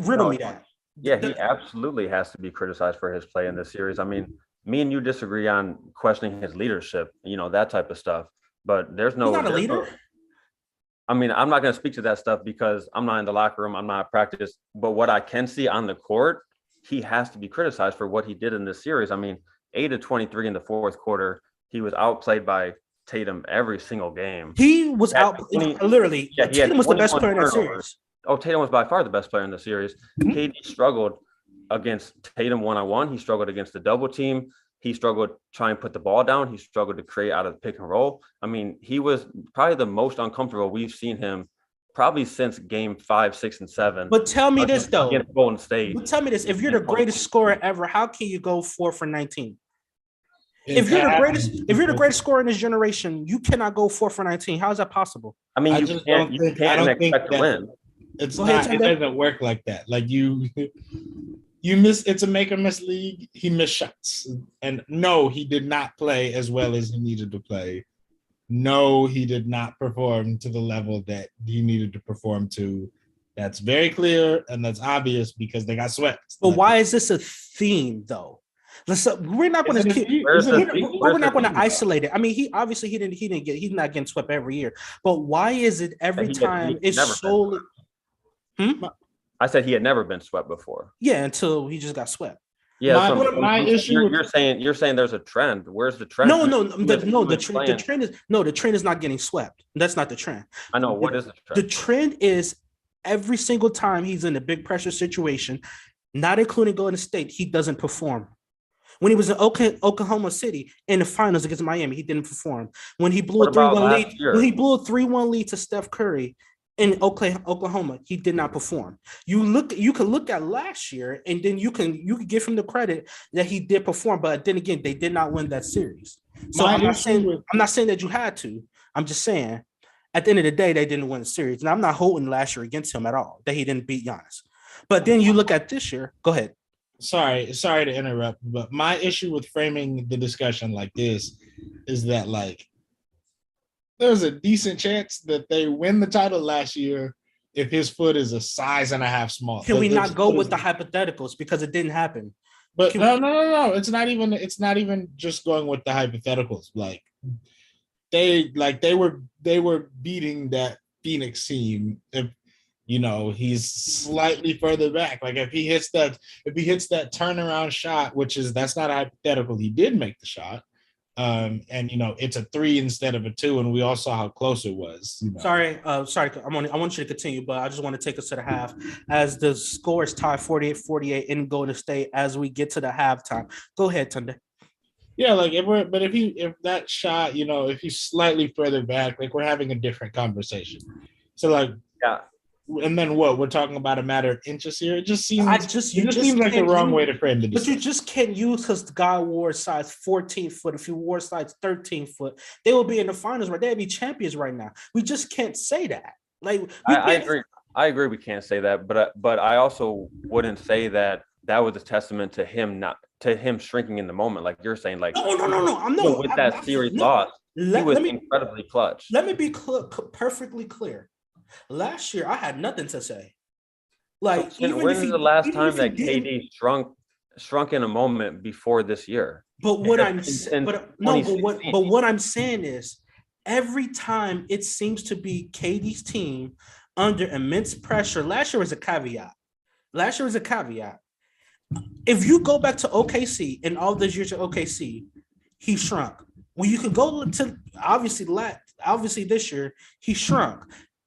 Riddle me that. Yeah, he absolutely has to be criticized for his play in this series. I mean, me and you disagree on questioning his leadership, that type of stuff. But there's no. He's not a leader. I mean, I'm not going to speak to that stuff because I'm not in the locker room. I'm not at practice. But what I can see on the court, he has to be criticized for what he did in this series. I mean, 8 of 23 in the fourth quarter. He was outplayed by Tatum every single game. He was literally. Yeah, Tatum was the best player in the series. Oh, Tatum was by far the best player in the series. Mm-hmm. KD struggled against Tatum one-on-one. He struggled against the double team. He struggled trying to put the ball down. He struggled to create out of the pick and roll. I mean, he was probably the most uncomfortable we've seen him probably since game 5, 6, and 7. But tell me this, though. Against Golden State. But tell me this. If you're the greatest scorer ever, how can you go 4 for 19? If you're the greatest scorer in this generation, you cannot go 4 for 19. How is that possible? I mean, you can't expect to win. It doesn't work like that. Like you miss. It's a make or miss league. He missed shots, and no, he did not play as well as he needed to play. No, he did not perform to the level that he needed to perform to. That's very clear and that's obvious because they got swept. But why is this a theme, though? We're not going to isolate it. I mean, he's not getting swept every year. But why is it every time it's solely? I said he had never been swept before. Yeah, until he just got swept. Yeah, my issue. You're saying there's a trend. Where's the trend? The trend is not getting swept. That's not the trend. I know. What is the trend? The trend is every single time he's in a big pressure situation, not including Golden State, he doesn't perform. When he was in Oklahoma City in the finals against Miami, he didn't perform. When he blew a 3-1 lead to Steph Curry in Oklahoma, he did not perform. You can look at last year, and then you can give him the credit that he did perform. But then again, they did not win that series. So I'm not saying that you had to. I'm just saying at the end of the day, they didn't win the series. And I'm not holding last year against him at all that he didn't beat Giannis. But then you look at this year. Go ahead. Sorry to interrupt, but my issue with framing the discussion like this is that, like, there's a decent chance that they win the title last year if his foot is a size and a half small. Can we not go with the hypotheticals because it didn't happen? But no. It's not even just going with the hypotheticals. Like they were beating that Phoenix team. If he's slightly further back. Like if he hits that turnaround shot, that's not a hypothetical. He did make the shot. And it's a 3 instead of a 2, and we all saw how close it was. Sorry. I want you to continue, but I just want to take us to the half as the score is tied 48-48 in Golden State as we get to the halftime. Go ahead, Tunde. Yeah, like if that shot, if he's slightly further back, like we're having a different conversation. So like, yeah. And then what? We're talking about a matter of inches here. It just seems seems like the can't wrong use- way to frame the But you discussion. just can't use because the guy wore size 14 foot. If he wore size 13 foot, they will be in the finals, right? They'd be champions right now. We just can't say that. Like I agree. I agree. We can't say that, but I also wouldn't say that was a testament to him shrinking in the moment, like you're saying. Like no. I'm not with that series loss, he was incredibly clutch. Let me be perfectly clear. Last year, I had nothing to say. Like, when is the last time that KD shrunk in a moment before this year? But what I'm saying is, every time it seems to be KD's team under immense pressure. Last year was a caveat. If you go back to OKC and all those years at OKC, he shrunk. When you could go to obviously this year he shrunk.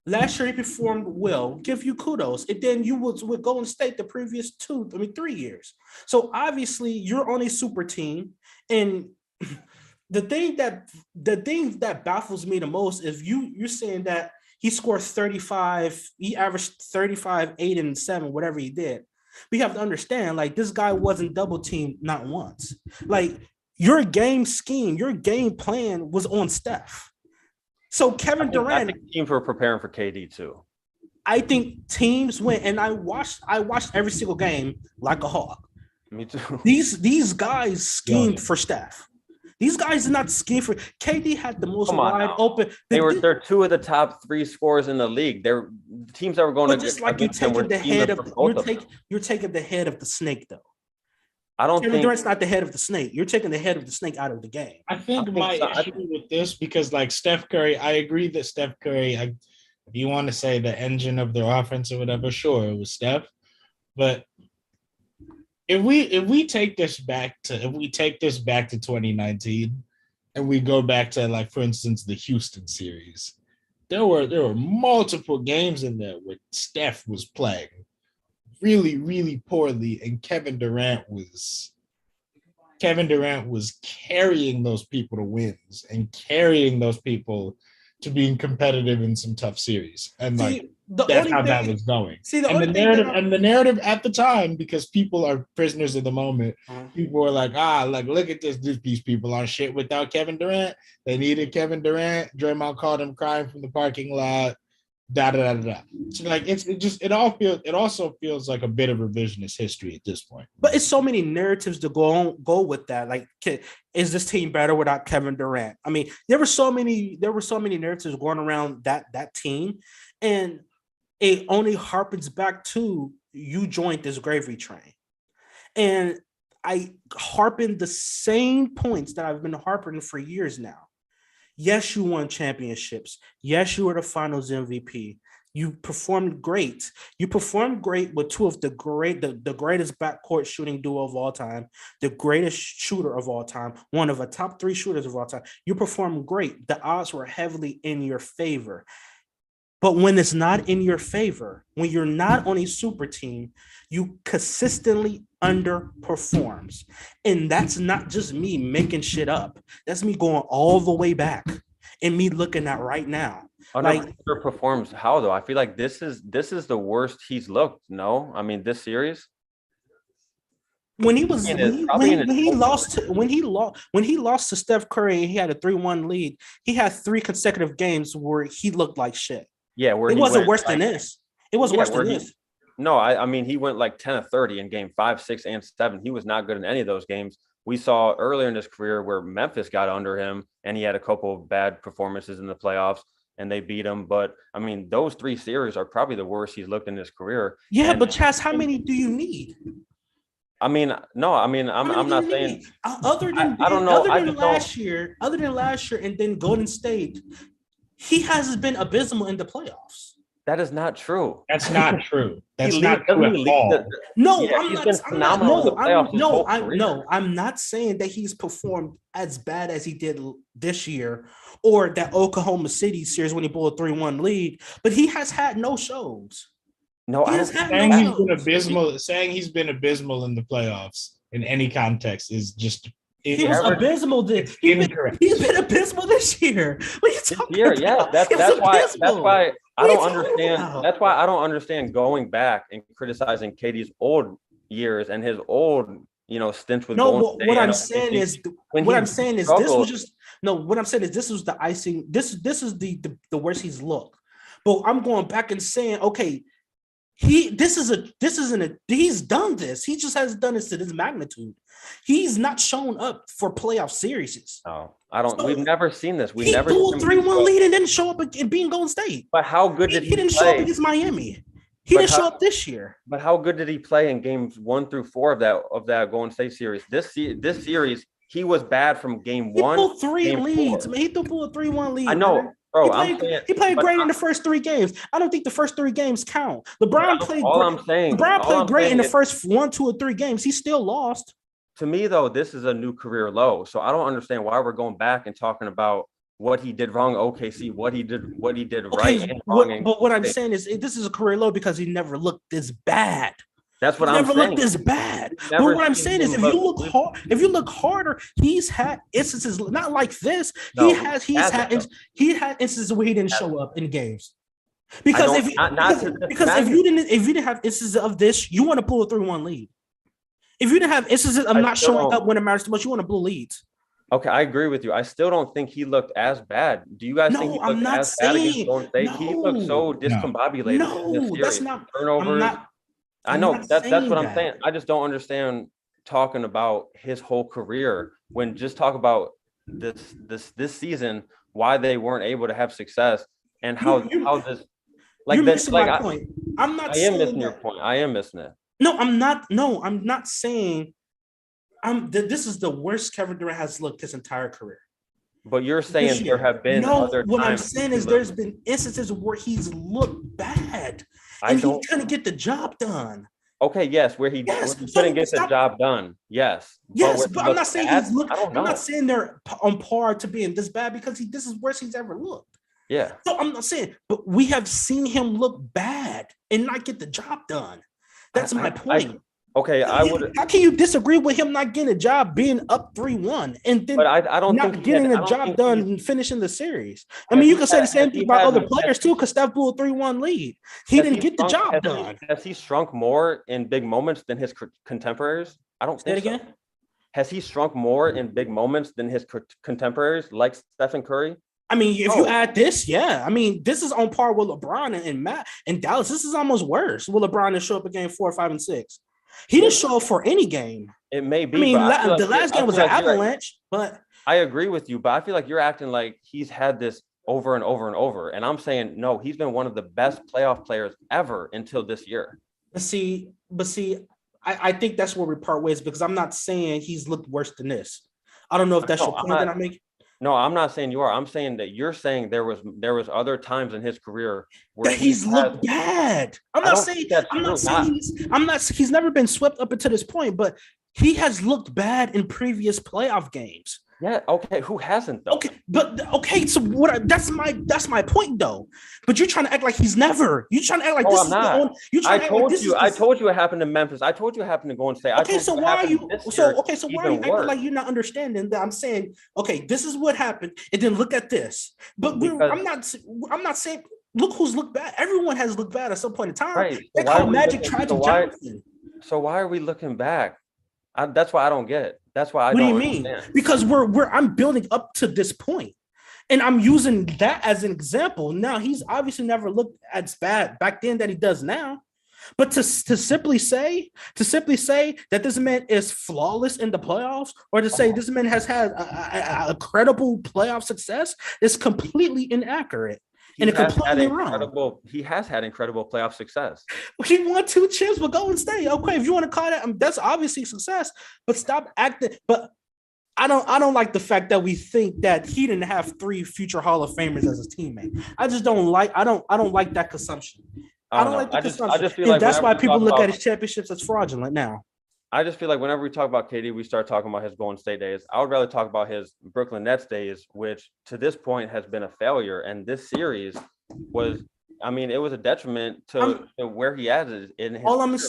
Last year he performed well. Give you kudos. And then you was with Golden State the previous 3 years. So obviously you're on a super team. And the thing that baffles me the most is you're saying that he scored 35, he averaged 35, 8, and 7, whatever he did. We have to understand, like, this guy wasn't double teamed not once. Like, your game scheme, your game plan was on Steph. So Kevin Durant, I think teams were preparing for KD too. I think teams went, and I watched every single game like a hawk. Me too. These guys schemed for Steph. These guys did not scheme for KD. Had the most wide open. They're two of the top 3 scorers in the league. They're teams that were going to just like you're taking the head of you're taking the head of the snake though. I don't think Durant's not the head of the snake. You're taking the head of the snake out of the game. I think my issue with this, because like Steph Curry, I agree that Steph Curry, if you want to say the engine of their offense or whatever, sure, it was Steph. But if we take this back to 2019 and we go back to, like, for instance, the Houston series, there were multiple games in there where Steph was playing really, really poorly, and Kevin Durant was carrying those people to wins and carrying those people to being competitive in some tough series. And that's how that was going. The narrative at the time, because people are prisoners of the moment, people were like, look at this. These people aren't shit without Kevin Durant. They needed Kevin Durant. Draymond called him crying from the parking lot. So like it also feels like a bit of revisionist history at this point. But it's so many narratives to go with that. Like, is this team better without Kevin Durant? I mean, there were so many narratives going around that team, and it only harpens back to you joined this gravy train. And I harpen the same points that I've been harping for years now. Yes, you won championships. Yes, you were the finals MVP. You performed great. You performed great with two of the greatest backcourt shooting duo of all time, the greatest shooter of all time, one of the top 3 shooters of all time. You performed great. The odds were heavily in your favor. But when it's not in your favor, when you're not on a super team, you consistently underperforms. And that's not just me making shit up. That's me going all the way back and me looking at right now. Underperforms how though? I feel like this is the worst he's looked. No, I mean this series. When he lost to Steph Curry and he had a 3-1 lead, he had 3 consecutive games where he looked like shit. Yeah, where it wasn't worse than this. It wasn't worse than this. No, I mean, he went like 10 of 30 in game 5, 6, and 7. He was not good in any of those games. We saw earlier in his career where Memphis got under him and he had a couple of bad performances in the playoffs and they beat him. But I mean, those 3 series are probably the worst he's looked in his career. Yeah, but Chaz, how many do you need? I mean, no, I mean, I'm not saying other than last year, and then Golden State, he hasn't been abysmal in the playoffs. That is not true. That's not true. That's not true at all. I'm not saying that he's performed as bad as he did this year or that Oklahoma City series when he blew a 3-1 lead, but he has had no shows. No, saying he's been abysmal in the playoffs in any context is just he was abysmal. He's been abysmal this year. What are you talking about? Yeah, that's why I don't understand. That's why I don't understand going back and criticizing KD's old years and his old, stints with Golden State. What I'm saying is this was the icing. This is the worst he's looked. But I'm going back and saying, okay, he's done this. He just hasn't done this to this magnitude. He's not shown up for playoff series. No, I don't. So, we've never seen this. He blew a 3-1 lead and didn't show up and being Golden State. But how good did he play? He didn't show up against Miami. He didn't show up this year. But how good did he play in games 1 through 4 of that Golden State series? This series, he was bad from game 1. He pulled 3 leads. I mean, he pulled a 3-1 lead. I know. Man. Bro, he played great in the first 3 games. I don't think the first 3 games count. LeBron played great in the first 1, 2, or 3 games. He still lost. To me, though, this is a new career low. So I don't understand why we're going back and talking about what he did wrong, OKC, what he did right and wrong. But what I'm saying is this is a career low because he never looked this bad. That's what I'm saying. Never looked this bad. But what I'm saying is, if you look harder, he's had instances not like this. No, he had instances where he didn't show up in games. Because if you didn't have instances of this, you want to pull a 3-1 lead. If you didn't have instances of not showing up when it matters too much, you want to blow leads. Okay, I agree with you. I still don't think he looked as bad. Do you guys think he looked as bad against Golden State? He looked so discombobulated. No, that's not turnovers. I know that's what I'm saying. I just don't understand talking about his whole career when just talk about this season, why they weren't able to have success and how this like you're this missing my point. I am missing your point. I am missing it. No, I'm not. No, I'm not saying this is the worst Kevin Durant has looked his entire career. But you're saying there have been other times. What I'm saying is there's been instances where he's looked bad and he couldn't get the job done. Okay, yes, where he couldn't get the job done. Yes. But I'm not saying he's looked. I'm not saying they're on par to being this bad because this is worse he's ever looked. Yeah. So I'm not saying, but we have seen him look bad and not get the job done. That's my point. How can you disagree with him not getting a job, being up 3-1, and then I don't not think getting a job done and finishing the series? I mean, you can say the same thing about other players too, because Steph blew a 3-1 lead. He didn't get the job done. Has he shrunk more in big moments than his contemporaries? I don't think so. Say it again? Has he shrunk more in big moments than his contemporaries, like Stephen Curry? I mean, if you add this, yeah. I mean, this is on par with LeBron and Matt and Dallas. This is almost worse. Will LeBron didn't show up in game 4, 5, and 6? He didn't show up for any game. It may be. I mean, the last game was an avalanche, but I agree with you. But I feel like you're acting like he's had this over and over and over. And I'm saying, no, he's been one of the best playoff players ever until this year. But see, I think that's where we part ways because I'm not saying he's looked worse than this. I don't know if that's your point that I'm making. No, I'm not saying you are. I'm saying that you're saying there was other times in his career where that he's looked bad. He's never been swept up until this point, but he has looked bad in previous playoff games. Yeah, okay. Who hasn't though? So that's my point though. But you're trying to act like he's never. You're trying to act like this is the only. I told you it happened in Memphis. I told you it happened in Golden State. Okay, so why are you? Why are you acting like you're not understanding that I'm saying? Okay, this is what happened, and then look at this. But I'm not saying. Look who's looked bad. Everyone has looked bad at some point in time. Right. They call Magic Tragic Johnson. So why are we looking back? That's why I don't get it. That's why I don't understand. What do you mean? Because I'm building up to this point, and I'm using that as an example. Now he's obviously never looked as bad back then that he does now, but to simply say that this man is flawless in the playoffs, or to say this man has had a credible playoff success is completely inaccurate. And it's completely wrong. He has had incredible playoff success. He won 2 champs with Golden State. Okay, if you want to call that, that's obviously success. But stop acting. But I don't like the fact that we think that he didn't have 3 future Hall of Famers as his teammate. I just don't like. I don't like that consumption. I don't like the consumption. I just feel like that's why people look at his championships as fraudulent now. I just feel like whenever we talk about KD, we start talking about his Golden State days. I would rather talk about his Brooklyn Nets days, which to this point has been a failure. And this series was, I mean, it was a detriment to where he is in his. All I'm gonna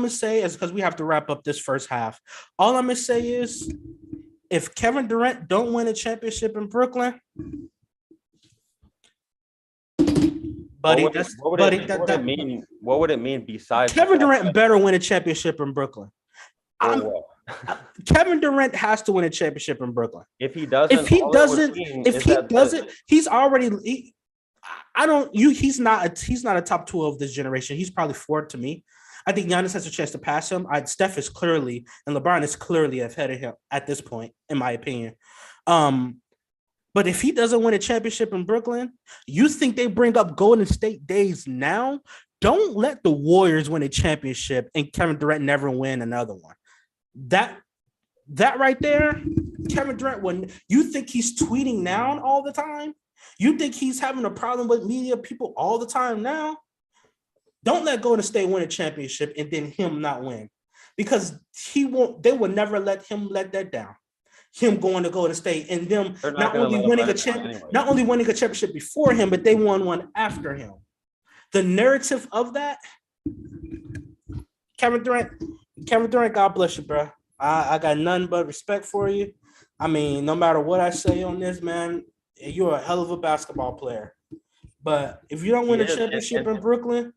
say is because we have to wrap up this first half. All I'm gonna say is, if Kevin Durant don't win a championship in Brooklyn, Buddy, what would it mean? What would it mean besides Kevin Durant better win a championship in Brooklyn? Kevin Durant has to win a championship in Brooklyn. If he doesn't, he's already. He's not a top 2 of this generation. He's probably 4 to me. I think Giannis has a chance to pass him. Steph is clearly, and LeBron is clearly ahead of him at this point, in my opinion. But if he doesn't win a championship in Brooklyn, you think they bring up Golden State days now? Don't let the Warriors win a championship and Kevin Durant never win another one. That right there, Kevin Durant, when you think he's tweeting now all the time, you think he's having a problem with media people all the time now? Don't let Golden State win a championship and then him not win, because they will never let him let that down. Him going to Golden State and them not only winning a championship before him, but they won one after him. The narrative of that, Kevin Durant, God bless you, bro. I got nothing but respect for you. I mean, no matter what I say on this, man, you're a hell of a basketball player. But if you don't win a championship in Brooklyn,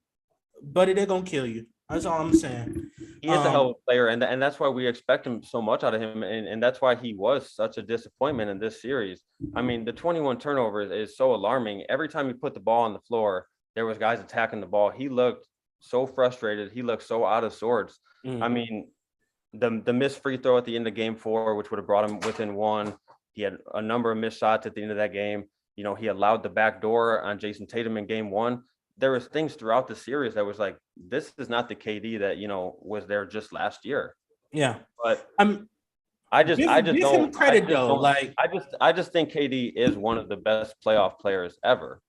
buddy, they're gonna kill you. That's all I'm saying. He is a hell of a player, and that's why we expect him so much out of him, and that's why he was such a disappointment in this series. I mean, the 21 turnovers is so alarming. Every time he put the ball on the floor, there was guys attacking the ball. He looked so frustrated. He looked so out of sorts. Mm-hmm. I mean, the missed free throw at the end of game 4, which would have brought him within 1. He had a number of missed shots at the end of that game. You know, he allowed the back door on Jayson Tatum in game 1. There was things throughout the series that was like, this is not the KD that, you know, was there just last year. Yeah. But I just don't credit though. I just think KD is one of the best playoff players ever.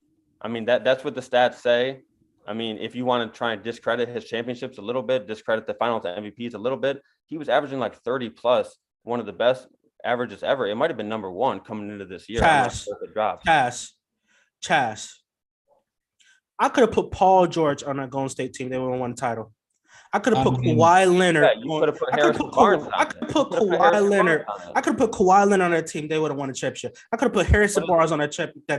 I mean, that's what the stats say. I mean, if you want to try and discredit his championships a little bit, discredit the finals MVPs a little bit, he was averaging like 30 plus, one of the best averages ever. It might have been number 1 coming into this year. Chaz. I could have put Paul George on a Golden State team. They would have won the title. I could have put Kawhi Leonard. I could have put Kawhi Leonard. I could have put Kawhi Leonard on that team. They would have won a championship. I could have put Harrison Barnes on that team. They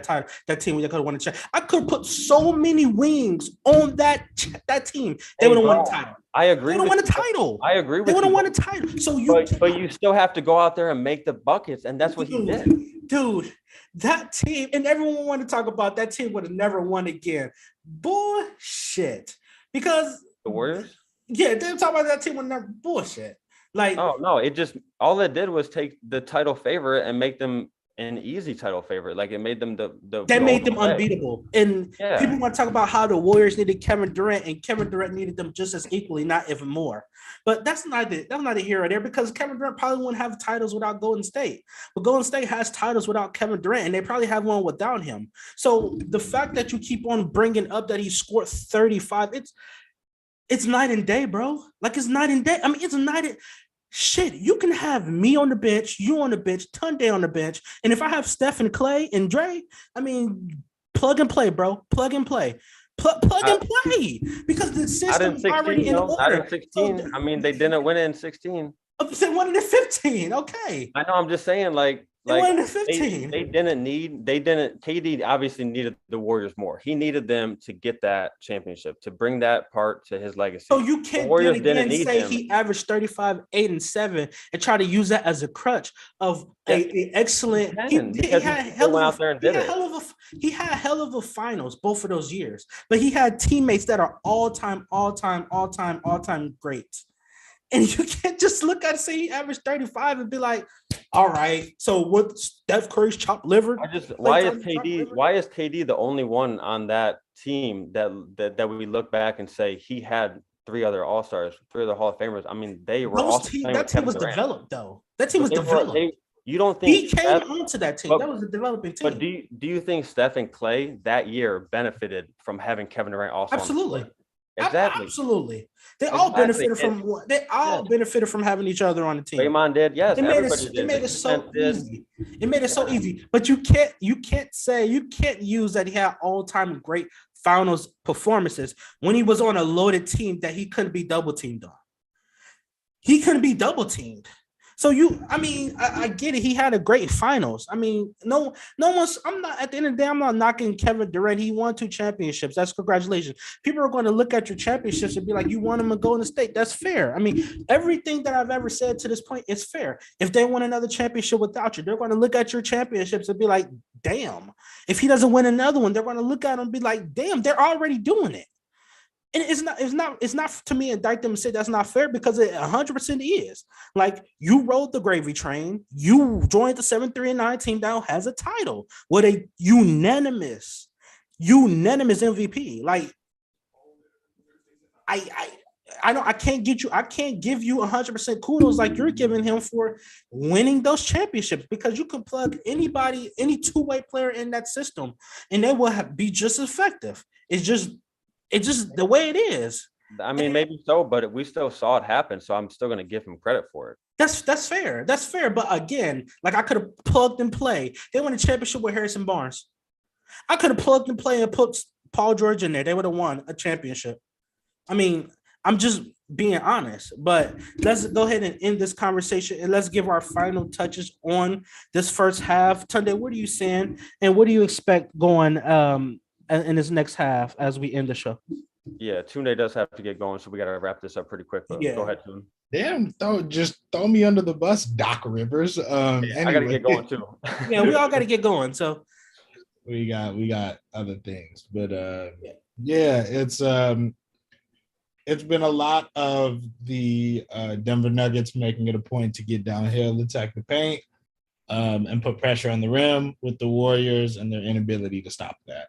could have won a championship. I could have put so many wings on that team. They would have won the title. I agree. They would have won the title. I agree with you. They would have won the title. So but you still have to go out there and make the buckets, and that's what he did. Dude, that team, and everyone wanted to talk about that team would have never won again. Bullshit. Because the Warriors? Yeah, they're talking about that team would never bullshit. Like, oh no, all it did was take the title favorite and make them an easy title favorite. Like it made them they made them unbeatable. And people want to talk about how the Warriors needed Kevin Durant and Kevin Durant needed them just as equally, not even more. But that's not a hero there, because Kevin Durant probably wouldn't have titles without Golden State. But Golden State has titles without Kevin Durant, and they probably have one without him. So the fact that you keep on bringing up that he scored 35, it's night and day, bro. Like it's night and day. I mean, it's a night and shit. You can have me on the bench, you on the bench, Tunde on the bench, and if I have Steph and Clay and Dre, I mean, plug and play, bro. Plug and play. Plug and play, because the system's already in order. Not in 16. So, I mean, they didn't win it in 16. They won it in 15. Okay. I know. I'm just saying, they won it in 15. KD obviously needed the Warriors more. He needed them to get that championship, to bring that part to his legacy. So you can't say he averaged 35, 8, and 7 and try to use that as a crutch of an excellent. He had hell of a finals both of those years, but he had teammates that are all time great. And you can't just look at say he averaged 35 and be like, all right, so what Steph Curry's chopped liver? Why is KD the only one on that team that we look back and say he had 3 other All-Stars, 3 other Hall of Famers? I mean, they were that team was developed though. That team was developed. You don't think he came onto that team? That was a developing team. But do you think Steph and Clay that year benefited from having Kevin Durant also? Absolutely. Exactly. Absolutely. They all benefited from having each other on the team. Draymond did, yes. It made it so easy. It made it so easy. But you can't use that he had all-time great finals performances when he was on a loaded team that he couldn't be double teamed on. He couldn't be double teamed. So I get it. He had a great finals. I mean, no one's. I'm not at the end of the day. I'm not knocking Kevin Durant. He won 2 championships. That's congratulations. People are going to look at your championships and be like, "You won them in Golden State." That's fair. I mean, everything that I've ever said to this point is fair. If they win another championship without you, they're going to look at your championships and be like, "Damn." If he doesn't win another one, they're going to look at him and be like, "Damn, they're already doing it." And it's not to me indict them and say that's not fair, because it 100% is. Like, you rode the gravy train, you joined the 7-3-9 team that has a title with a unanimous MVP. Like, I can't give you 100% kudos like you're giving him for winning those championships, because you can plug anybody, any two-way player in that system, and they will be just as effective. It's just the way it is. I mean, maybe so, but we still saw it happen, so I'm still going to give him credit for it. That's fair. That's fair. But again, like, I could have plugged and play. They won a championship with Harrison Barnes. I could have plugged and play and put Paul George in there. They would have won a championship. I mean, I'm just being honest. But let's go ahead and end this conversation, and let's give our final touches on this first half. Tunde, what are you saying, and what do you expect going in this next half as we end the show? Yeah, Tunde does have to get going, so we got to wrap this up pretty quick. But go ahead, Tunde. Damn, just throw me under the bus, Doc Rivers. Anyway. I got to get going too. Yeah, we all got to get going. So we got other things, but yeah, it's been a lot of the Denver Nuggets making it a point to get downhill, attack the paint, and put pressure on the rim with the Warriors and their inability to stop that.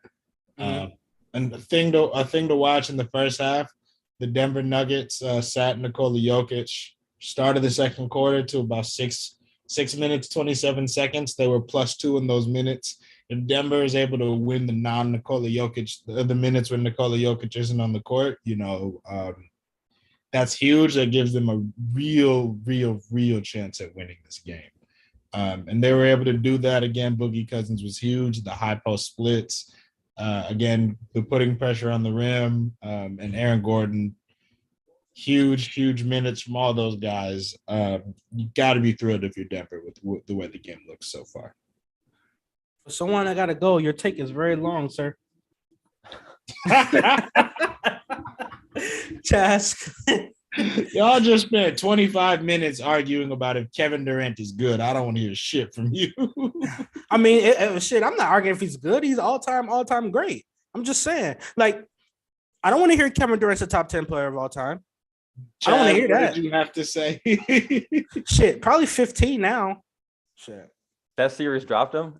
And a thing to watch in the first half, the Denver Nuggets sat Nikola Jokic, started the second quarter to about 6 minutes, 27 seconds. They were +2 in those minutes. If Denver is able to win the non-Nikola Jokic, the minutes when Nikola Jokic isn't on the court, that's huge. That gives them a real chance at winning this game. And they were able to do that again. Boogie Cousins was huge. The high post splits. Again, the putting pressure on the rim, and Aaron Gordon, huge minutes from all those guys. You got to be thrilled if you're Denver with the way the game looks so far. For someone that got to go, your take is very long, sir. Chask. Y'all just spent 25 minutes arguing about if Kevin Durant is good. I don't want to hear shit from you. I mean, shit, I'm not arguing if he's good. He's all-time great. I'm just saying, like, I don't want to hear Kevin Durant's a top 10 player of all time. Chad, I don't want to hear that. What did you have to say? Shit, probably 15 now. Shit. That series dropped him?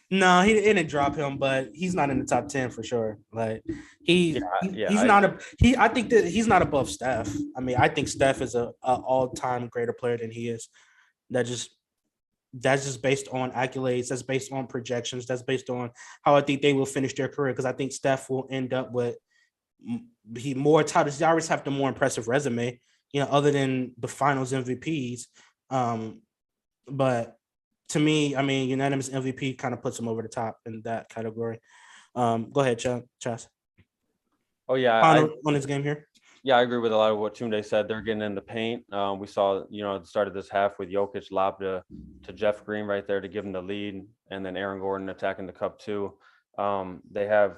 No, he didn't drop him, but he's not in the top 10 for sure. Like, I think that he's not above Steph. I mean, I think Steph is a all-time greater player than he is. That's just based on accolades. That's based on projections. That's based on how I think they will finish their career. Because I think Steph will end up with more titles. They always have the more impressive resume, other than the Finals MVPs. But to me, I mean, unanimous MVP kind of puts him over the top in that category. Go ahead, Chas. Oh yeah, on his game here. Yeah, I agree with a lot of what Tunde said. They're getting in the paint. We saw, at the start of this half with Jokic lob to Jeff Green right there to give him the lead, and then Aaron Gordon attacking the cup too. They have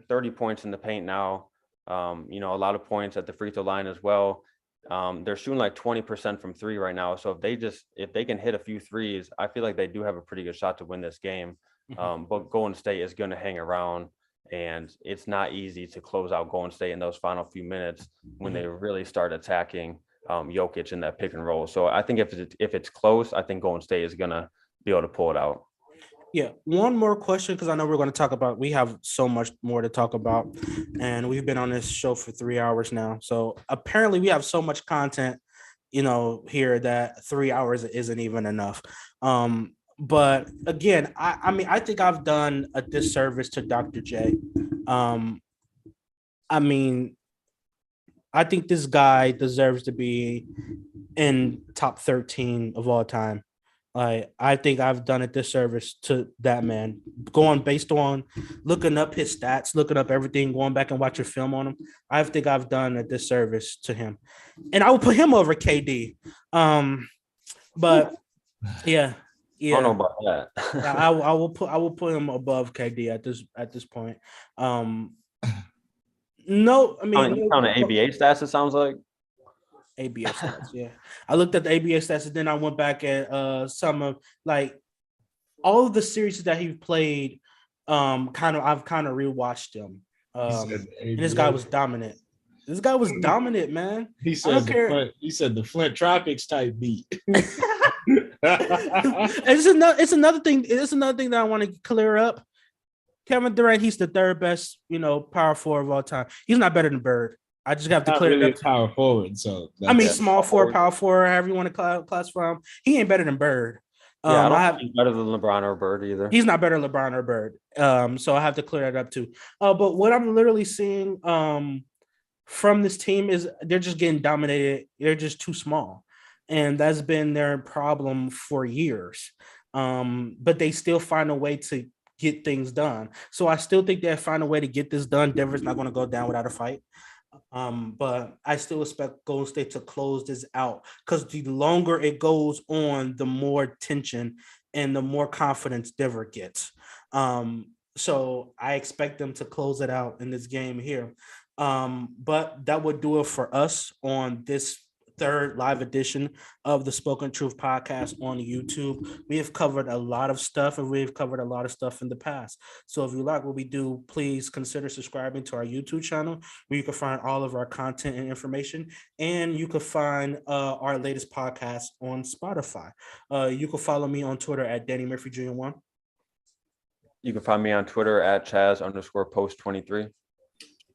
30 points in the paint now. A lot of points at the free throw line as well. They're shooting like 20% from three right now. So if they can hit a few threes, I feel like they do have a pretty good shot to win this game. But Golden State is going to hang around, and it's not easy to close out Golden State in those final few minutes when they really start attacking Jokic in that pick and roll. So I think if it's close, I think Golden State is going to be able to pull it out. Yeah. One more question, because I know we're going to talk about, we have so much more to talk about, and we've been on this show for 3 hours now. So apparently we have so much content, here that 3 hours isn't even enough. But again, I mean, I think I've done a disservice to Dr. J. I mean, I think this guy deserves to be in top 13 of all time. I think I've done a disservice to that man, going based on looking up his stats, looking up everything, going back and watching film on him. I think I've done a disservice to him, and I would put him over KD. But yeah. I don't know about that. I will put him above KD at this point. No, I mean, You counting ABA stats, it sounds like. ABA stats, yeah. I looked at the ABA stats and then I went back at some of like all of the series that he played. I've kind of rewatched them. And this guy was dominant. This guy was dominant, man. He said the Flint Tropics type beat. It's another thing that I want to clear up. Kevin Durant, he's the third best, power forward of all time. He's not better than Bird. I just have to clear really it up. Power forward, so small forward, power forward, however you want to classify him. He ain't better than Bird. I don't think he's better than LeBron or Bird either. He's not better than LeBron or Bird. So I have to clear that up too. But what I'm literally seeing from this team is they're just getting dominated. They're just too small. And that's been their problem for years. But they still find a way to get things done. So I still think they'll find a way to get this done. Denver's not going to go down without a fight. But I still expect Golden State to close this out because the longer it goes on, the more tension and the more confidence Denver gets. So I expect them to close it out in this game here. But that would do it for us on this third live edition of the Spoken Truth podcast on YouTube. We have covered a lot of stuff and we've covered a lot of stuff in the past. So if you like what we do, please consider subscribing to our YouTube channel where you can find all of our content and information. And you can find our latest podcast on Spotify. You can follow me on Twitter at Danny Murphy Jr. 1. You can find me on Twitter at Chaz_post23.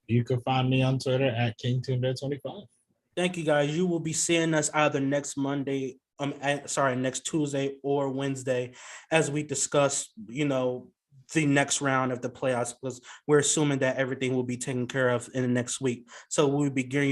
You can find me on Twitter at KingTuner25. Thank you, guys. You will be seeing us either next Tuesday or Wednesday as we discuss, the next round of the playoffs, because we're assuming that everything will be taken care of in the next week. So we'll be gearing you